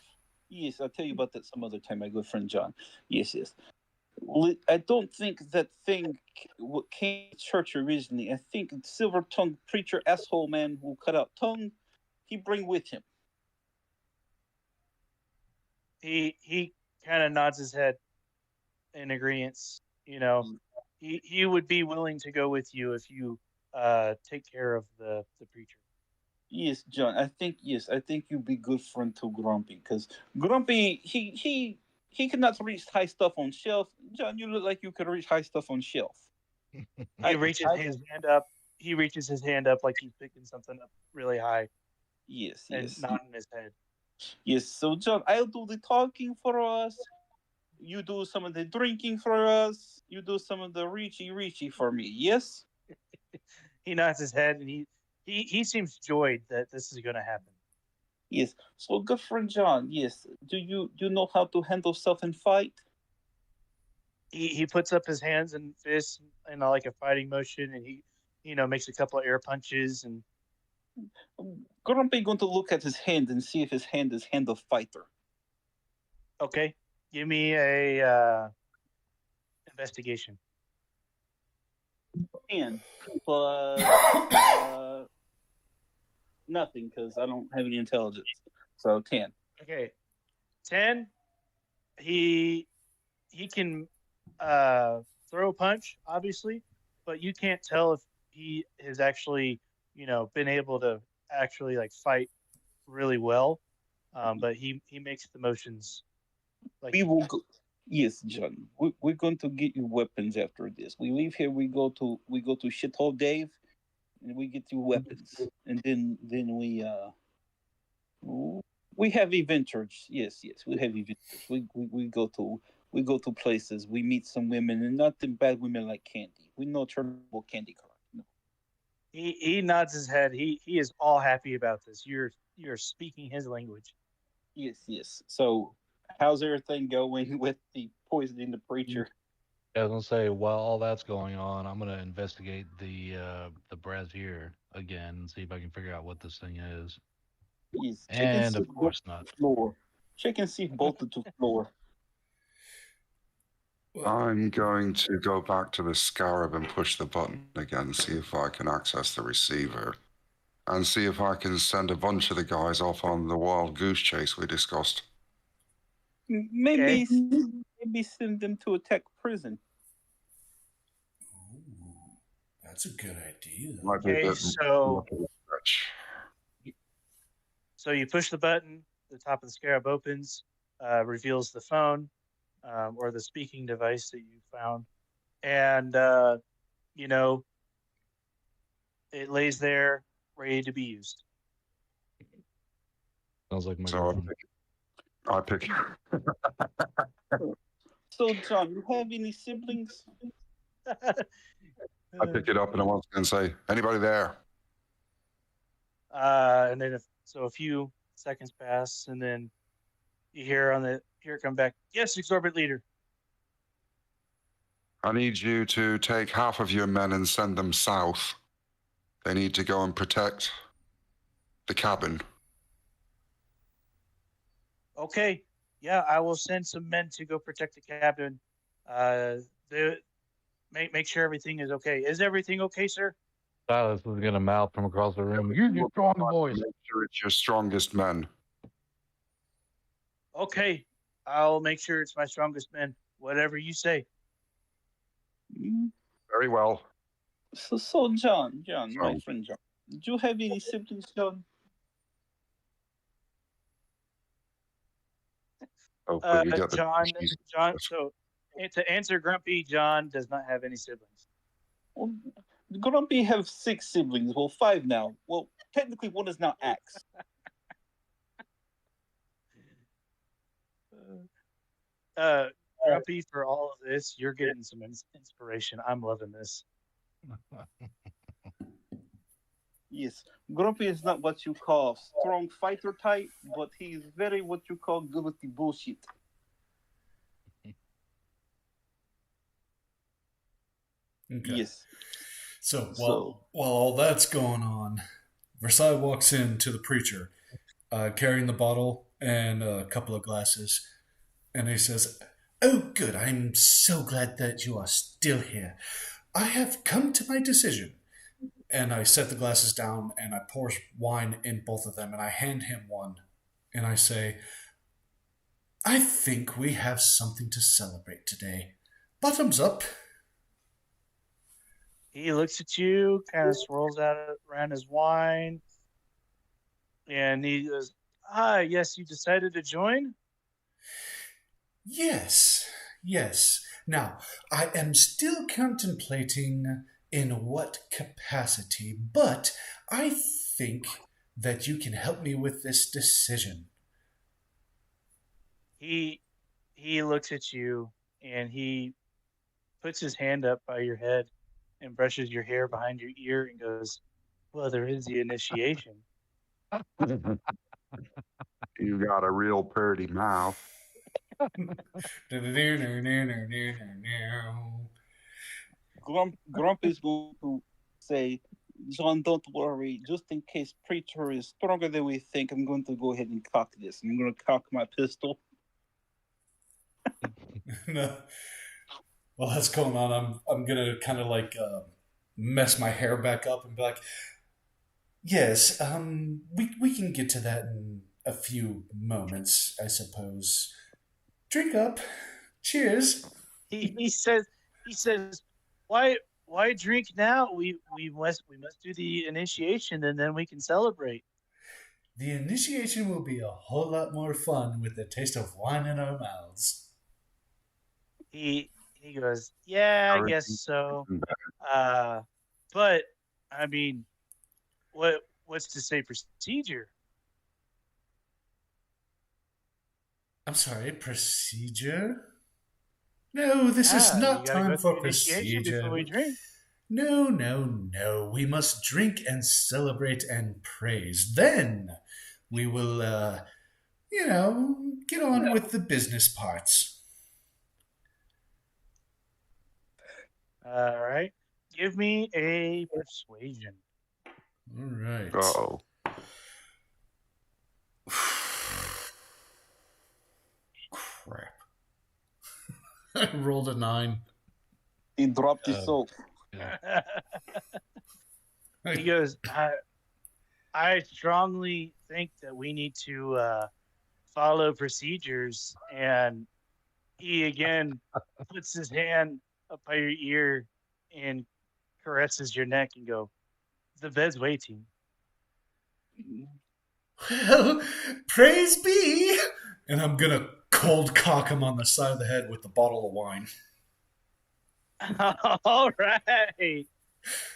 B: Yes, I'll tell you about that some other time, my good friend John. Yes. Yes. I don't think that thing came to church originally. I think silver tongued preacher asshole man who cut out tongue, he bring with him.
A: He kind of nods his head in agreement. You know, he would be willing to go with you if you take care of the preacher.
B: Yes, John. I think you be good friend to Grumpy because Grumpy he cannot reach high stuff on shelf. John, you look like you could reach high stuff on shelf.
A: He reaches his hand up. He reaches his hand up like he's picking something up really high
B: Yes,
A: and
B: yes,
A: nodding his head.
B: yes. So John, I'll do the talking for us. You do some of the drinking for us. You do some of the reachy for me. Yes.
A: He nods his head and he seems joyed that this is going to happen.
B: Yes. So good friend John. Yes. Do you know how to handle self and fight?
A: He puts up his hands and fists in like a fighting motion, and he makes a couple of air punches and
B: Grumpy going to look at his hand and see if his hand is hand of fighter.
A: okay, give me a investigation.
B: 10 plus nothing because I don't have any intelligence. So 10.
A: Okay, 10. He can throw a punch, obviously, but you can't tell if he has actually been able to actually like fight really well. But he makes the motions like
B: We will go. Yes, John. We're going to get you weapons after this. We leave here. We go to Shithole Dave, and we get you weapons, and then we have adventures. Yes, yes, we have adventures. We go to places. We meet some women, and not the bad women like Candy. We know terrible Candy Crush. No.
A: he nods his head. He is all happy about this. You're speaking his language.
B: Yes, yes. So, how's everything going with the poisoning the preacher?
C: I was gonna say, while all that's going on, I'm gonna investigate the brazier again and see if I can figure out what this thing is.
B: Yes,
C: And of course not.
B: Floor. Check and see if bolted to floor.
E: I'm going to go back to the scarab and push the button again, see if I can access the receiver, and see if I can send a bunch of the guys off on the wild goose chase we discussed.
B: Maybe send them to a tech prison.
D: Ooh, that's a good idea.
E: Might be a
A: Okay,
E: bit
A: so
E: much of a stretch.
A: so you push the button, the top of the scarab opens, reveals the phone or the speaking device that you found, and you know it lays there ready to be used.
C: Sounds like my
E: So
C: girlfriend.
E: I pick.
B: So, John, you have any siblings?
E: I pick it up and I once again say, "Anybody there?"
A: And then so a few seconds pass, and then you hear it come back. Yes, exorbitant leader.
E: I need you to take half of your men and send them south. They need to go and protect the cabin.
A: Okay, yeah, I will send some men to go protect the cabin. The make sure everything is okay. Is everything okay, sir?
C: Silas is gonna mouth from across the room. Use your strong voice.
E: Make sure it's your strongest men.
A: Okay, I'll make sure it's my strongest men. Whatever you say.
B: Mm.
E: Very well.
B: So John, my
E: So-
B: friend John, do you have any siblings, John?
E: Hopefully we get the
A: John. So to answer Grumpy, John does not have any siblings.
B: Well, Grumpy have 6 siblings. Well, 5 now. Well, technically, one is now Axe.
A: Grumpy, for all of this, you're getting some inspiration. I'm loving this.
B: Yes, Grumpy is not what you call strong fighter type, but he's very what you call good with the bullshit.
D: Okay.
B: Yes.
D: So while
B: So-
D: all that's going on, Versailles walks in to the preacher, carrying the bottle and a couple of glasses, and he says, "Oh, good! I'm so glad that you are still here. I have come to my decision." And I set the glasses down and I pour wine in both of them and I hand him one, and I say, "I think we have something to celebrate today. Bottoms up."
A: He looks at you, kind of swirls out around his wine, and he goes, "Ah, yes, you decided to join."
D: Yes, yes. Now, I am still contemplating in what capacity, but I think that you can help me with this decision.
A: He looks at you and he puts his hand up by your head and brushes your hair behind your ear and goes, "Well, there is the initiation."
E: You got a real pretty mouth.
B: Grump is going to say, "John, don't worry. Just in case Preacher is stronger than we think, I'm going to go ahead and cock this. I'm going to cock my pistol."
D: No. While that's going on, I'm gonna kind of like mess my hair back up and be like, "Yes, we can get to that in a few moments, I suppose. Drink up. Cheers."
A: He says, "Why drink now? We must do the initiation and then we can celebrate."
D: The initiation will be a whole lot more fun with the taste of wine in our mouths.
A: He goes, "Yeah, I guess so. But I mean, what's to say procedure?"
D: I'm sorry, procedure? No, this is
A: You
D: not
A: gotta
D: time
A: go
D: for
A: through initiation
D: procedure.
A: before we drink.
D: No, no, no. We must drink and celebrate and praise. Then we will, get on with the business parts.
A: All right, give me a persuasion.
D: All right.
E: Uh-oh.
D: Crap. I rolled a 9.
B: He dropped his soap.
C: Yeah.
A: He goes, I strongly think that we need to follow procedures, and he again puts his hand up by your ear and caresses your neck and go, "The bed's waiting."
D: Well, praise be. And I'm gonna cold cock him on the side of the head with the bottle of wine.
A: All right.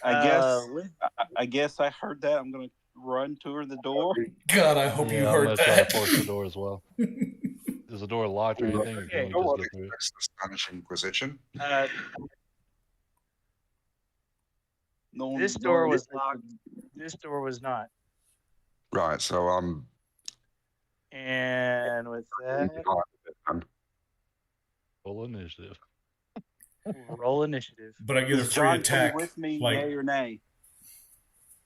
B: I guess I heard that. I'm gonna run toward the door.
D: God, I hope you
C: I'm
D: heard
C: gonna try
D: that.
C: to force the door as well. Is the door locked or anything, or can we
E: No
C: just
E: one
C: get through it?
E: expects the Spanish Inquisition.
B: No one-
A: This
B: no
A: door
B: one-
A: was locked. This door was not.
E: Right, so I'm
A: And with that,
C: Full initiative.
A: roll initiative.
D: But I get a
B: Is
D: free
B: John
D: attack.
B: coming with me?
D: Like,
B: Yay or nay?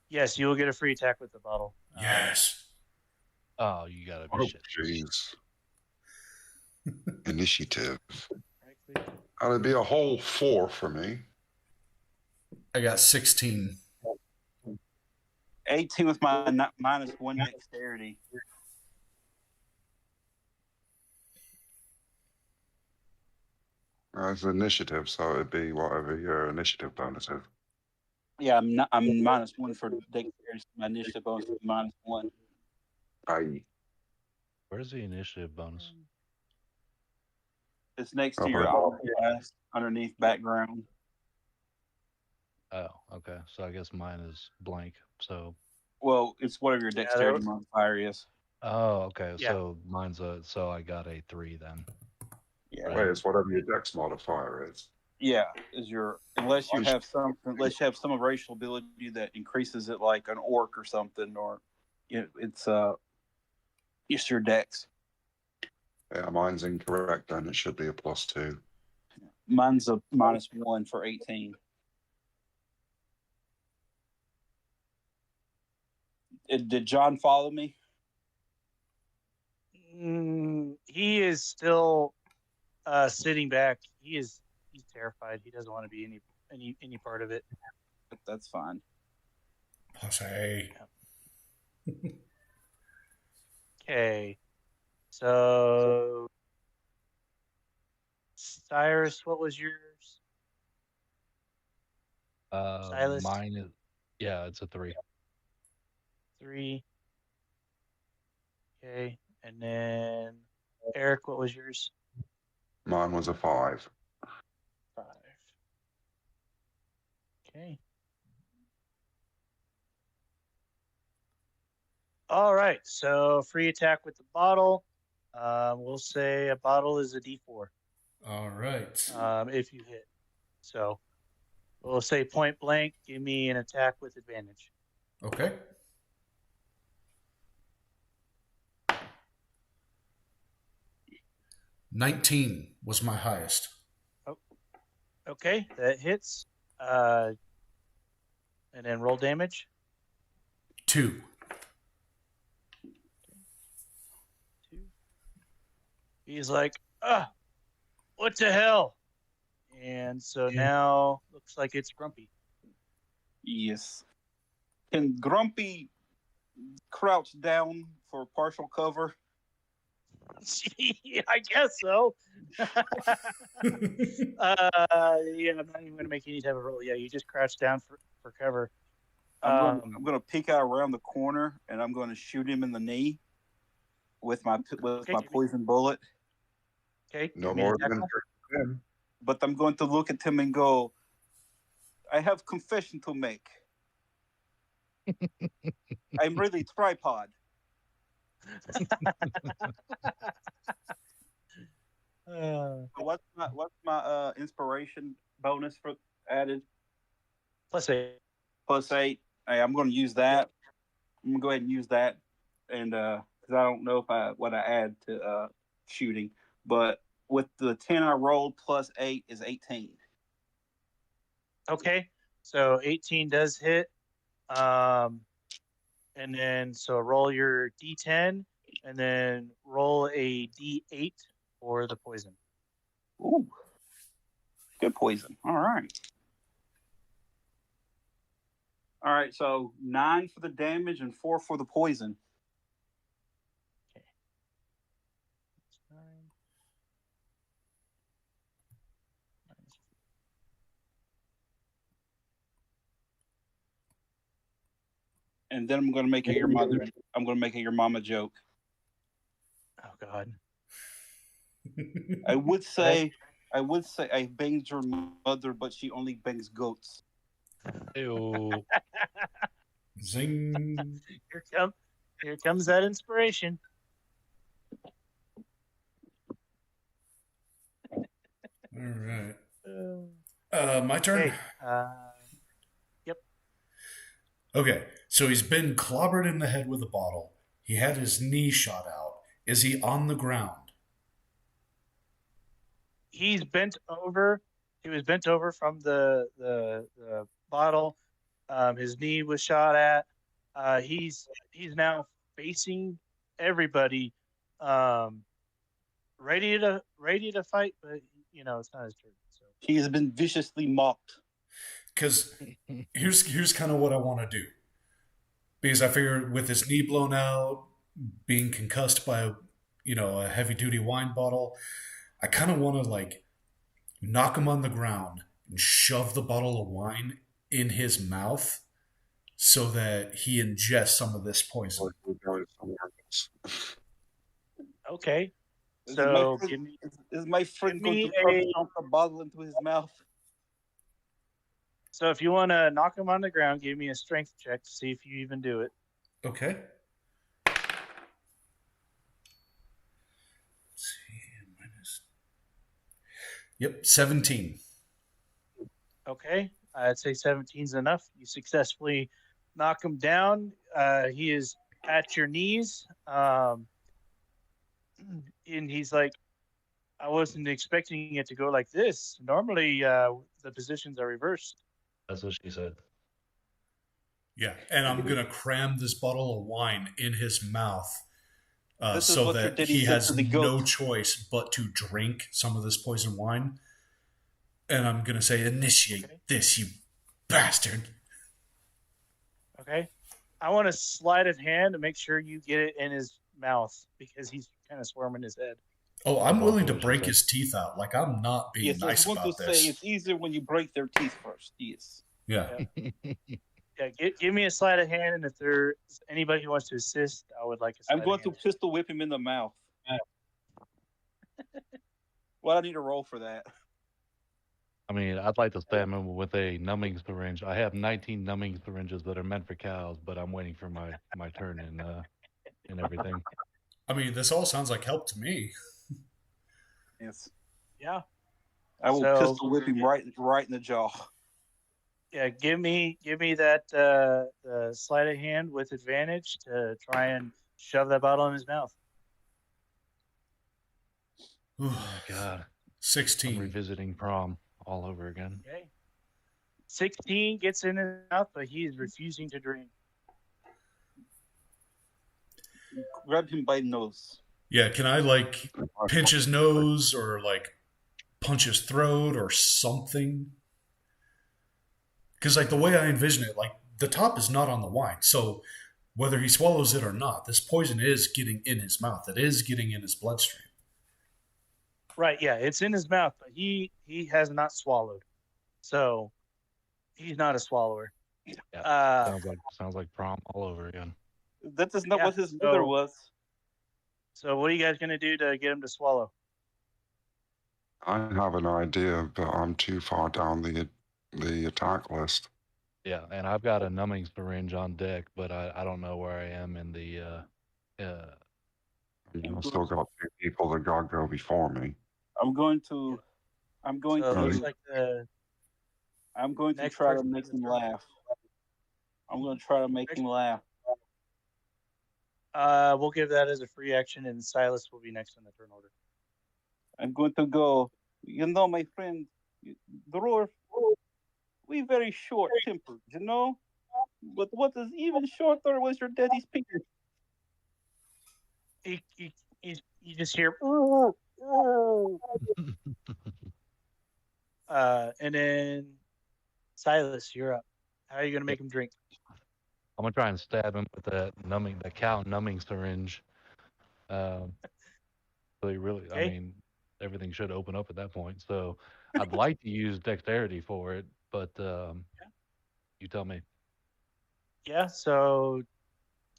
A: Yes, you will get a free attack with the bottle.
D: yes.
C: Oh, you gotta be
E: Oh,
C: shit.
E: jeez. Initiative.
A: Right-click.
E: That'd be a whole 4 for me.
D: I got 16.
B: 18 with my -1 dexterity.
E: It's initiative, so it'd be whatever your initiative bonus is.
B: Yeah, I'm -1 for dexterity. So my initiative bonus is -1.
C: Where's the initiative bonus?
B: It's next to
E: Oh,
B: your
E: right.
B: auto class, underneath background.
C: Oh, okay. So I guess mine is blank. So,
B: Well, it's whatever your
A: Yeah,
B: dexterity modifier is.
C: oh, okay.
A: Yeah.
C: So mine's so I got a 3 then.
B: Yeah.
C: Right.
E: Wait, it's whatever your dex modifier is.
B: Yeah, is your unless you have some racial ability that increases it like an orc or something, or it's your dex.
E: Yeah, mine's incorrect then. It should be a +2.
B: Mine's a -1 for 18. Did John follow me?
A: He is still sitting back. He's terrified. He doesn't want to be any part of it.
B: That's fine.
D: Pussy.
A: Okay. So Cyrus, what was yours? Silas?
C: Mine is, yeah, it's a 3.
A: 3. Okay. And then Eric, what was yours?
E: Mine was a 5.
A: 5. Okay. All right. So free attack with the bottle. We'll say a bottle is a D4
D: All right.
A: if you hit. So we'll say point blank. Give me an attack with advantage.
D: Okay. $19 was my highest.
A: Okay, that hits. And then roll damage.
D: 2.
A: 2. He's like, what the hell? And so now looks like it's Grumpy.
B: Yes. Can Grumpy crouch down for partial cover?
A: I guess so. Yeah, I'm not even going to make any type of roll. Yeah, you just crouch down for cover.
B: I'm going to peek out around the corner, and I'm going to shoot him in the knee with my poison bullet.
A: Okay.
E: No
A: give me an
E: more
A: attack
E: than
A: roll.
E: him.
B: But I'm going to look at him and go, I have confession to make. I'm really tripod. What's my inspiration bonus for added?
A: +8.
B: +8. Hey, I'm going to use that. I'm going to go ahead and use that, and because I don't know what I add to shooting, but with the 10 I rolled +8 is 18.
A: Okay, so 18 does hit. And then so roll your D10, and then roll a D8 for the poison.
B: Ooh, good poison. All right. All right, so 9 for the damage and 4 for the poison. And then I'm going to make it your mother. I'm going to make it your mama joke.
A: Oh God.
B: I would say I banged your mother, but she only bangs goats.
C: Ew.
D: Zing.
A: Here comes that inspiration.
D: All right.
A: Uh,
D: My turn.
A: okay. Yep.
D: Okay, so he's been clobbered in the head with a bottle. He had his knee shot out. Is he on the ground?
A: He's bent over. He was bent over from the bottle. His knee was shot at. He's now facing everybody, ready to fight, but it's not his turn. So
B: He has been viciously mocked.
D: Because here's kind of what I want to do. Because I figure with his knee blown out, being concussed by a heavy duty wine bottle, I kind of want to like knock him on the ground and shove the bottle of wine in his mouth so that he ingests some of this poison.
A: okay.
B: Is
A: So
B: my
A: give
B: friend,
A: me
B: is my friend
A: give
B: going
A: me
B: to dump the bottle into his mouth?
A: so if you want to knock him on the ground, give me a strength check to see if you even do it.
D: Okay. Let's see. Minus. Yep, 17.
A: Okay, I'd say 17's enough. You successfully knock him down. He is at your knees, and he's like, I wasn't expecting it to go like this. Normally, the positions are reversed.
C: That's what she said.
D: Yeah, and I'm going to cram this bottle of wine in his mouth
B: This is
D: so
B: what your
D: that
B: daddy
D: he
B: said
D: has
B: to the
D: no
B: goat.
D: choice but to drink some of this poison wine. And I'm going to say, initiate this, you bastard.
A: Okay, I want a sleight of hand to make sure you get it in his mouth because he's kind of swarming his head.
D: Oh, I'm
C: That's
D: willing to
C: what she
D: break
C: said.
D: his teeth out. Like, I'm not being
B: Yes, I
D: nice
B: was going
D: about
B: to
D: this.
B: say it's easier when you break their teeth first. Yes.
D: Yeah.
A: Yeah, give me a sleight of hand, and if there's anybody who wants to assist, I would like a sleight
B: I'm going
A: of
B: to
A: hand.
B: pistol whip him in the mouth. Well, I need a roll for that.
C: I mean, I'd like to stab him with a numbing syringe. I have 19 numbing syringes that are meant for cows, but I'm waiting for my turn and everything.
D: I mean, this all sounds like help to me.
B: Yes.
A: Yeah.
B: I will
A: So-
B: pistol whip him right in the jaw.
A: Yeah, give me that sleight of hand with advantage to try and shove that bottle in his mouth.
C: Oh my God. I'm
D: 16.
C: revisiting prom all over again.
A: Okay. 16 gets in his mouth, but he is refusing to drink.
B: Grab him by the nose.
D: Yeah, can I, like, pinch his nose or, like, punch his throat or something? Because, like, the way I envision it, like, the top is not on the wine. So whether he swallows it or not, this poison is getting in his mouth. It is getting in his bloodstream.
A: Right, yeah, it's in his mouth, but he has not swallowed. So he's not a swallower.
C: Yeah. Sounds like prom all over again.
B: That is not
A: Yeah,
B: what his mother
A: so-
B: was.
A: So what are you guys going to do to get him to swallow?
E: I have an idea, but I'm too far down the attack list.
C: Yeah, and I've got a numbing syringe on deck, but I don't know where I am in the
E: I've still got two people that got go before me.
B: I'm going to
A: So it looks like the next
B: try to
A: person
B: make
A: is
B: him
A: turn.
B: laugh. I'm going to try to make him laugh.
A: We'll give that as a free action, and Silas will be next on the turn order.
B: I'm going to go, my friend, Dwarf, we very short-tempered, But what is even shorter was your daddy's penis.
A: You just hear, and then Silas, you're up. How are you gonna make him drink?
C: I'm gonna try and stab him with the cow numbing syringe. So he really, I
A: Okay.
C: mean, everything should open up at that point. So I'd like to use dexterity for it, but you tell me.
A: Yeah. So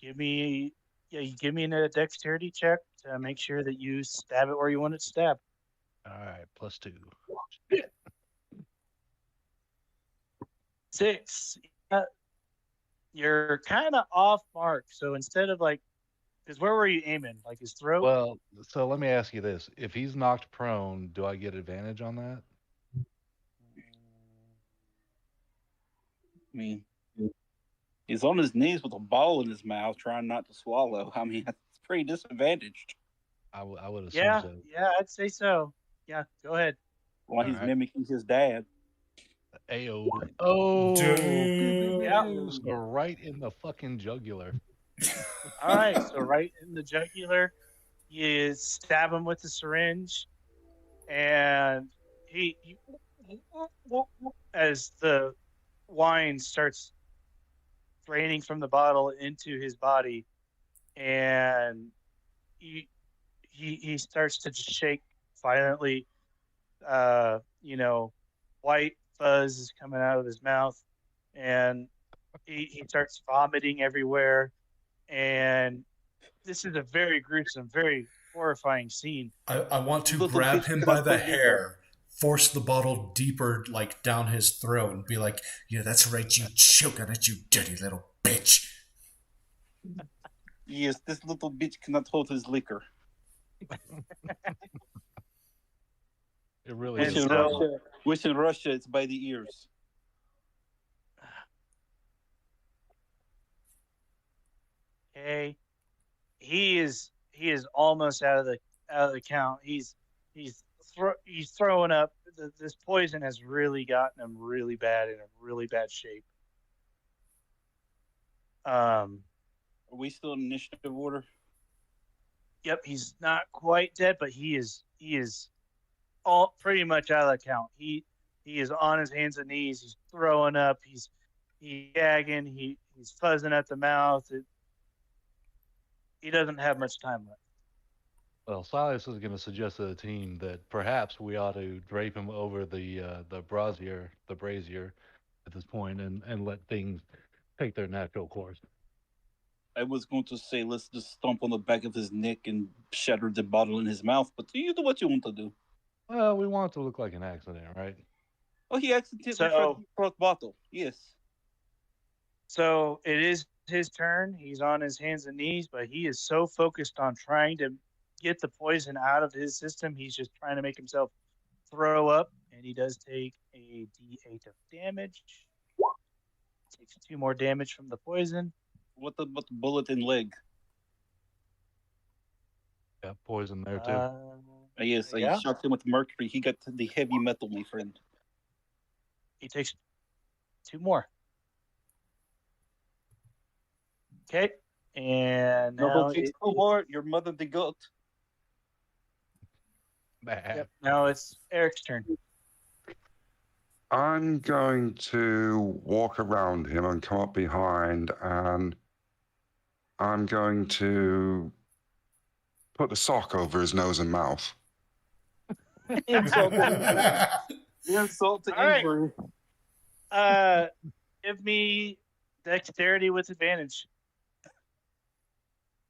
A: give me you give me a dexterity check to make sure that you stab it where you want it to stab.
C: All right, +2.
A: 6. You're kind of off mark. So instead of like, because where were you aiming? Like his throat?
C: Well, so let me ask you this: if he's knocked prone, do I get advantage on that?
B: I mean, he's on his knees with a ball in his mouth, trying not to swallow. I mean, that's pretty disadvantaged.
C: I would assume
A: Yeah,
C: so.
A: yeah, I'd say so. Yeah, go ahead.
B: While
C: All
B: he's
C: right.
B: mimicking his dad.
C: Ayo. Oh,
A: Yeah.
C: so right in the fucking jugular.
A: All right. So right in the jugular, you stab him with the syringe, and he as the wine starts draining from the bottle into his body, and he he starts to just shake violently. You know, white fuzz is coming out of his mouth, and he starts vomiting everywhere. And this is a very gruesome, very horrifying scene.
D: I want to
B: Little
D: grab
B: bitch
D: him by
B: cannot
D: the
B: put liquor.
D: hair, force the bottle deeper, like down his throat, and be like, "Yeah, that's right, you choke on it, you dirty little bitch."
B: Yes, this little bitch cannot hold his liquor.
C: It really
A: And
B: Which
C: is.
B: in
A: so,
B: Russia, it's by the ears.
A: okay, he is almost out of the count. He's throwing up. This poison has really gotten him really bad in a really bad shape. Um,
B: Are we still in initiative order?
A: yep, he's not quite dead, but he is all pretty much out of the count. He is on his hands and knees. He's throwing up. He's gagging. He's fuzzing at the mouth. He doesn't have much time left.
C: Well, Silas is going to suggest to the team that perhaps we ought to drape him over the brazier at this point, and let things take their natural course.
B: I was going to say let's just stomp on the back of his neck and shatter the bottle in his mouth, but you do what you want to do.
C: Well, we want it to look like an accident, right?
B: Oh, he accidentally tried
A: So
B: to throw the bottle. Yes.
A: so it is his turn. He's on his hands and knees, but he is so focused on trying to get the poison out of his system. He's just trying to make himself throw up, and he does take a D8 of damage. Takes 2 more damage from the poison.
B: What the bullet in leg?
C: Yeah, poison there too.
B: Yes, I
A: Yeah,
B: shot him with mercury. He got the heavy metal, my friend.
A: he takes 2 more. Okay, and
B: No,
A: now
B: it's no more. Your mother the goat.
C: Bad.
A: now it's Eric's turn.
E: I'm going to walk around him and come up behind, and I'm going to put the sock over his nose and mouth.
B: Insult to insult to
A: All right.
B: injury.
A: Give me dexterity with advantage.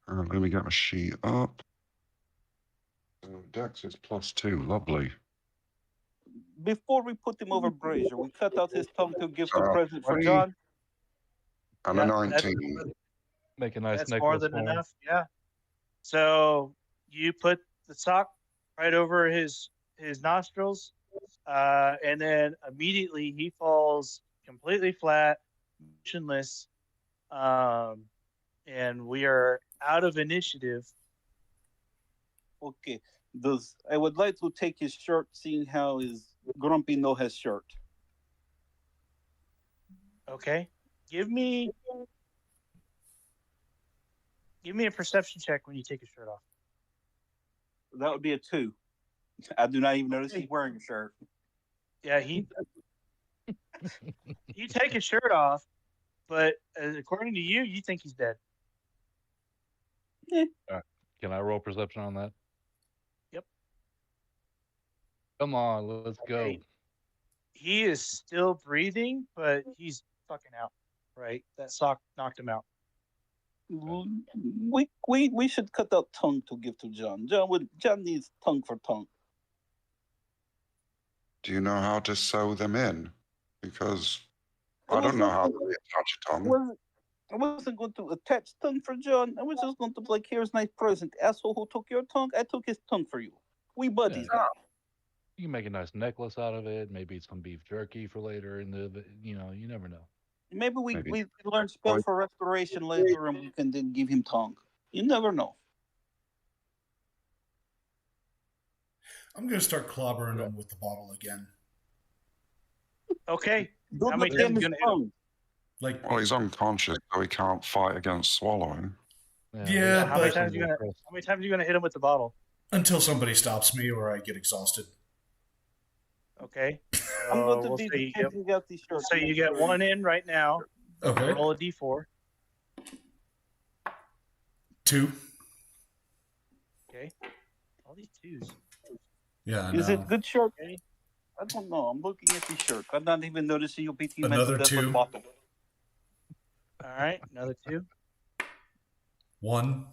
E: Let me get my sheet up. Dex is +2. Lovely.
B: Before we put him over brazier, we cut out his tongue to give the
E: So,
B: present for
E: 20
B: John.
E: and
A: Yeah,
E: a
A: that's-
E: 19.
C: Make a nice
A: That's
C: necklace
A: more than
C: for him.
A: enough. Yeah. So you put the sock right over his nostrils, and then immediately he falls completely flat, motionless, and we are out of initiative.
B: Okay. I would like to take his shirt, seeing how his grumpy no has shirt.
A: Okay. Give me a perception check when you take your shirt off.
B: That would be a 2. I do not even notice
A: Okay.
B: he's wearing a shirt.
A: Yeah, you take his shirt off, but according to you, you think he's dead.
C: Can I roll perception on that?
A: Yep.
C: Come on, let's go.
A: Okay. He is still breathing, but he's fucking out. right? That sock knocked him out.
B: We should cut out tongue to give to John. John needs tongue for tongue.
E: Do you know how to sew them in? Because
B: I
E: I don't know
B: wasn't-
E: how to reattach a tongue.
B: Well, I wasn't going to attach tongue for John. I was just going to be like, here's a nice present. Asshole who took your tongue, I took his tongue for you. We buddies
C: Yeah.
B: now.
C: You can make a nice necklace out of it. Maybe some beef jerky for later. You never know.
B: Maybe we
E: Maybe.
B: learn spell for restoration later and we can then give him tongue. You never know.
D: I'm going to start clobbering him with the bottle again.
A: Okay.
B: Don't
A: How many
B: let him
A: times you gonna hit him?
B: tongue.
D: Like,
E: Well, he's unconscious, so he can't fight against swallowing.
D: Yeah,
A: How many
D: but-
A: times are you gonna hit him with the bottle?
D: until somebody stops me or I get exhausted.
A: Okay.
B: I'm going to
A: we'll
B: be
A: say you get,
B: taking out these shirts.
A: so you get one in right now.
D: Okay.
A: Roll a d4.
D: 2.
A: Okay. All these twos.
D: Yeah, I
B: Is
D: know.
B: it good shirt?
A: Okay.
B: I don't know. I'm looking at these shirts. I'm not even noticing you beating him at
D: Another
B: the death with
D: 2.
B: bottle.
A: All right. Another 2.
D: 1.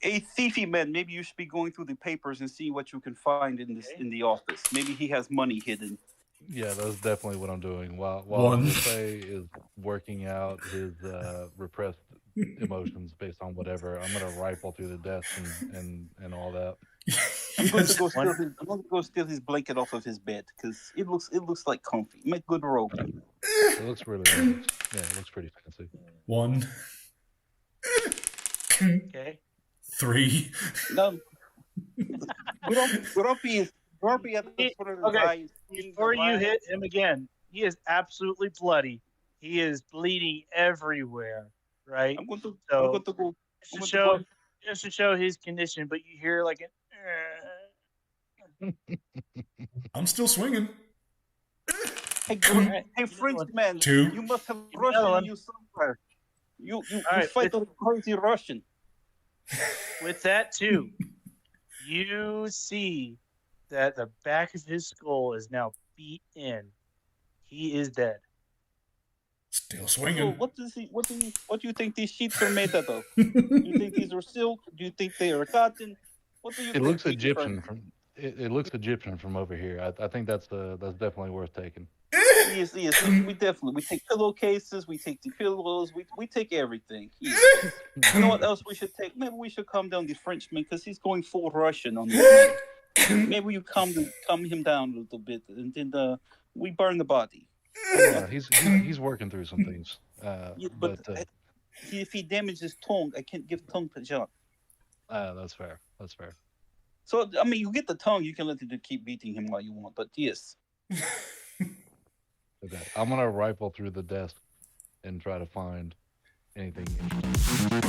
B: A thiefy man, maybe you should be going through the papers and see what you can find in this in the office. Maybe he has money hidden.
C: Yeah, that's definitely what I'm doing. While
D: One.
C: Jose is working out his repressed emotions based on whatever, I'm gonna rifle through the desk and all that.
B: I'm going,
D: Yes.
B: to go steal his blanket off of his bed because it looks like comfy. Make good robe.
C: It looks really nice. Yeah, it looks pretty fancy.
D: 1.
A: Okay.
D: 3.
B: No, Grumpy at the foot of the
A: Okay.
B: eye.
A: Before you hit him again, he is absolutely bloody. He is bleeding everywhere. Right.
B: I'm going to
A: So
B: go.
A: just to show his condition, but you hear like an.
D: I'm still swinging.
B: Hey,
A: Alright,
B: hey,
A: you
B: French
A: know
B: man,
D: 2.
B: you must have
A: me another
B: Russian
A: one.
B: in you somewhere. You
A: Alright,
B: fight a crazy Russian.
A: With that too, you see that the back of his skull is now beat in. He is dead.
D: Still
B: So
D: swinging.
B: what do you think these sheets are made out of? Do you think these are silk? Do you think they are cotton? What do you
C: It
B: think?
C: looks
B: these
C: Egyptian
B: are?
C: from it looks Egyptian from over here. I think that's definitely worth taking.
B: Yes. We take pillowcases. We take the pillows. We take everything. Yes. You know what else we should take? Maybe we should calm down the Frenchman because he's going full Russian on this man. Maybe you calm him down a little bit, and then we burn the body.
C: Yeah, he's working through some things.
B: Yeah, but if he damages his tongue, I can't give tongue to John.
C: That's fair. That's fair.
B: So I mean, you get the tongue, you can let him keep beating him while you want. But yes,
C: Okay. I'm gonna rifle through the desk and try to find anything interesting.